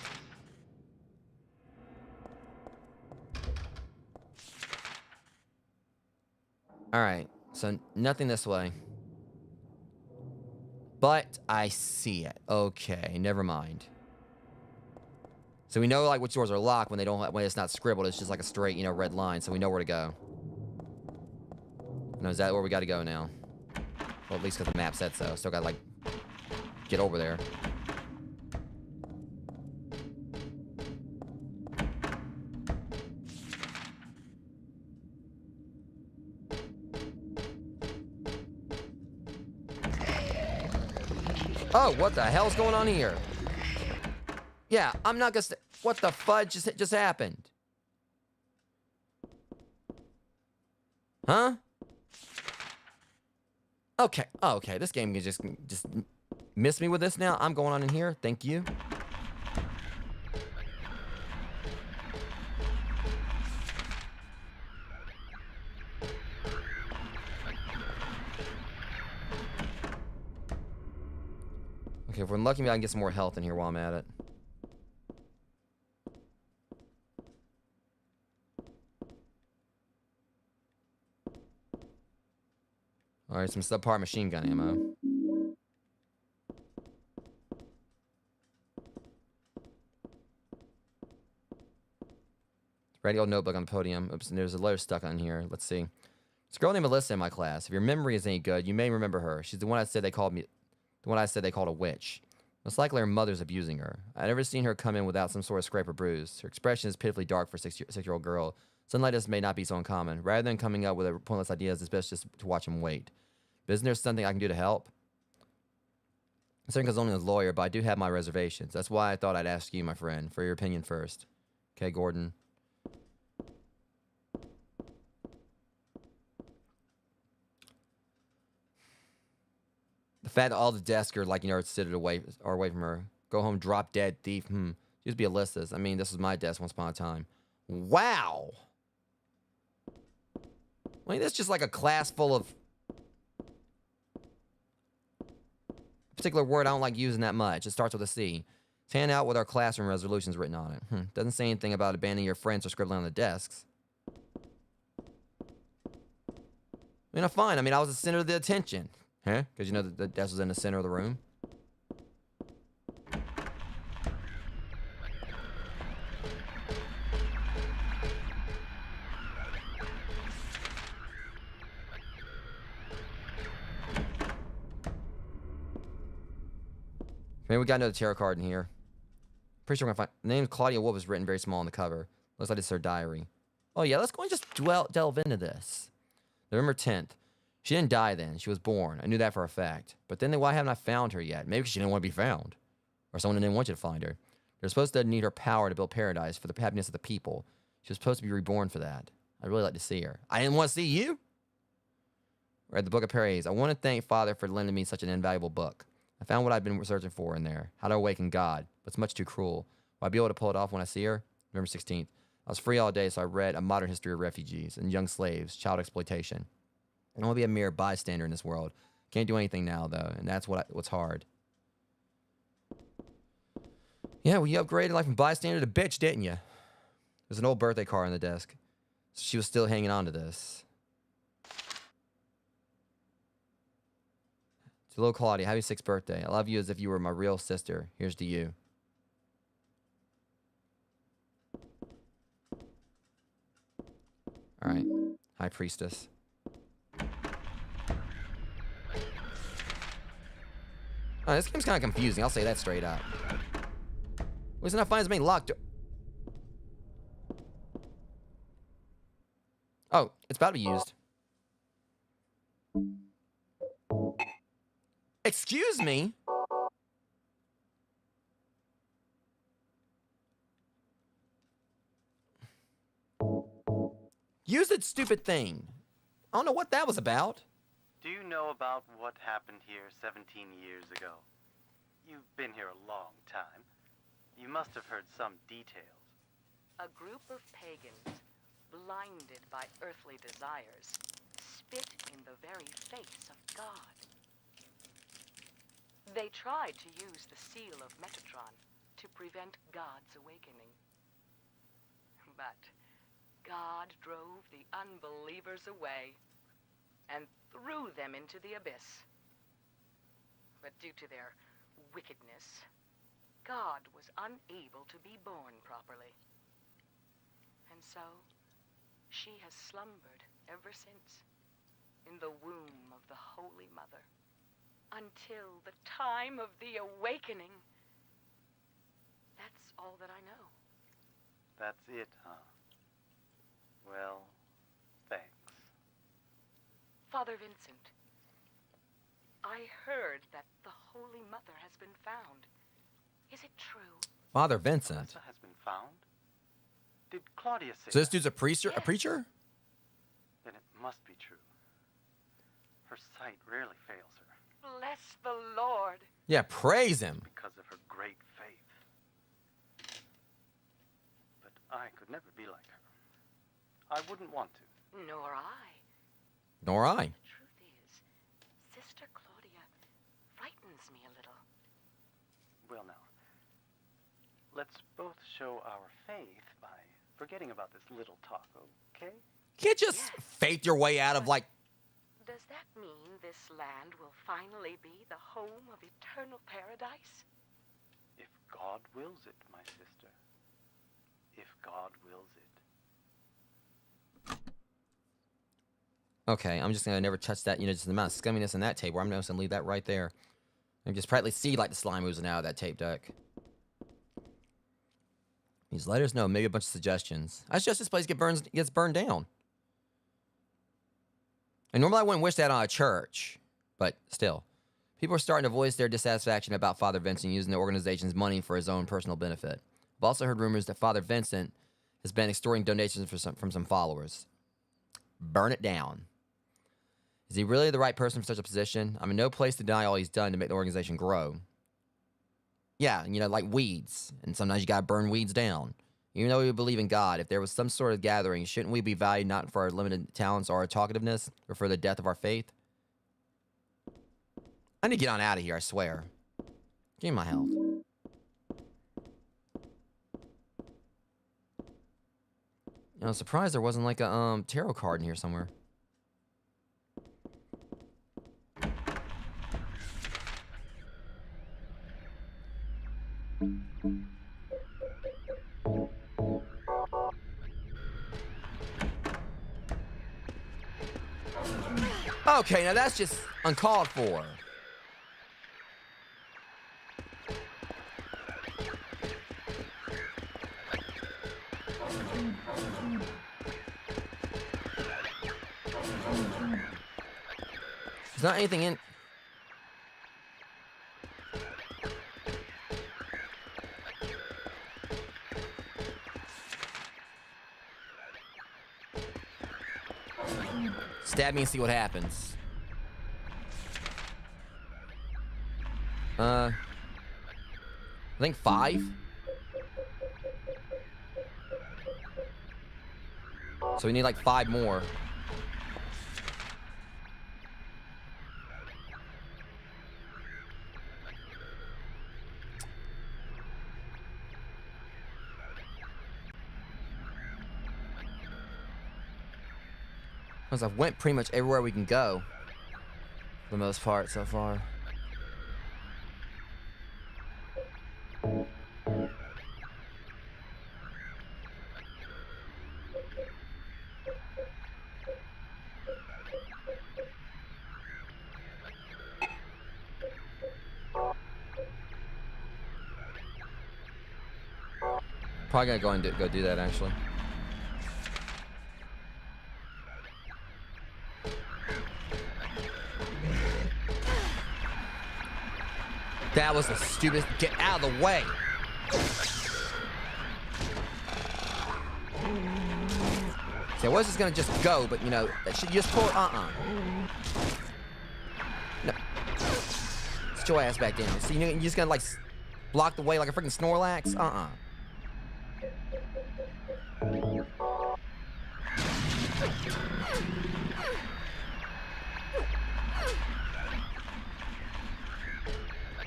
Alright, so nothing this way. But I see it. Okay, never mind. So we know like which doors are locked when they don't when it's not scribbled. It's just like a straight, you know, red line. So we know where to go. Now is that where we got to go now? Well, at least because the map said so. Still got to like get over there. Oh, what the hell's going on here? Yeah, I'm not gonna. What the fudge just happened? Huh? Okay. Oh, okay. This game can just miss me with this now. I'm going on in here. Thank you. Okay, if we're lucky, maybe I can get some more health in here while I'm at it. Alright, some subpar machine gun ammo. Radio notebook on the podium. Oops, and there's a letter stuck on here. Let's see. This girl named Melissa in my class. If your memory is any good, you may remember her. She's the one I said they called a witch. Most likely her mother's abusing her. I've never seen her come in without some sort of scrape or bruise. Her expression is pitifully dark for a six-year-old girl. Something like this may not be so uncommon. Rather than coming up with pointless ideas, it's best just to watch him wait. But isn't there something I can do to help? I'm certain because I'm only a lawyer, but I do have my reservations. That's why I thought I'd ask you, my friend, for your opinion first. Okay, Gordon. The fact that all the desks are like, you know, seated away from her. Go home, drop dead, thief. Used to be Alyssa's. I mean, this was my desk once upon a time. Wow. I mean, that's just like a class full of a particular word I don't like using that much. It starts with a C. It's handed out with our classroom resolutions written on it. Doesn't say anything about abandoning your friends or scribbling on the desks. I mean, fine. I mean, I was the center of the attention. Huh? Because you know the desk was in the center of the room. Maybe we got another tarot card in here. Pretty sure we're gonna find the name Claudia Wolf is written very small on the cover. Looks like it's her diary. Oh yeah, let's go and just delve into this. November 10th. She didn't die then. She was born. I knew that for a fact. But then why haven't I found her yet? Maybe she didn't want to be found. Or someone didn't want you to find her. They're supposed to need her power to build paradise for the happiness of the people. She was supposed to be reborn for that. I'd really like to see her. I didn't want to see you. Read the Book of Praise. I want to thank Father for lending me such an invaluable book. I found what I've been searching for in there. How to awaken God. But it's much too cruel. Will I be able to pull it off when I see her? November 16th. I was free all day, so I read A Modern History of Refugees and Young Slaves, Child Exploitation. I don't want to be a mere bystander in this world. Can't do anything now, though, and that's what's hard. Yeah, well, you upgraded like from bystander to bitch, didn't you? There's an old birthday card on the desk. She was still hanging on to this. To little Claudia, happy 6th birthday. I love you as if you were my real sister. Here's to you. All right, High Priestess. Oh, this game's kind of confusing. I'll say that straight up. Wasn't I find as many locked? Oh, it's about to be used. Excuse me? Use that stupid thing. I don't know what that was about. Do you know about what happened here 17 years ago? You've been here a long time. You must have heard some details. A group of pagans blinded by earthly desires, spit in the very face of God. They tried to use the seal of Metatron to prevent God's awakening. But God drove the unbelievers away and threw them into the abyss. But due to their wickedness, God was unable to be born properly. And so, she has slumbered ever since in the womb of the Holy Mother until the time of the awakening. That's all that I know. That's it, huh? Well, thanks. Father Vincent, I heard that the Holy Mother has been found. Is it true? Father Vincent. Melissa has been found? Did Claudia say So this that? dude's a preacher? A Yes. preacher? Then it must be true. Her sight rarely fails her Bless the Lord. Yeah, praise him. because of her great faith. But I could never be like her. I wouldn't want to. Nor I. Nor I. The truth is, Sister Claudia frightens me a little. Well, now, let's both show our faith by forgetting about this little talk, okay? You can't just Yes. faith your way out of like. Does that mean this land will finally be the home of eternal paradise? If God wills it, my sister. If God wills it. Okay, I'm just gonna never touch that. You know, just the amount of scumminess in that tape. I'm just gonna leave that right there. And just practically see like the slime oozing out of that tape deck. These letters, no, maybe a bunch of suggestions. I suggest this place gets burned down. And normally I wouldn't wish that on a church, but still. People are starting to voice their dissatisfaction about Father Vincent using the organization's money for his own personal benefit. I've also heard rumors that Father Vincent has been extorting donations from some followers. Burn it down. Is he really the right person for such a position? I'm in no place to deny all he's done to make the organization grow. Yeah, you know, like weeds. And sometimes you gotta burn weeds down. Even though we believe in God, if there was some sort of gathering, shouldn't we be valued not for our limited talents or our talkativeness, or for the depth of our faith? I need to get on out of here, I swear. Give me my health. You know, I'm surprised there wasn't like a tarot card in here somewhere. Okay, now that's just uncalled for. There's not anything in... Stab me and see what happens. I think 5. So we need like 5 more. Because I've went pretty much everywhere we can go, for the most part so far. Probably gonna go and go do that actually. That was the stupidest. Get out of the way. See, I was just gonna just go, but you know, that should just pull. No. Sit your ass back down. See, you're just gonna like block the way like a freaking Snorlax.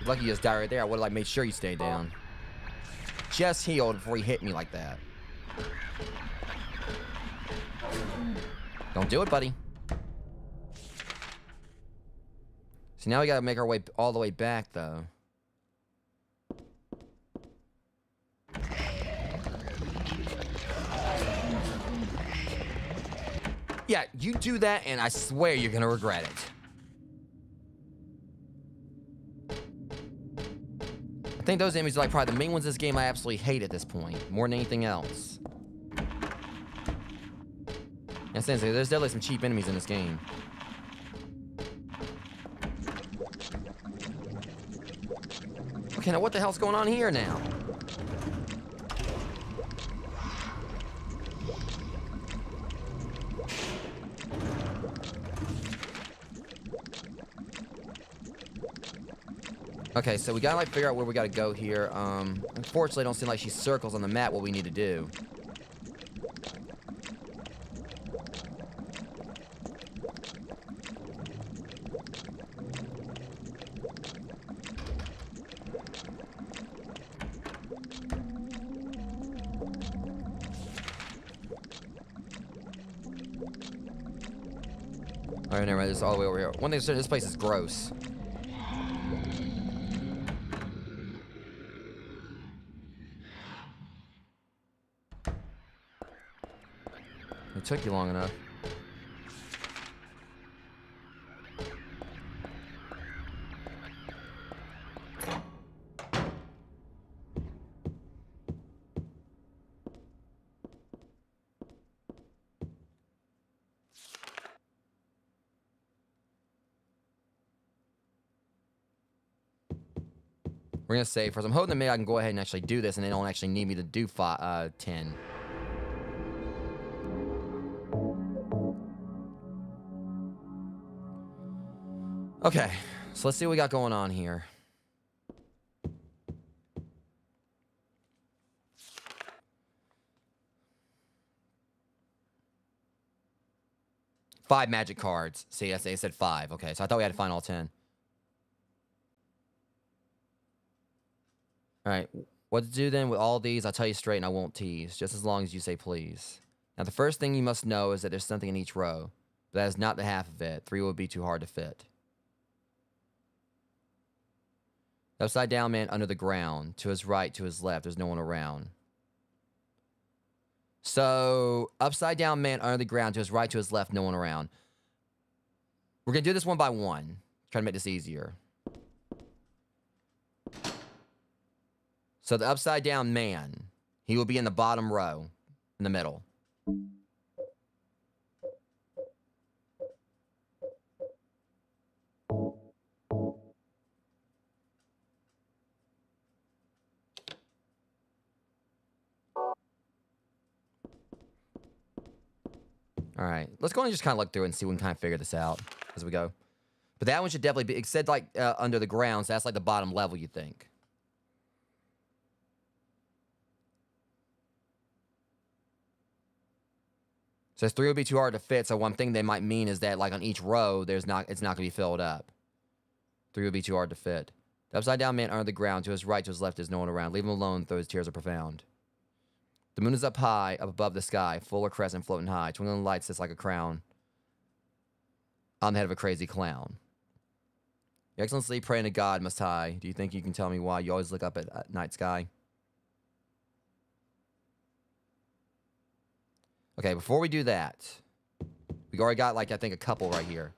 Lucky you just died right there. I would have like made sure you stayed down. Just healed before he hit me like that. Don't do it, buddy. So now we gotta make our way all the way back, though. Yeah, you do that, and I swear you're gonna regret it. I think those enemies are like probably the main ones in this game I absolutely hate at this point, more than anything else. And seriously, there's definitely some cheap enemies in this game. Okay, now what the hell's going on here now? Okay, so we gotta like figure out where we gotta go here. Unfortunately, it don't seem like she circles on the map what we need to do. Alright, never mind, this is all the way over here. One thing, this place is gross. It took you long enough. We're gonna save first. I'm hoping that maybe I can go ahead and actually do this and they don't actually need me to do 10. Okay, so let's see what we got going on here. Five magic cards. See, I said 5. Okay, so I thought we had to find all 10. Alright, what to do then with all these, I'll tell you straight and I won't tease, just as long as you say please. Now, the first thing you must know is that there's something in each row, but that is not the half of it. 3 would be too hard to fit. The upside down man under the ground. To his right, to his left, there's no one around. So, upside down man under the ground. To his right, to his left, no one around. We're going to do this one by one. Try to make this easier. So, the upside down man. He will be in the bottom row. In the middle. All right, let's go and just kind of look through it and see if we can kind of figure this out as we go. But that one should definitely be, it said like under the ground, so that's like the bottom level, you think. Says 3 would be too hard to fit, so one thing they might mean is that like on each row, it's not going to be filled up. 3 would be too hard to fit. The upside down man under the ground, to his right, to his left, there's no one around. Leave him alone, though his tears are profound. The moon is up high, up above the sky, full or crescent floating high. Twinkling light sits like a crown on the head of a crazy clown. Your Excellency, praying to God Most High, do you think you can tell me why you always look up at night sky? Okay, before we do that, we already got, like, I think a couple right here.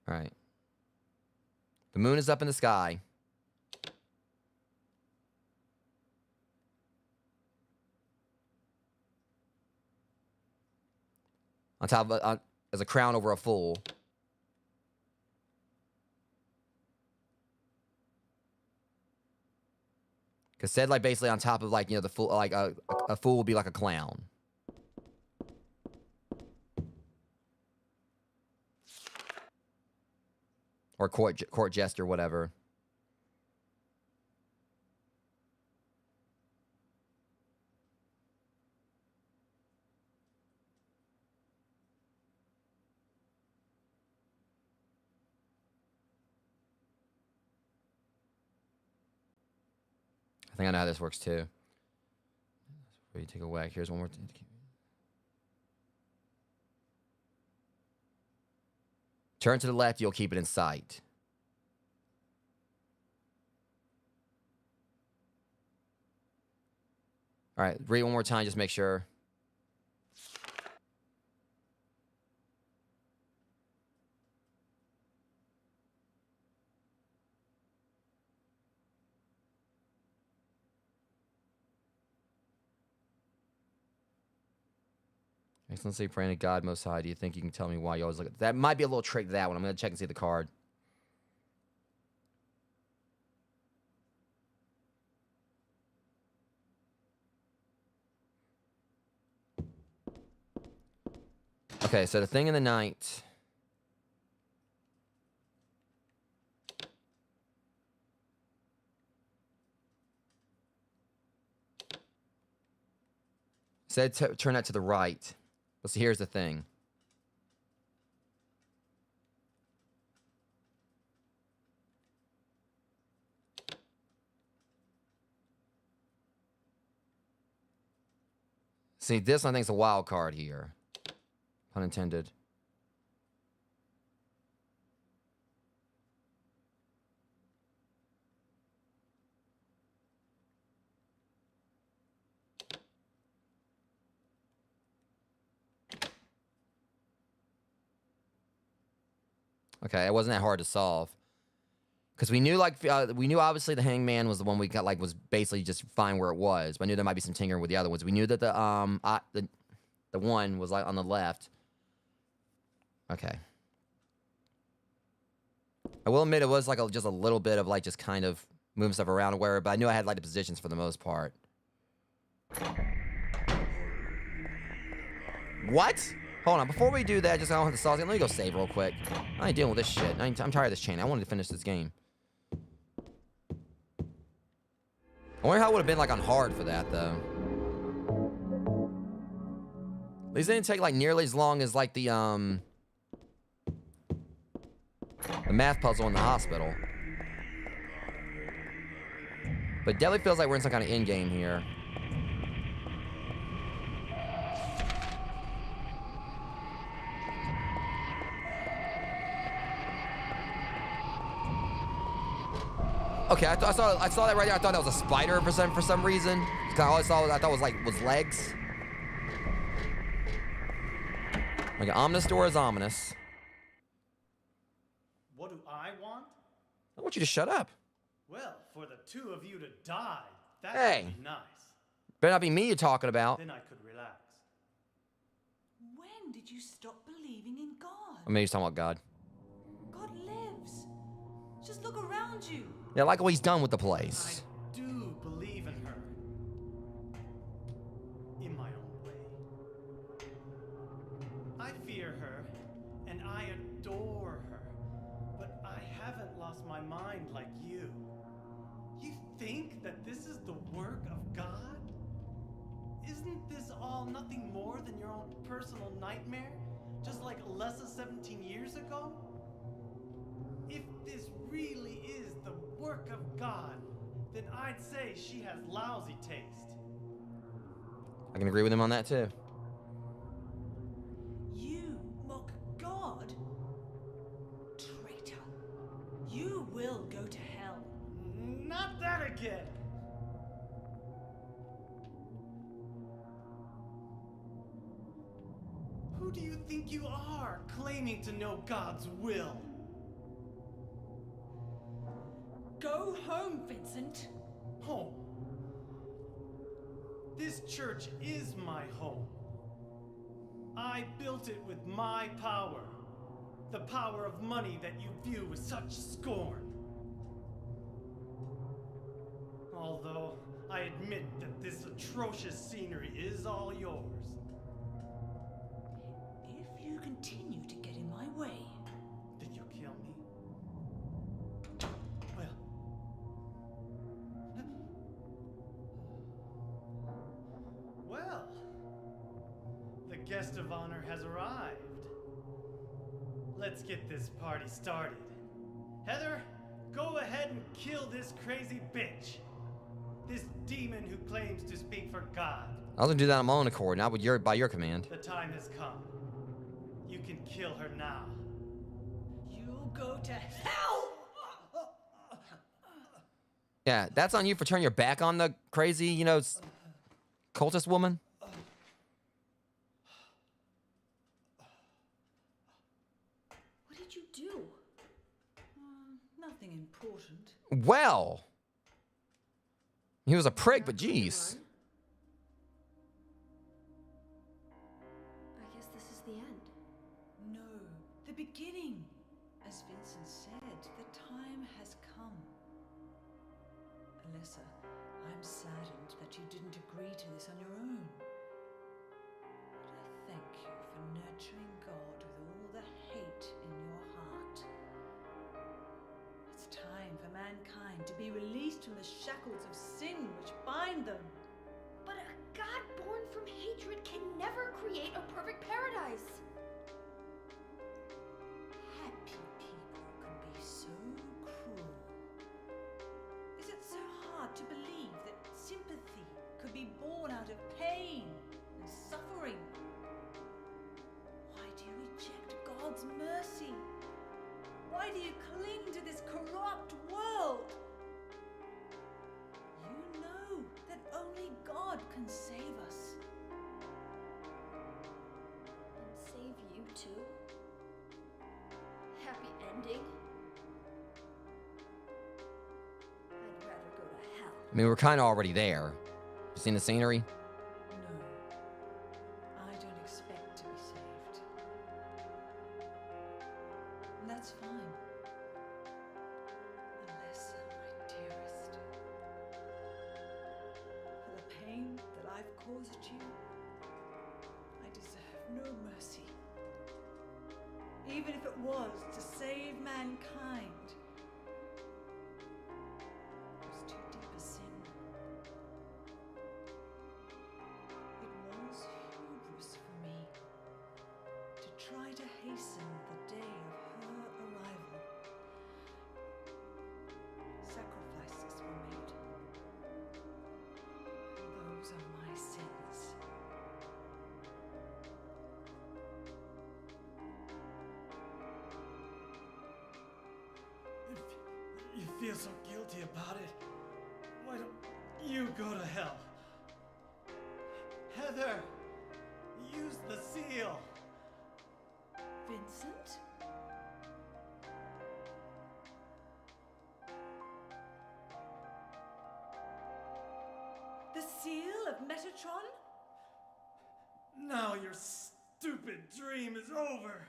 All right. The moon is up in the sky. On top of as a crown over a fool. Because said like basically on top of like, you know, the fool, like a fool will be like a clown. Or court jester, whatever. I think I know how this works too. Where you take a whack. Here's one more. Turn to the left, you'll keep it in sight. All right, read one more time, just make sure. Excellency, praying to God Most High. Do you think you can tell me why you always look at that? Might be a little trick to that one. I'm going to check and see the card. Okay, so the thing in the night. Said turn that to the right. But see, here's the thing. See, this I think is a wild card here. Pun intended. Okay, it wasn't that hard to solve. Because we knew, like, we knew obviously the Hangman was the one we got, like, was basically just fine where it was. But I knew there might be some tinkering with the other ones. We knew that the one was, like, on the left. Okay. I will admit it was, like, just a little bit of, like, just kind of moving stuff around where, but I knew I had, like, the positions for the most part. What? Hold on, before we do that, just I don't have the sauce. Let me go save real quick. I ain't dealing with this shit. I'm tired of this chain. I wanted to finish this game. I wonder how it would have been like on hard for that though. At least it didn't take like nearly as long as like the math puzzle in the hospital. But it definitely feels like we're in some kind of end game here. Okay, I saw that right there. I thought that was a spider for some reason. All I thought was legs. Like an ominous door is ominous. What do I want? I want you to shut up. Well, for the two of you to die, that Hey. would be nice. Better not be me you're talking about. Then I could relax. When did you stop believing in God? Or maybe he's talking about God. God lives. Just look around you. Yeah, I like what he's done with the place. I do believe in her. In my own way. I fear her, and I adore her. But I haven't lost my mind like you. You think that this is the work of God? Isn't this all nothing more than your own personal nightmare? Just like Alessa 17 years ago? If this really is the work of God, then I'd say she has lousy taste. I can agree with him on that too. You mock God? Traitor. You will go to hell. Not that again! Who do you think you are, claiming to know God's will? Go home, Vincent. Home. This church is my home. I built it with my power. The power of money that you view with such scorn. Although I admit that this atrocious scenery is all yours. If you continue to get in my way, Then you'll kill me? Well. Well. The guest of honor has arrived. Let's get this party started. Heather, go ahead and kill this crazy bitch. This demon who claims to speak for God. I was gonna do that on my own accord, not with by your command. The time has come. You can kill her now. You'll go to hell! Yeah, that's on you for turning your back on the crazy, you know, cultist woman. What did you do? Nothing important. Well, he was a prick, but jeez. I guess this is the end. No, the beginning. As Vincent said, the time has come. Alyssa, I'm saddened that you didn't agree to this on your own. But I thank you for nurturing God with all the hate in your heart. It's time for mankind to be released from the shackles of sin which bind them. But a god born from hatred can never create a perfect paradise. Happy people can be so cruel. Is it so hard to believe that sympathy could be born out of pain and suffering? Why do you reject God's mercy? Why do you cling to this corrupt world? You know that only God can save us. And save you too? Happy ending? I'd rather go to hell. I mean, we're kind of already there. You seen the scenery? No, I don't expect to be saved. And that's fine. Alyssa, my dearest. For the pain that I've caused you, I deserve no mercy. Even if it was to save mankind. It was too deep a sin. It was hubris for me to try to hasten the day of her arrival. Sacrifices were made. And those are my sins. If you feel so guilty about it, why don't you go to hell? Heather, use the seal. Vincent? The seal of Metatron? Now your stupid dream is over.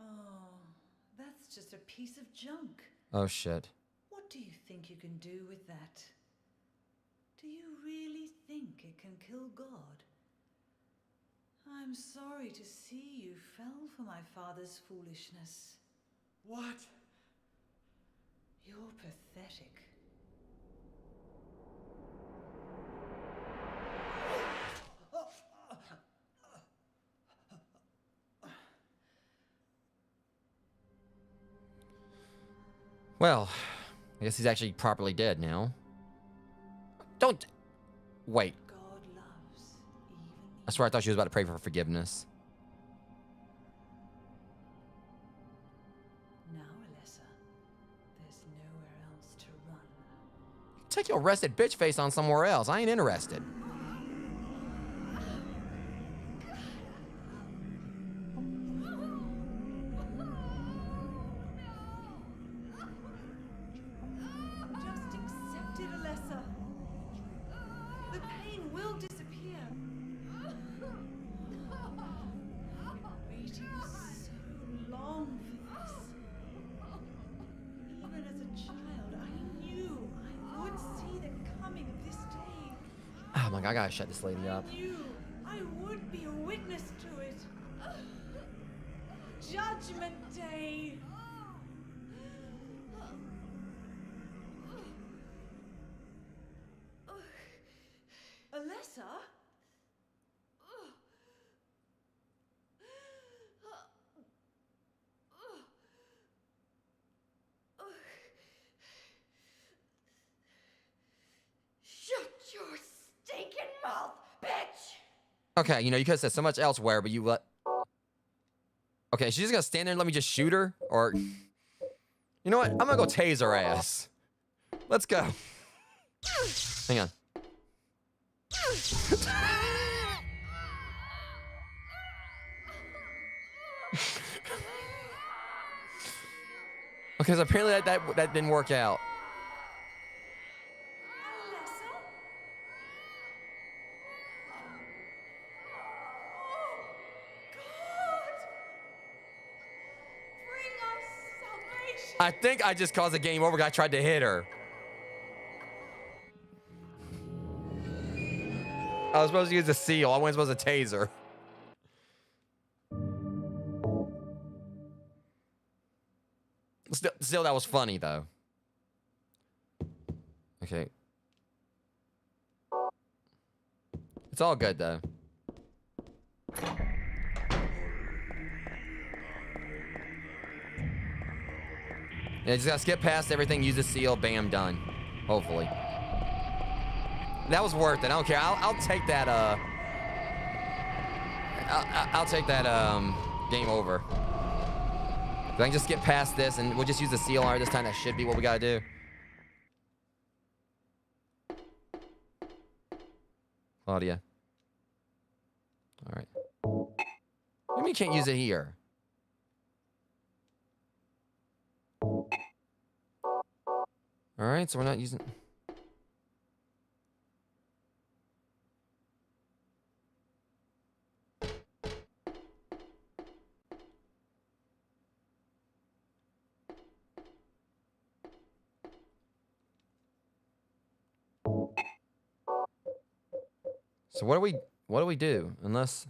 Oh, that's just a piece of junk. Oh, shit. What do you think you can do with that? Do you really think it can kill God? I'm sorry to see you fell for my father's foolishness. What? You're pathetic. Well, I guess he's actually properly dead now. Don't... Wait. God loves even I swear I thought she was about to pray for forgiveness. now, Alyssa. There's nowhere else to run. Take your arrested bitch face on somewhere else. I ain't interested. Just accept it, Alyssa. The pain will disappear. I've been waiting so long for this. Even as a child, I knew I would see the coming of this day. Oh my god, I gotta shut this lady up. I knew I would be a witness to it. Judgment Day. Alyssa? Okay, you know, you could have said so much elsewhere, but you let... Okay, she's just gonna stand there and let me just shoot her? Or... You know what? I'm gonna go tase her ass. Let's go. Hang on. Okay, so apparently that didn't work out. I think I just caused the game over. I tried to hit her. I was supposed to use a seal. I wasn't supposed to tase her. Still, that was funny, though. Okay. It's all good, though. Yeah, just gotta skip past everything, use the seal, bam, done. Hopefully. That was worth it. I don't care. I'll take that, I'll take that, game over. If I can just get past this and we'll just use the seal on her this time, that should be what we gotta do. Claudia. Alright. Maybe you can't use it here. Alright, so we're not using... So what do we do? Unless...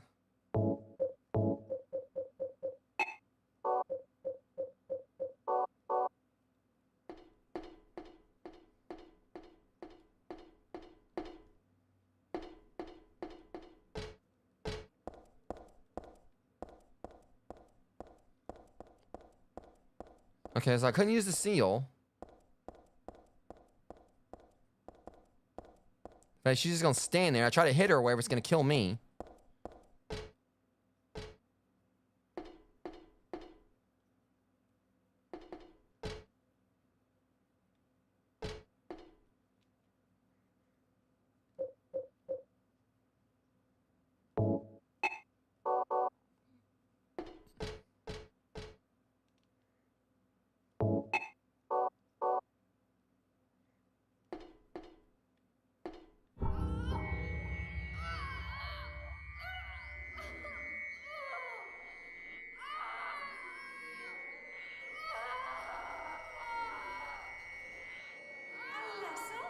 Okay, so I couldn't use the seal. But she's just gonna stand there. I try to hit her wherever it's gonna kill me.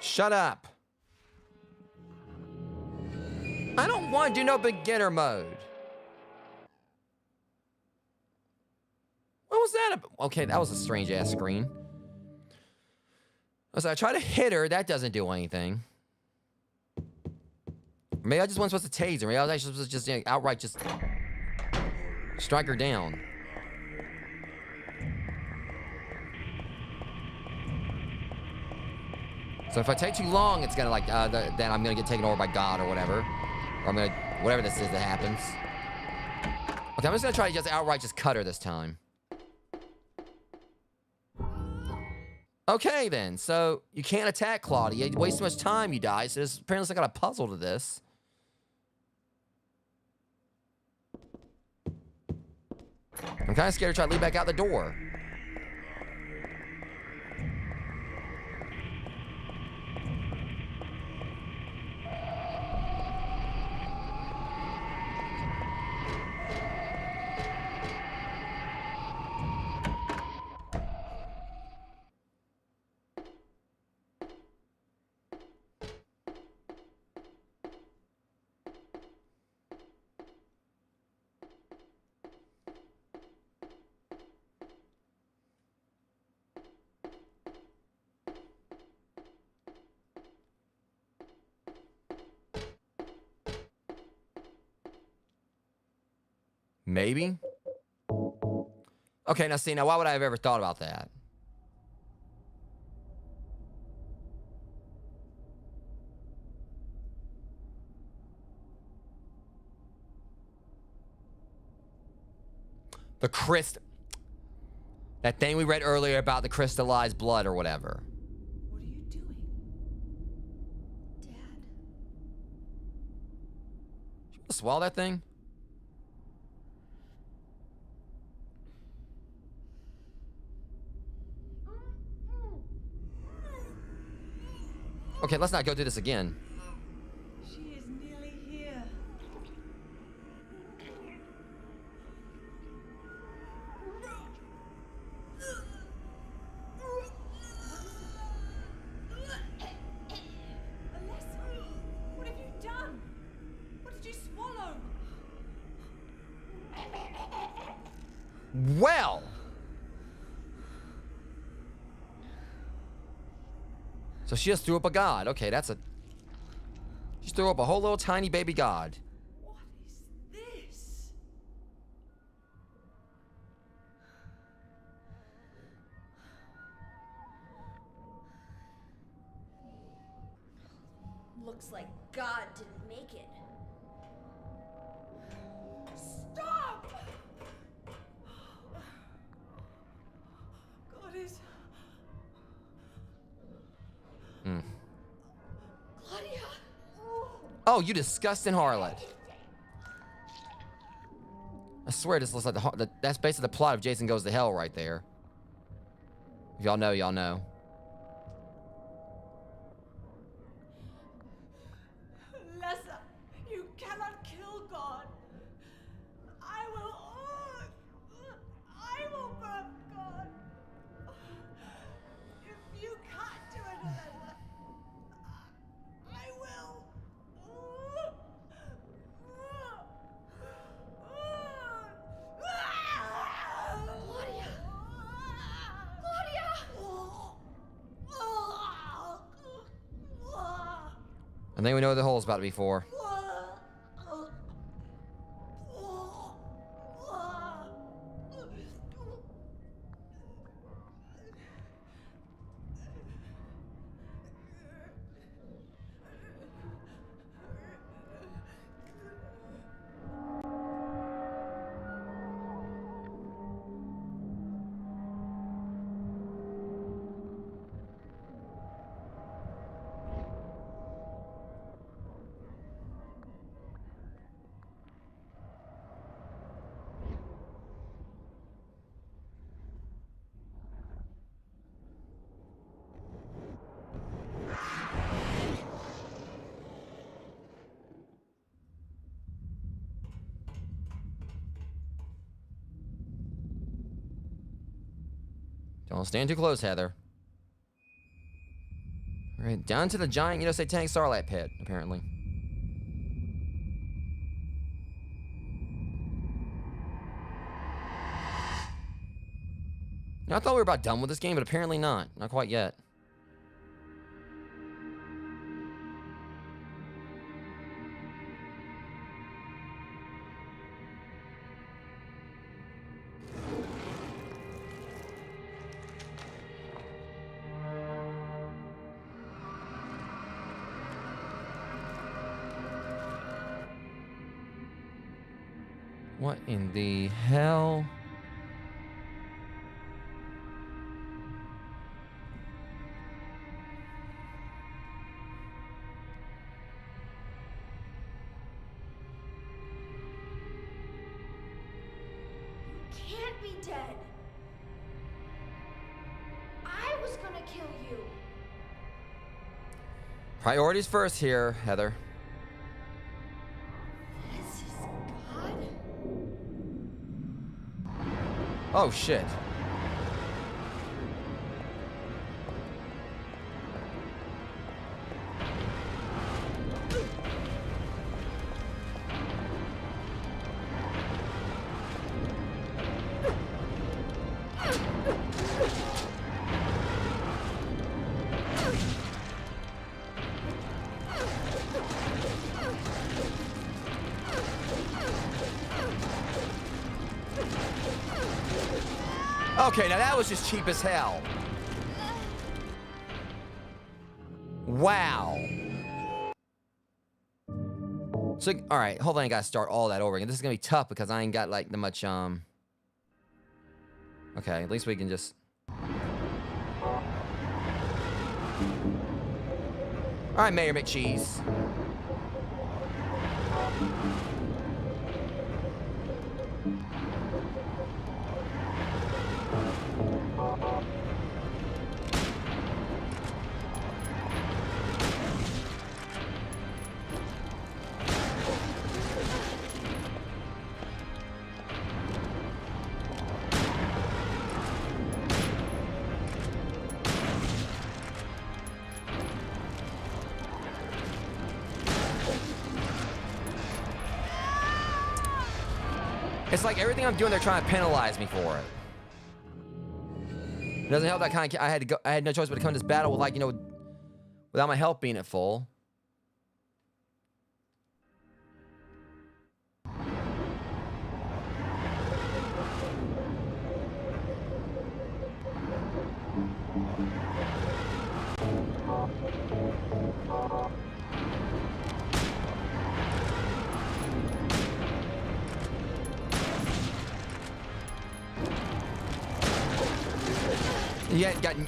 Shut up. I don't want to do no beginner mode. What was that? Okay, that was a strange ass screen. So I try to hit her. That doesn't do anything. Maybe I just wasn't supposed to tase her. Maybe I was actually supposed to just, you know, outright just strike her down. So if I take too long, it's gonna like, then I'm gonna get taken over by God or whatever. Or I'm gonna, whatever this is that happens. Okay, I'm just gonna try to just outright just cut her this time. Okay then, so you can't attack Claudia. You waste too much time, you die. So there's apparently some kind of puzzle to this. I'm kind of scared to try to leave back out the door. Maybe? Okay, now see, now why would I have ever thought about that? The that thing we read earlier about the crystallized blood or whatever. What are you doing? Dad. Swallow that thing? Okay, let's not go through this again. She is nearly here. Alessa, what have you done? What did you swallow? Well. So she just threw up a god. Okay, that's a... She threw up a whole little tiny baby god. What is this? Looks like God didn't make it. Stop! God is... Claudia! Oh, you disgusting harlot. I swear this looks like that's basically the plot of Jason Goes to Hell right there. If y'all know, y'all know. Alessa, you cannot kill God. I will burn God. If you can't do it, Alessa, I will. Claudia! I think we know what the hole's about to be for. Don't stand too close, Heather. All right, down to the giant, satanic starlight pit, apparently. Now, I thought we were about done with this game, but apparently not. Not quite yet. What in the hell? Can't be dead. I was gonna kill you. Priorities first here, Heather. This is God? Oh, shit. Okay, now that was just cheap as hell. Wow. So, all right, hold on, I gotta start all that over again. This is gonna be tough because I ain't got like the much Okay, at least we can just... Alright, Mayor McCheese. It's like everything I'm doing, they're trying to penalize me for it. It doesn't help that I had no choice but to come to this battle with, like, you know, without my health being at full.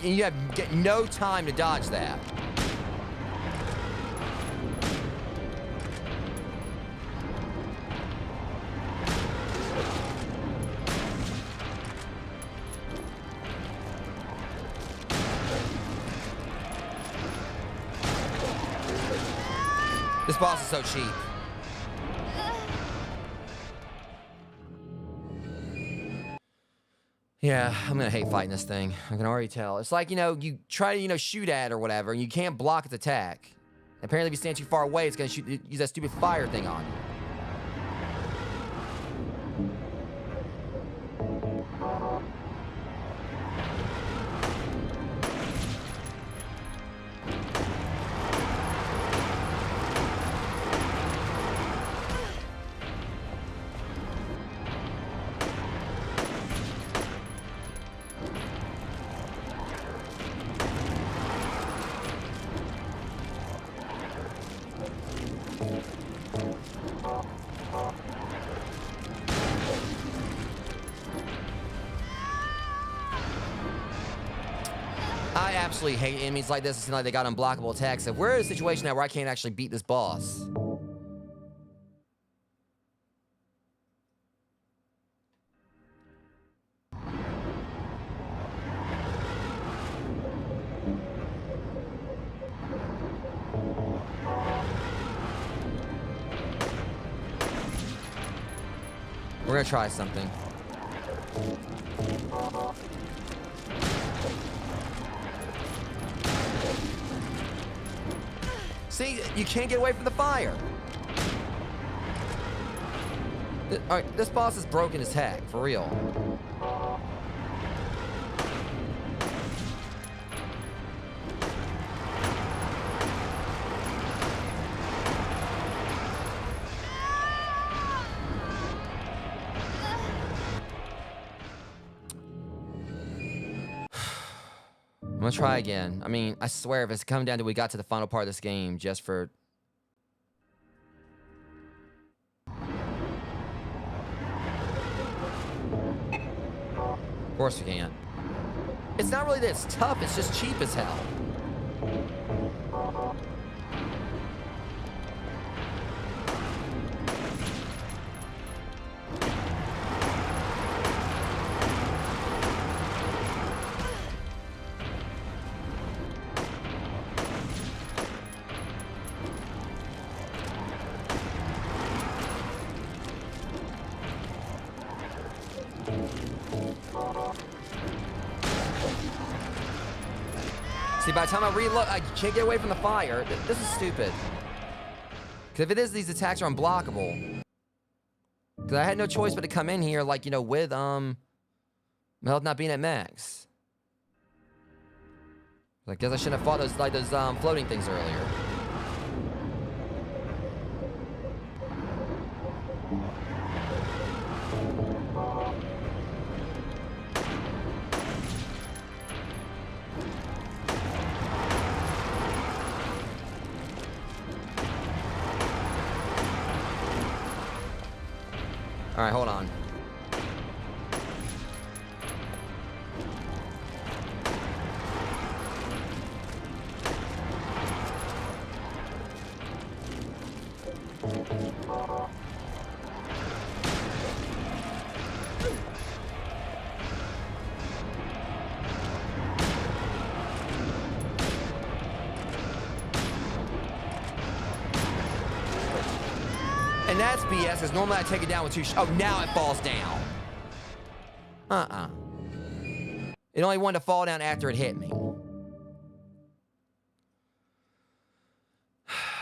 You get no time to dodge that. This boss is so cheap. Yeah, I'm gonna hate fighting this thing. I can already tell. It's like, you know, you try to, you know, shoot at or whatever, and you can't block its attack. Apparently, if you stand too far away, it's gonna use that stupid fire thing on you. I absolutely hate enemies like this. It seems like they got unblockable attacks. If we're in a situation now where I can't actually beat this boss. We're gonna try something. See, you can't get away from the fire. Alright, this boss is broken as heck, for real. I'm gonna try again. I mean, I swear, if it's coming down to we got to the final part of this game just for... Of course we can't. It's not really that it's tough, it's just cheap as hell. See, by the time I reload, I can't get away from the fire. This is stupid. Because if it is, these attacks are unblockable. Because I had no choice but to come in here, like, you know, with, my health not being at max. I guess I shouldn't have fought those, like, those, floating things earlier. All right, hold on. And that's BS, because normally I take it down with two oh, now it falls down. It only wanted to fall down after it hit me.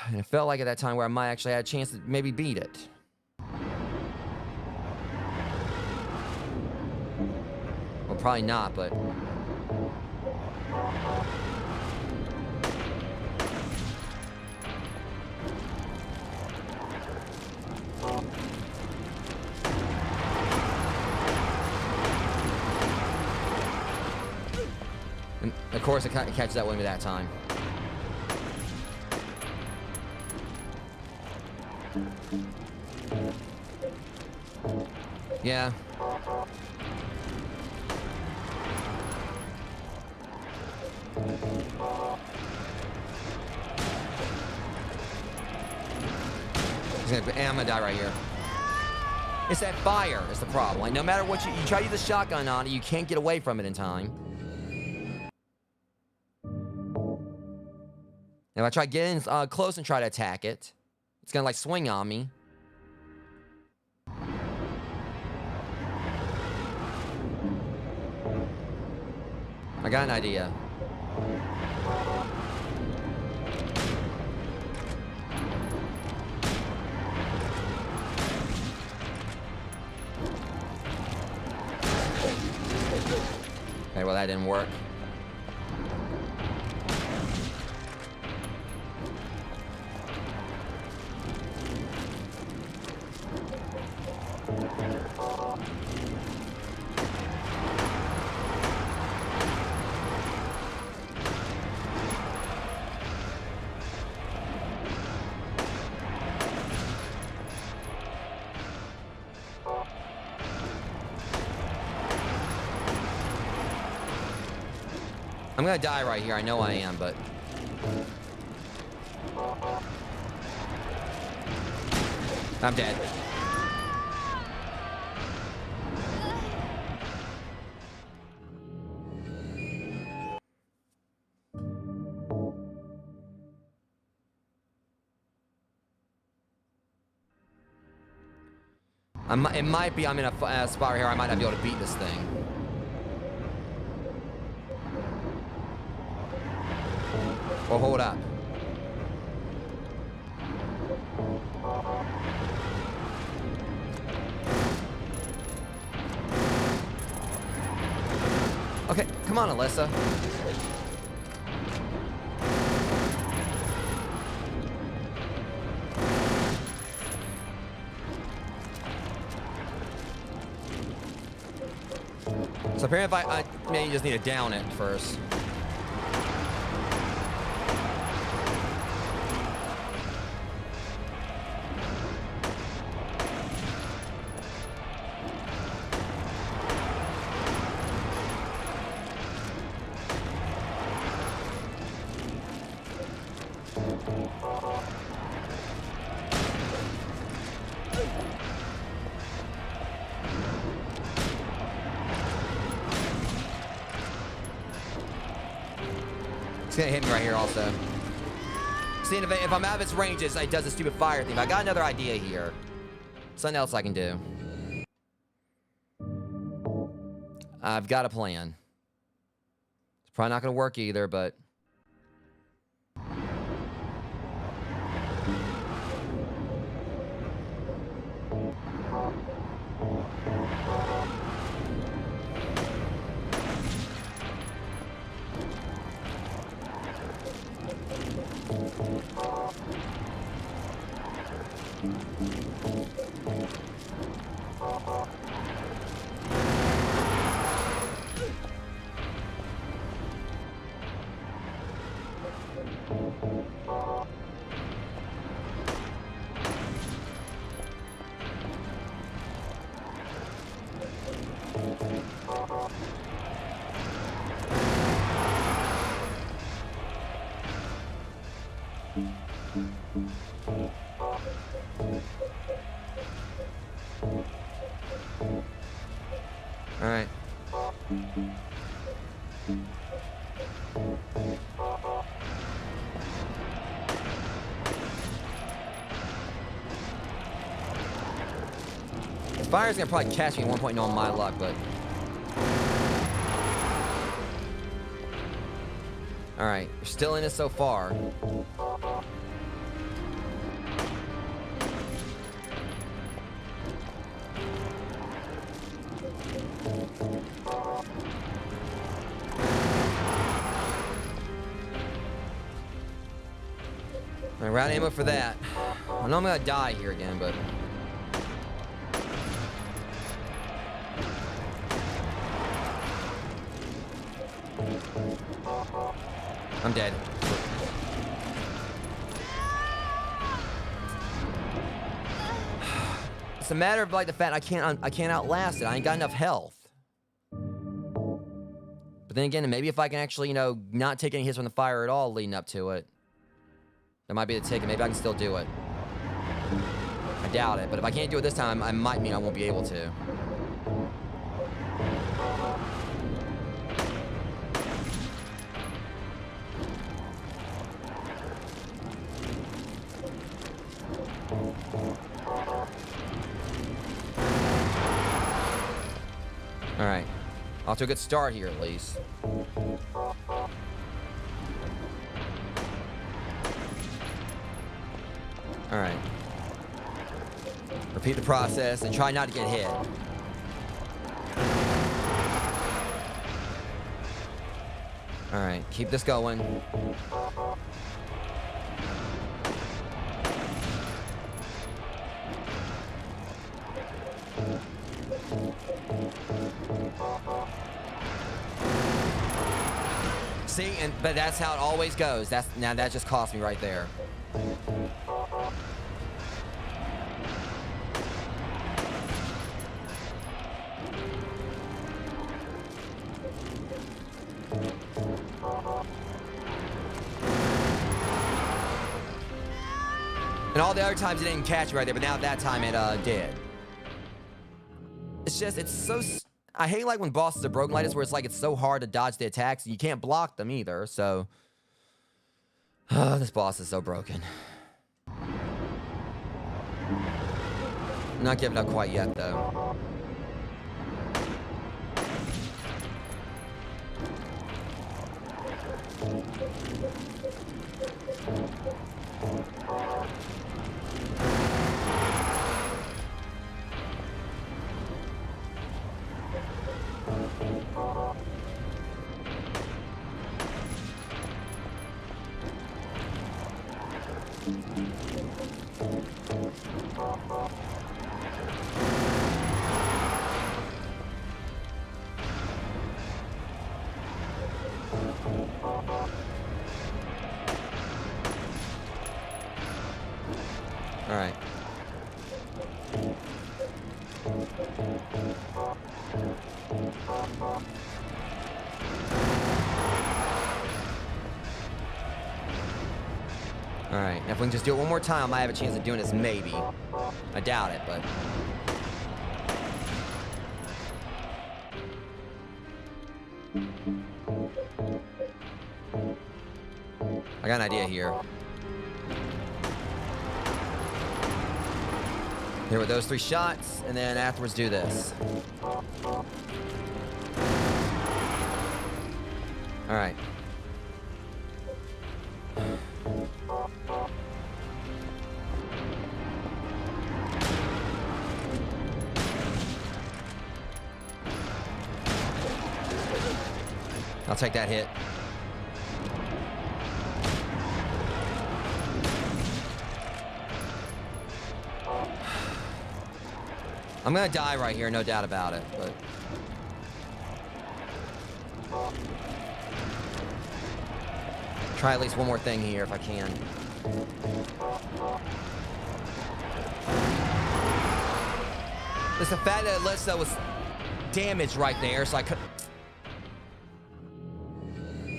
And it felt like at that time where I might actually have a chance to maybe beat it. Well, probably not, but... And of course, it catches that one with that time. Yeah. I'm gonna die right here. It's that fire is the problem. Like, no matter what you try to use the shotgun on it, you can't get away from it in time. If I try getting close and try to attack it, it's gonna like swing on me. I got an idea. Okay, well that didn't work. I'm gonna die right here, I know I am, but... I'm dead. It might be I'm in a spot here I might not be able to beat this thing. Well, hold up. Okay, come on, Alyssa. So apparently if I maybe just need to down it first. It's gonna hit me right here also. Seeing if I'm out of its range, it does a stupid fire thing. But I got another idea here. Something else I can do. I've got a plan. It's probably not gonna work either, but... Alright. The fire's gonna probably catch me at one point knowing my luck, but... Alright, we're still in it so far. We're out of ammo for that. I know I'm gonna die here again, but... I'm dead. It's a matter of like the fact I can't outlast it. I ain't got enough health. But then again, maybe if I can actually, you know, not take any hits from the fire at all leading up to it, that might be the ticket. Maybe I can still do it. I doubt it, but if I can't do it this time, I might mean I won't be able to. Alright. Off to a good start here, at least. Alright. Repeat the process and try not to get hit. Alright, keep this going. See, but that's how it always goes. Now that just cost me right there. And all the other times it didn't catch me right there, but now that time it did. It's just, it's so... I hate like when bosses are broken like this, where it's like it's so hard to dodge the attacks, and you can't block them either, so... this boss is so broken. Not giving up quite yet, though. All right. All right, now if we can just do it one more time, I might have a chance of doing this, maybe. I doubt it, but... I got an idea here. Here with those 3 shots, and then afterwards do this. All right. I'll take that hit. I'm gonna die right here, no doubt about it, but... Try at least one more thing here if I can. Just the fact that Alyssa was damaged right there, so I could...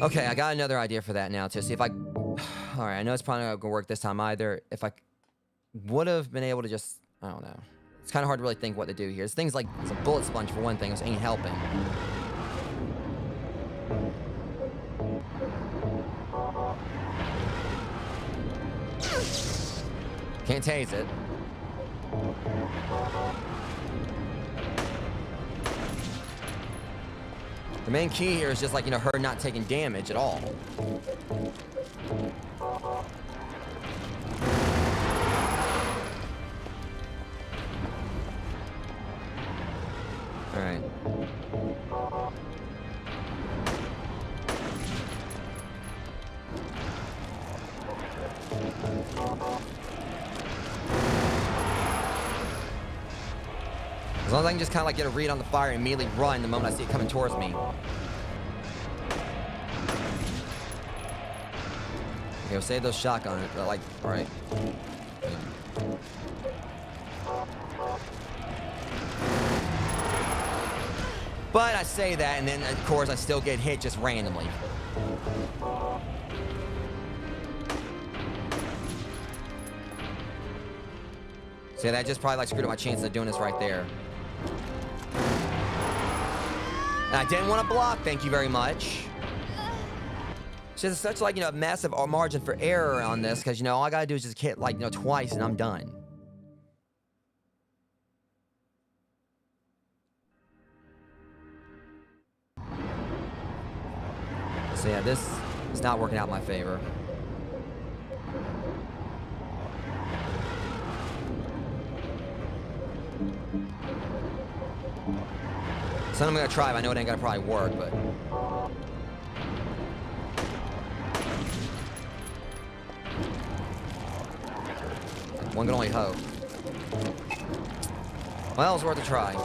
Okay, I got another idea for that now, to see if I... Alright, I know it's probably not gonna work this time either. If I... would have been able to just, I don't know. It's kind of hard to really think what to do here. It's things like, it's a bullet sponge for one thing, which ain't helping. Can't tase it. The main key here is just like, you know, her not taking damage at all. All right. As long as I can just kind of like get a read on the fire and immediately run the moment I see it coming towards me. Okay, we'll save those shotgun. Like, all right. But I say that, and then of course I still get hit just randomly. So yeah, that just probably like screwed up my chances of doing this right there. And I didn't want to block, thank you very much. So there's such like, you know, a massive margin for error on this, because, you know, all I gotta do is just hit like, you know, twice and I'm done. So yeah, this is not working out in my favor. So I'm gonna try, but I know it ain't gonna probably work, but... one can only hope. Well, it's worth a try.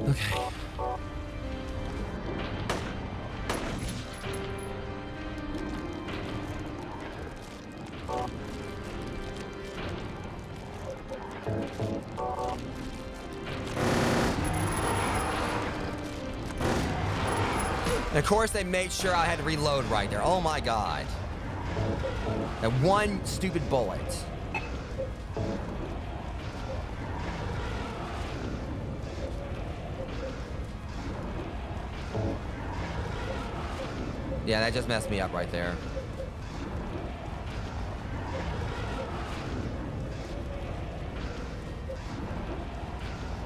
Okay. And of course, they made sure I had to reload right there. Oh my god. That one stupid bullet. Yeah, that just messed me up right there.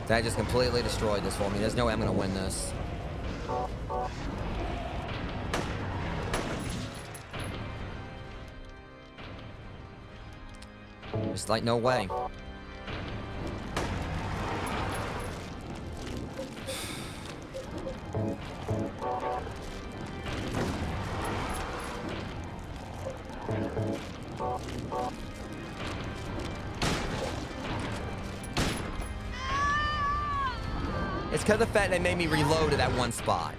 That just completely destroyed this for me. There's no way I'm gonna win this. Just like, no way. It's because of the fact they made me reload at that one spot.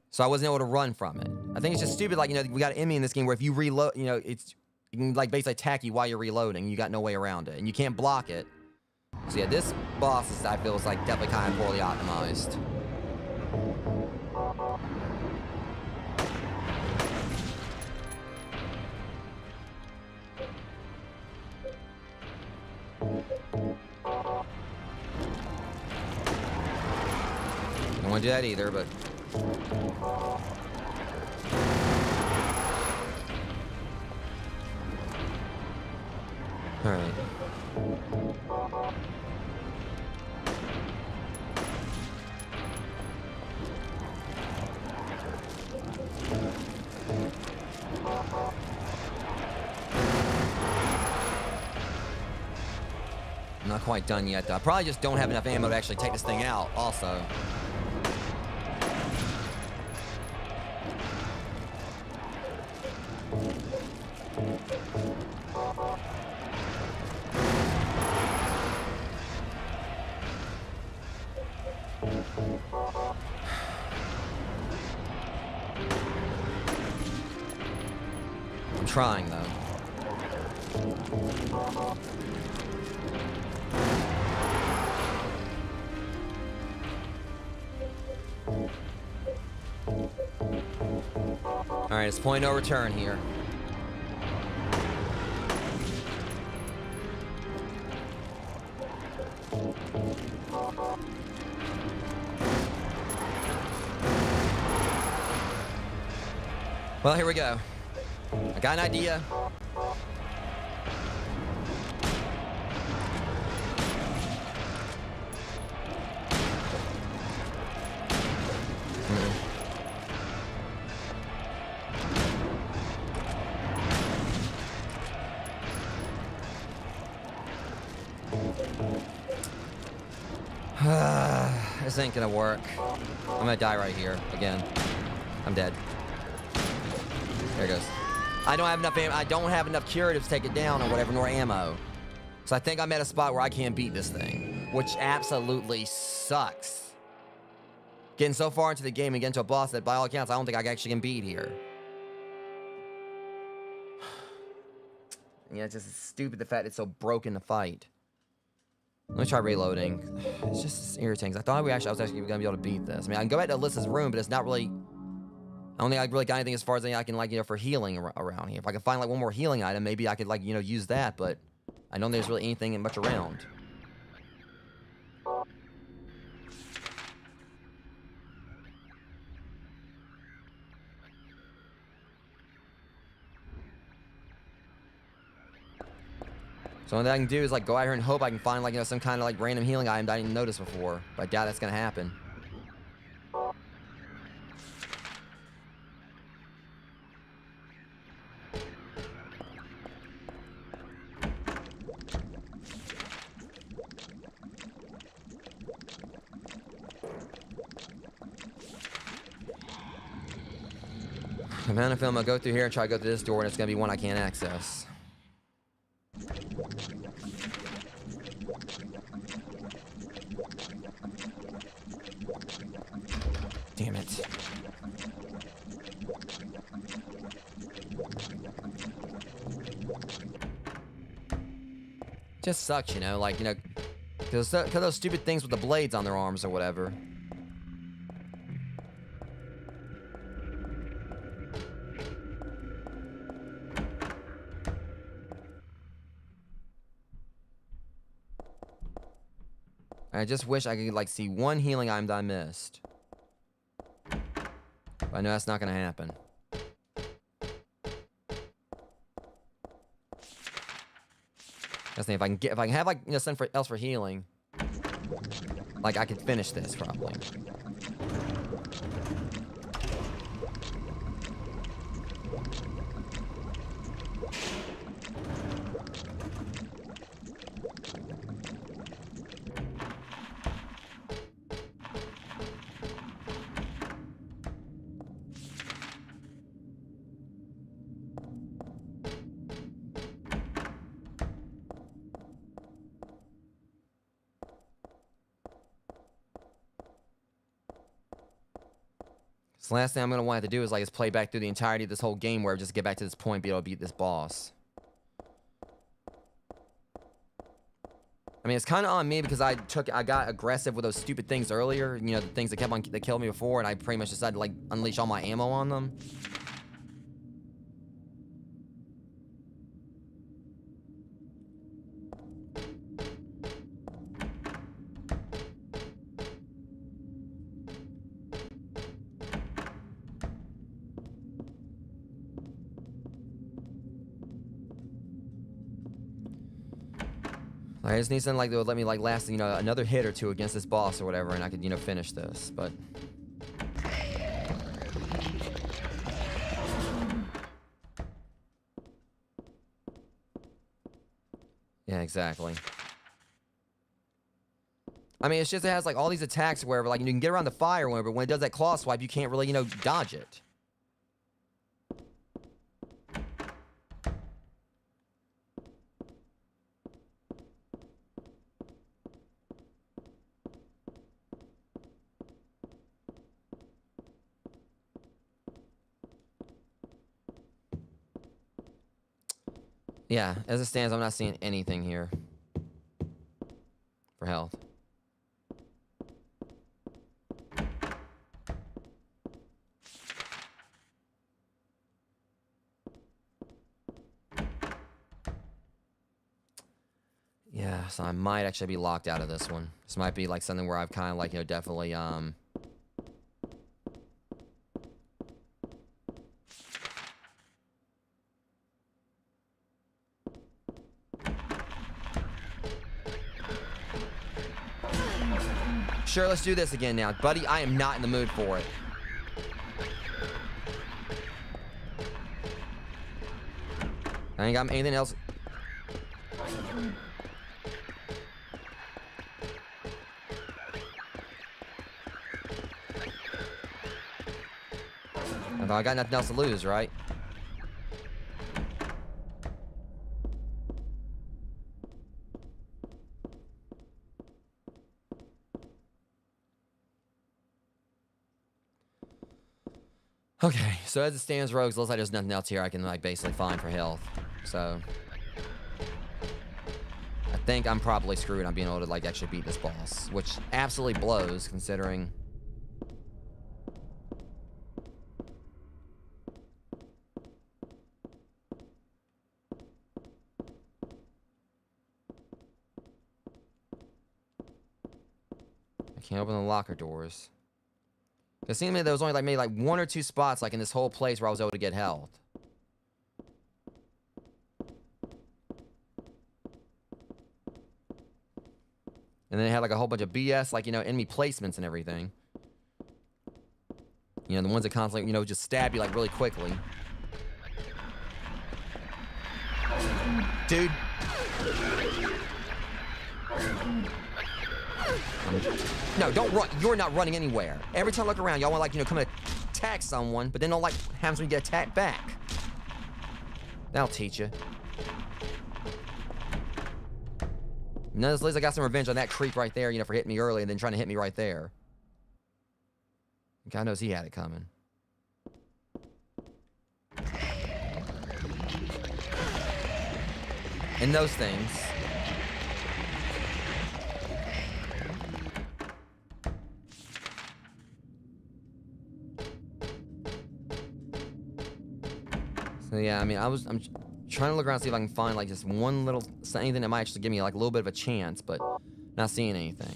So I wasn't able to run from it. I think it's just stupid, like, you know, we got an enemy in this game where if you reload, you know, it can, like, basically attack you while you're reloading. You got no way around it. And you can't block it. So yeah, this boss, is, I feel, is, like, definitely kind of poorly optimized. Don't want to do that either, but... Alright. quite done yet, though. I probably just don't have enough ammo to actually take this thing out, also. I'm trying, though. Alright, it's point no return here. Well, here we go. I got an idea. This ain't gonna work. I'm gonna die right here again. I'm dead. There it goes. I don't have enough ammo. I don't have enough curatives to take it down or whatever, nor ammo. So I think I'm at a spot where I can't beat this thing, which absolutely sucks. Getting so far into the game and getting to a boss that, by all accounts, I don't think I actually can beat here. Yeah, it's just stupid the fact it's so broken to fight. Let me try reloading. It's just irritating. I thought I was actually gonna be able to beat this. I mean, I can go back to Alyssa's room, but it's not really. I don't think I really got anything as far as I can, like, for healing around here. If I can find like one more healing item, maybe I could, like, use that. But I don't think there's really anything much around. So what I can do is, like, go out here and hope I can find, like, some kind of, like, random healing item that I didn't notice before. But I doubt that's gonna happen. I'm gonna film. I'll go through here and try to go through this door, and it's gonna be one I can't access. Damn it. Just sucks, like, because those stupid things with the blades on their arms or whatever. I just wish I could, like, see one healing item that I missed. But I know that's not gonna happen. That's the thing. If I can have, like, something else for healing, like, I could finish this probably. So the last thing I'm going to want to do is, like, just play back through the entirety of this whole game where I just get back to this point and be able to beat this boss. I mean, it's kind of on me because I got aggressive with those stupid things earlier. The things that killed me before, and I pretty much decided to, like, unleash all my ammo on them. I just need something, like, that would let me, like, last, another hit or two against this boss or whatever, and I could, finish this, but... Yeah, exactly. I mean, it's just it has like all these attacks wherever, like you can get around the fire whenever, but when it does that claw swipe, you can't really, you know, dodge it. Yeah, as it stands, I'm not seeing anything here for health. Yeah, so I might actually be locked out of this one. This might be like something where I've kind of like, you know, definitely, Sure, let's do this again now. Buddy, I am not in the mood for it. I ain't got anything else. I got nothing else to lose, right? Okay, so as it stands, Rogues, looks like there's nothing else here I can like basically find for health. So I think I'm probably screwed on being able to like actually beat this boss, which absolutely blows considering. I can't open the locker doors. It seemed to me there was only like maybe like 1 or 2 spots like in this whole place where I was able to get health. And then it had like a whole bunch of BS, like, you know, enemy placements and everything. You know, the ones that constantly, you know, just stab you like really quickly. Dude. No, don't run. You're not running anywhere. Every time I look around, y'all want like, you know, come and attack someone, but then don't like happens when you get attacked back. That'll teach you. None at least I got some revenge on that creep right there, you know, for hitting me early and then trying to hit me right there. God knows he had it coming. And those things. So yeah, I mean, I'm trying to look around, see if I can find like just one little anything that might actually give me like a little bit of a chance, but not seeing anything.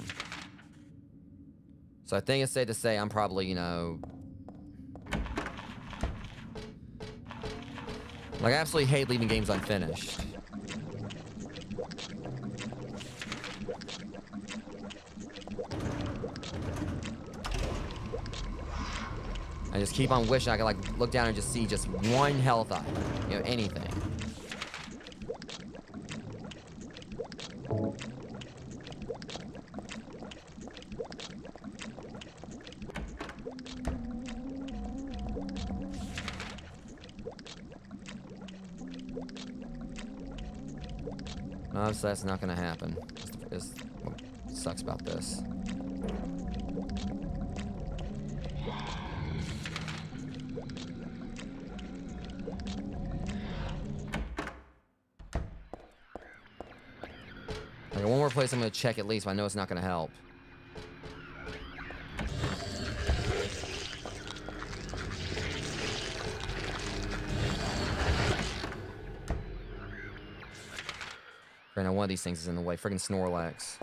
So I think it's safe to say I'm probably, you know, like I absolutely hate leaving games unfinished. I just keep on wishing I could like look down and just see just one health item, you know, anything. Obviously, that's not going to happen. Is what sucks about this. Okay, one more place I'm going to check at least, but I know it's not going to help. Right now, one of these things is in the way. Friggin' Snorlax.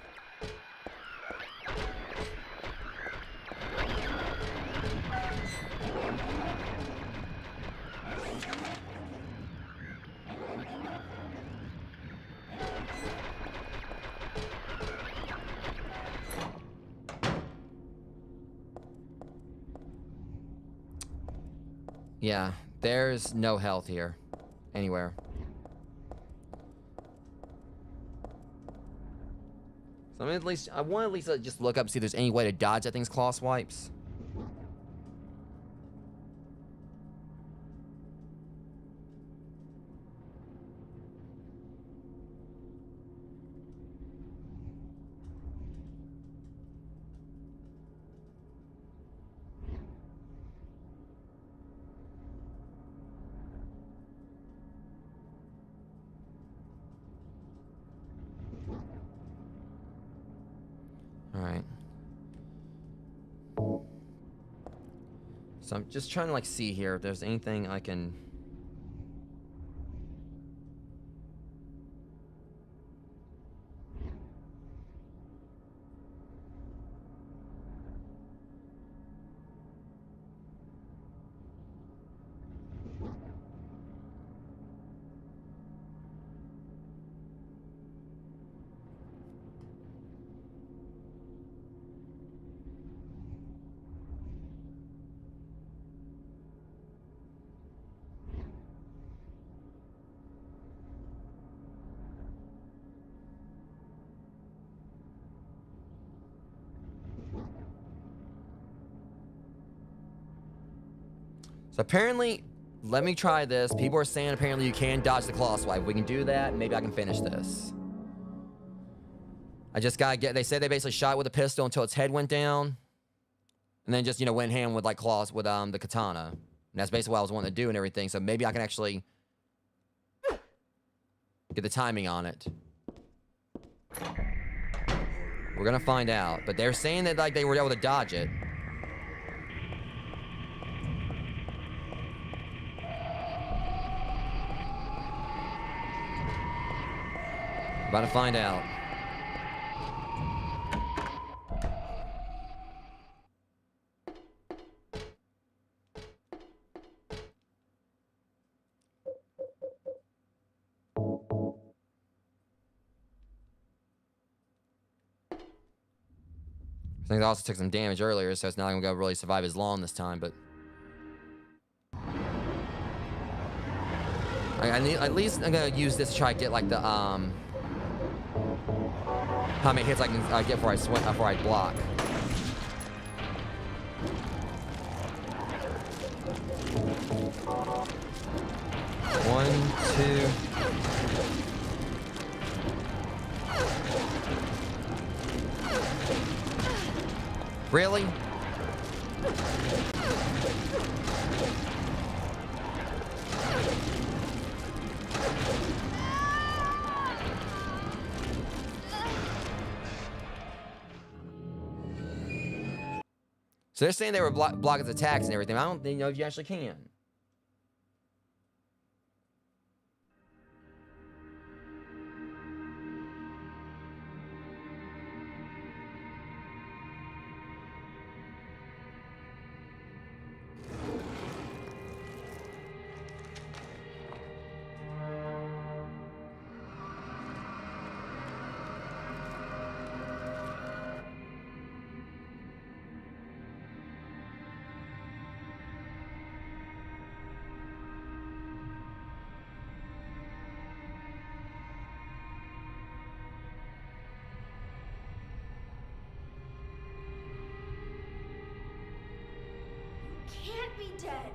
Yeah, there's no health here. Anywhere. So I mean, I want to just look up and see if there's any way to dodge that thing's claw swipes. Alright. So I'm just trying to like see here if there's anything I can... So apparently, let me try this. People are saying apparently you can dodge the claw swipe. If we can do that, maybe I can finish this. I just gotta get, they said they basically shot with a pistol until its head went down. And then just, you know, went hand with like claws with the katana. And that's basically what I was wanting to do and everything. So maybe I can actually get the timing on it. We're gonna find out. But they're saying that like they were able to dodge it. About to find out. I think I also took some damage earlier, so it's not gonna really survive as long this time, but at least I'm gonna use this to try to get like the how many hits I can get before I swing, before I block. One, two. Really? So they're saying they were block its attacks and everything. I don't think, you know, if you actually can. Can't be dead.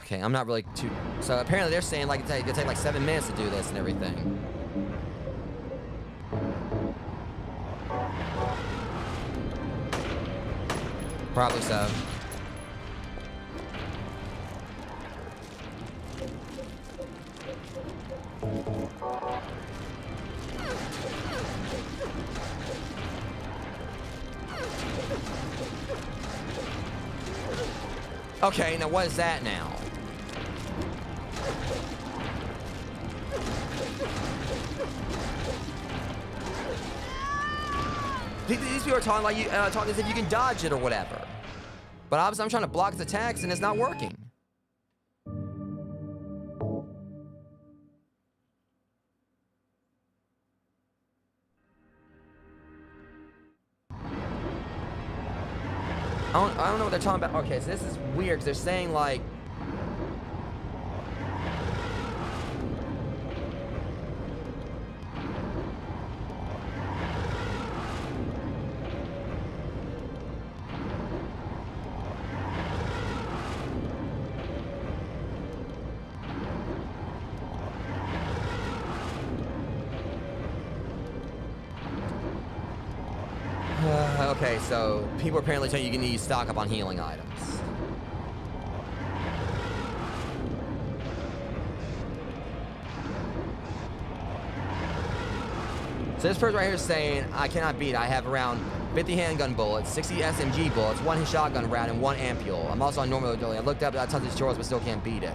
Okay, I'm not really too... So apparently they're saying like it'll take like 7 minutes to do this and everything. Probably so. Okay, now what is that now? These people are talking like talking as if you can dodge it or whatever. But obviously I'm trying to block its attacks and it's not working. I don't know what they're talking about. Okay, so this is weird because they're saying like... Okay, so people apparently tell you you need to stock up on healing items. So this person right here is saying, I cannot beat it. I have around 50 handgun bullets, 60 SMG bullets, 1 shotgun round, and 1 ampule. I'm also on normal ability. I looked up tons of tutorials, but still can't beat it.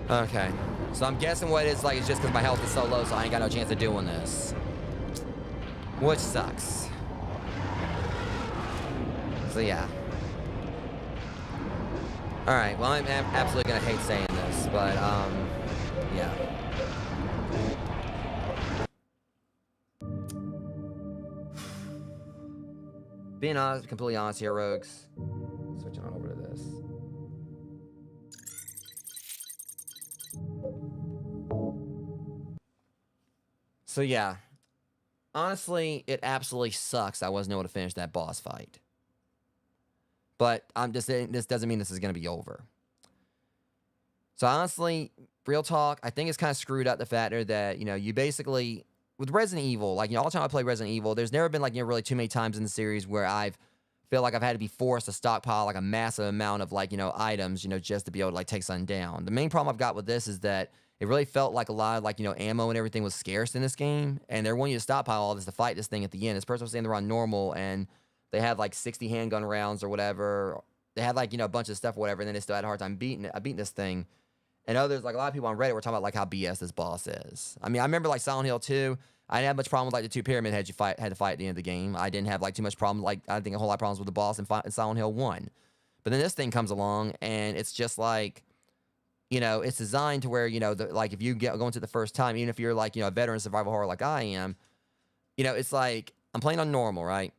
Okay, so I'm guessing what it's like is just because my health is so low, so I ain't got no chance of doing this. Which sucks. So yeah. Alright, well I'm absolutely gonna hate saying this, but yeah. Being honest, completely honest here, Rogues. Switching on over to this. So yeah, honestly, it absolutely sucks I wasn't able to finish that boss fight. But I'm just saying, this doesn't mean this is going to be over. So honestly, real talk, I think it's kind of screwed up the factor that, you know, you basically, with Resident Evil, like, you know, all the time I play Resident Evil, there's never been, like, you know, really too many times in the series where I've feel like I've had to be forced to stockpile, like, a massive amount of, like, you know, items, you know, just to be able to, like, take something down. The main problem I've got with this is that it really felt like a lot of, like, you know, ammo and everything was scarce in this game, and they're wanting you to stockpile all this to fight this thing at the end. This person was saying they're on normal, and they had, like, 60 handgun rounds or whatever. They had, like, you know, a bunch of stuff or whatever, and then they still had a hard time beating this thing. And others, like, a lot of people on Reddit were talking about, like, how BS this boss is. I mean, I remember, like, Silent Hill 2, I didn't have much problem with, like, the 2 pyramid heads you had to fight at the end of the game. I didn't have, like, too much problem, like, I think a whole lot of problems with the boss in Silent Hill 1. But then this thing comes along, and it's just, like, you know, it's designed to where, you know, like, if you go into the first time, even if you're, like, you know, a veteran survival horror like I am, you know, it's like, I'm playing on normal, right?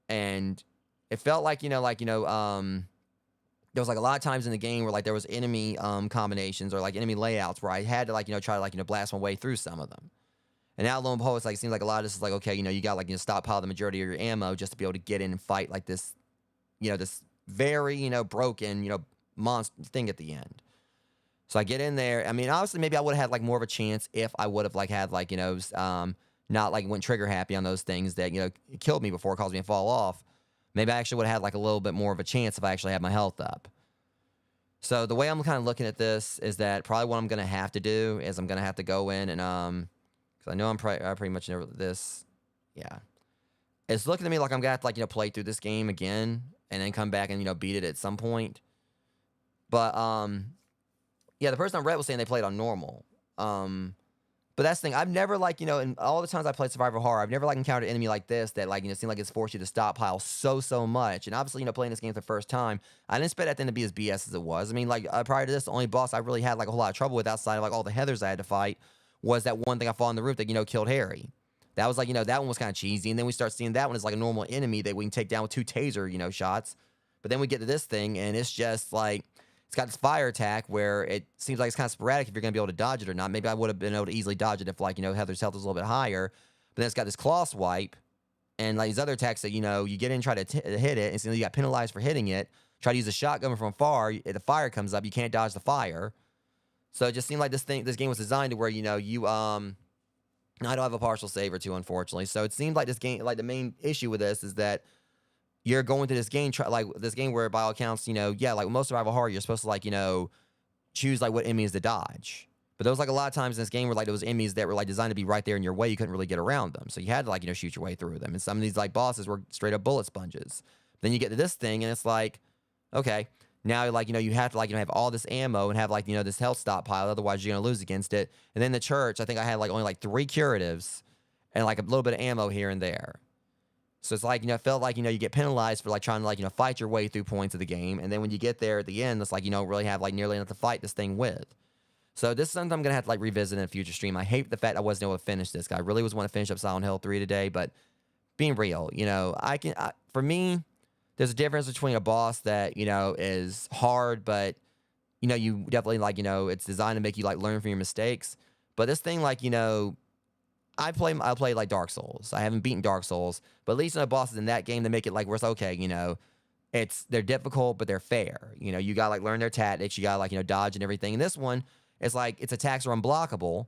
And it felt like, there was, like, a lot of times in the game where, like, there was enemy combinations or, like, enemy layouts where I had to, like, you know, try to, like, you know, blast my way through some of them. And now, lo and behold, it's like, it seems like a lot of this is like, okay, you know, you got, like, you know, stockpile the majority of your ammo just to be able to get in and fight, like, this, you know, this very, you know, broken, you know, monster thing at the end. So I get in there. I mean, obviously, maybe I would have had, like, more of a chance if I would have, like, had, like, you know, not, like, went trigger happy on those things that, you know, killed me before, caused me to fall off. Maybe I actually would have had, like, a little bit more of a chance if I actually had my health up. So the way I'm kind of looking at this is that probably what I'm going to have to do is I'm going to have to go in and, because I know I pretty much know this. Yeah. It's looking to me like I'm going to have to, like, you know, play through this game again and then come back and, you know, beat it at some point. But, yeah, the person on Reddit was saying they played on normal. But that's the thing. I've never, like, you know, in all the times I played survival horror, I've never, like, encountered an enemy like this that, like, you know, seemed like it's forced you to stockpile so much. And obviously, you know, playing this game for the first time, I didn't expect that thing to be as BS as it was. I mean, like, prior to this, the only boss I really had, like, a whole lot of trouble with outside of, like, all the Heathers I had to fight was that one thing I fought on the roof that, you know, killed Harry. That was, like, you know, that one was kind of cheesy. And then we start seeing that one as, like, a normal enemy that we can take down with 2 taser, you know, shots. But then we get to this thing, and it's just, like, it's got this fire attack where it seems like it's kind of sporadic if you're going to be able to dodge it or not. Maybe I would have been able to easily dodge it if, like, you know, Heather's health was a little bit higher. But then it's got this claw swipe and, like, these other attacks that, you know, you get in and try to hit it, and so you got penalized for hitting it. Try to use a shotgun from far, the fire comes up, you can't dodge the fire. So it just seemed like this game was designed to where, you know, I don't have a partial save or 2, unfortunately. So it seemed like this game, like, the main issue with this is that you're going through this game, like, this game where, by all accounts, you know, yeah, like, most survival horror, you're supposed to, like, you know, choose, like, what enemies to dodge. But there was, like, a lot of times in this game where, like, there was enemies that were, like, designed to be right there in your way. You couldn't really get around them. So you had to, like, you know, shoot your way through them. And some of these, like, bosses were straight up bullet sponges. Then you get to this thing, and it's like, okay, now, like, you know, you have to, like, you know, have all this ammo and have, like, you know, this health stockpile. Otherwise, you're going to lose against it. And then the church, I think I had, like, only, like, 3 curatives and, like, a little bit of ammo here and there. So it's like, you know, it felt like, you know, you get penalized for, like, trying to, like, you know, fight your way through points of the game. And then when you get there at the end, it's like, you don't really have, like, nearly enough to fight this thing with. So this is something I'm gonna have to like revisit in a future stream. I hate the fact I wasn't able to finish this. I really was want to finish up Silent Hill 3 today, but being real, for me, there's a difference between a boss that, is hard, but you definitely like, it's designed to make you like learn from your mistakes. But this thing, like, I play like Dark Souls. I haven't beaten Dark Souls, but at least the bosses in that game, they make it like where it's okay, they're difficult, but they're fair. You gotta like learn their tactics, you gotta like, dodge and everything. And this one, it's like its attacks are unblockable.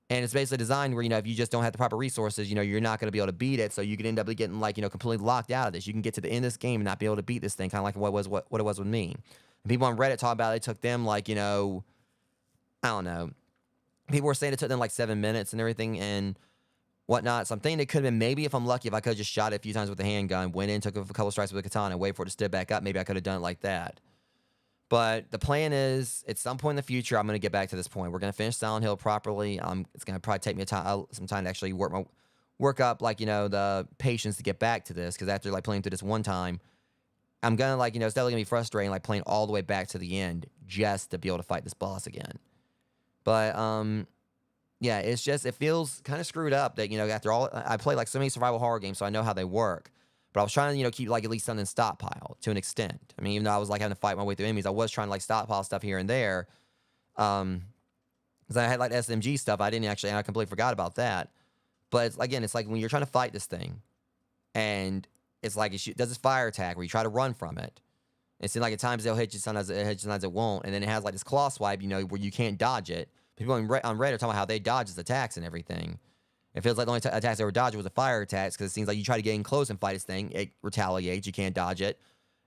And it's basically designed where, if you just don't have the proper resources, you're not going to be able to beat it. So you could end up getting like, completely locked out of this. You can get to the end of this game and not be able to beat this thing, kind of like what it was with me. And people on Reddit talk about it took them like, I don't know. People were saying it took them like 7 minutes and everything and whatnot. So I'm thinking it could have been maybe if I'm lucky, if I could have just shot it a few times with the handgun, went in, took a couple strikes with the katana, wait for it to step back up. Maybe I could have done it like that. But the plan is, at some point in the future, I'm going to get back to this point. We're going to finish Silent Hill properly. It's going to probably take me some time to actually work up, like, the patience to get back to this. Because after, like, playing through this one time, I'm going to, like, it's definitely going to be frustrating, like, playing all the way back to the end just to be able to fight this boss again. But, yeah, it's just, it feels kind of screwed up that, after all, I play, like, so many survival horror games, so I know how they work. But I was trying to, keep, like, at least something in stockpile to an extent. I mean, even though I was, like, having to fight my way through enemies, I was trying to, like, stockpile stuff here and there. Because I had, like, SMG stuff. I completely forgot about that. But, it's like when you're trying to fight this thing, and it's like it does this fire attack where you try to run from it. It seems like at times they'll hit you, sometimes it won't. And then it has, like, this claw swipe, where you can't dodge it. People on Reddit are talking about how they dodge its attacks and everything. It feels like the only attacks they were dodging was the fire attacks because it seems like you try to get in close and fight this thing, it retaliates, you can't dodge it.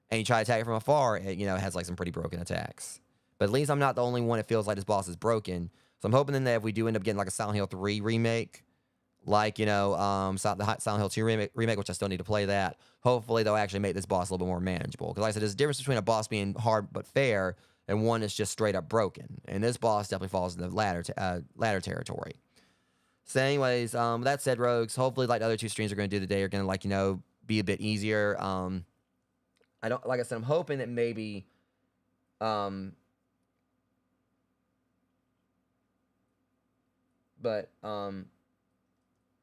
And you try to attack it from afar, it has like some pretty broken attacks. But at least I'm not the only one it feels like this boss is broken. So I'm hoping then that if we do end up getting like a Silent Hill 3 remake, like, the Silent Hill 2 remake, which I still need to play that, hopefully they'll actually make this boss a little bit more manageable. Because like I said, there's a difference between a boss being hard but fair and one that's just straight up broken. And this boss definitely falls in the latter territory. So anyways, with that said, Rogues, hopefully like the other two streams we're going to do today are going to like, be a bit easier. Like I said, I'm hoping that maybe, hopefully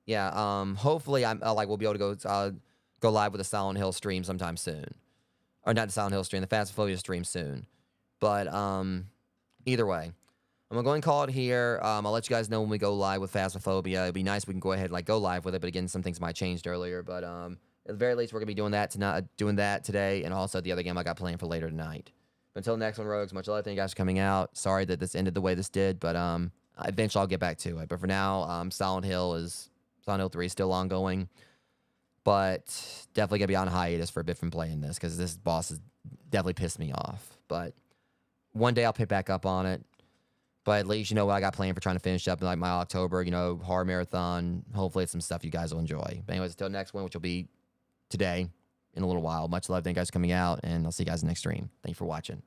we'll be able to go live with a Silent Hill stream sometime soon. Or not the Silent Hill stream, the Phasmophobia stream soon. But, either way. I'm going to go and call it here. I'll let you guys know when we go live with Phasmophobia. It'd be nice if we can go ahead and like go live with it. But again, some things might have changed earlier. But at the very least, we're going to be doing that today. And also the other game I got planned for later tonight. But until the next one, Rogues, much love. Thank you guys for coming out. Sorry that this ended the way this did. But eventually I'll get back to it. But for now, Silent Hill 3 is still ongoing. But definitely going to be on hiatus for a bit from playing this. Because this boss has definitely pissed me off. But one day I'll pick back up on it. But at least what I got planned for trying to finish up in like my October, horror marathon. Hopefully it's some stuff you guys will enjoy. But anyways, until next one, which will be today in a little while. Much love. Thank you guys for coming out, and I'll see you guys in the next stream. Thank you for watching.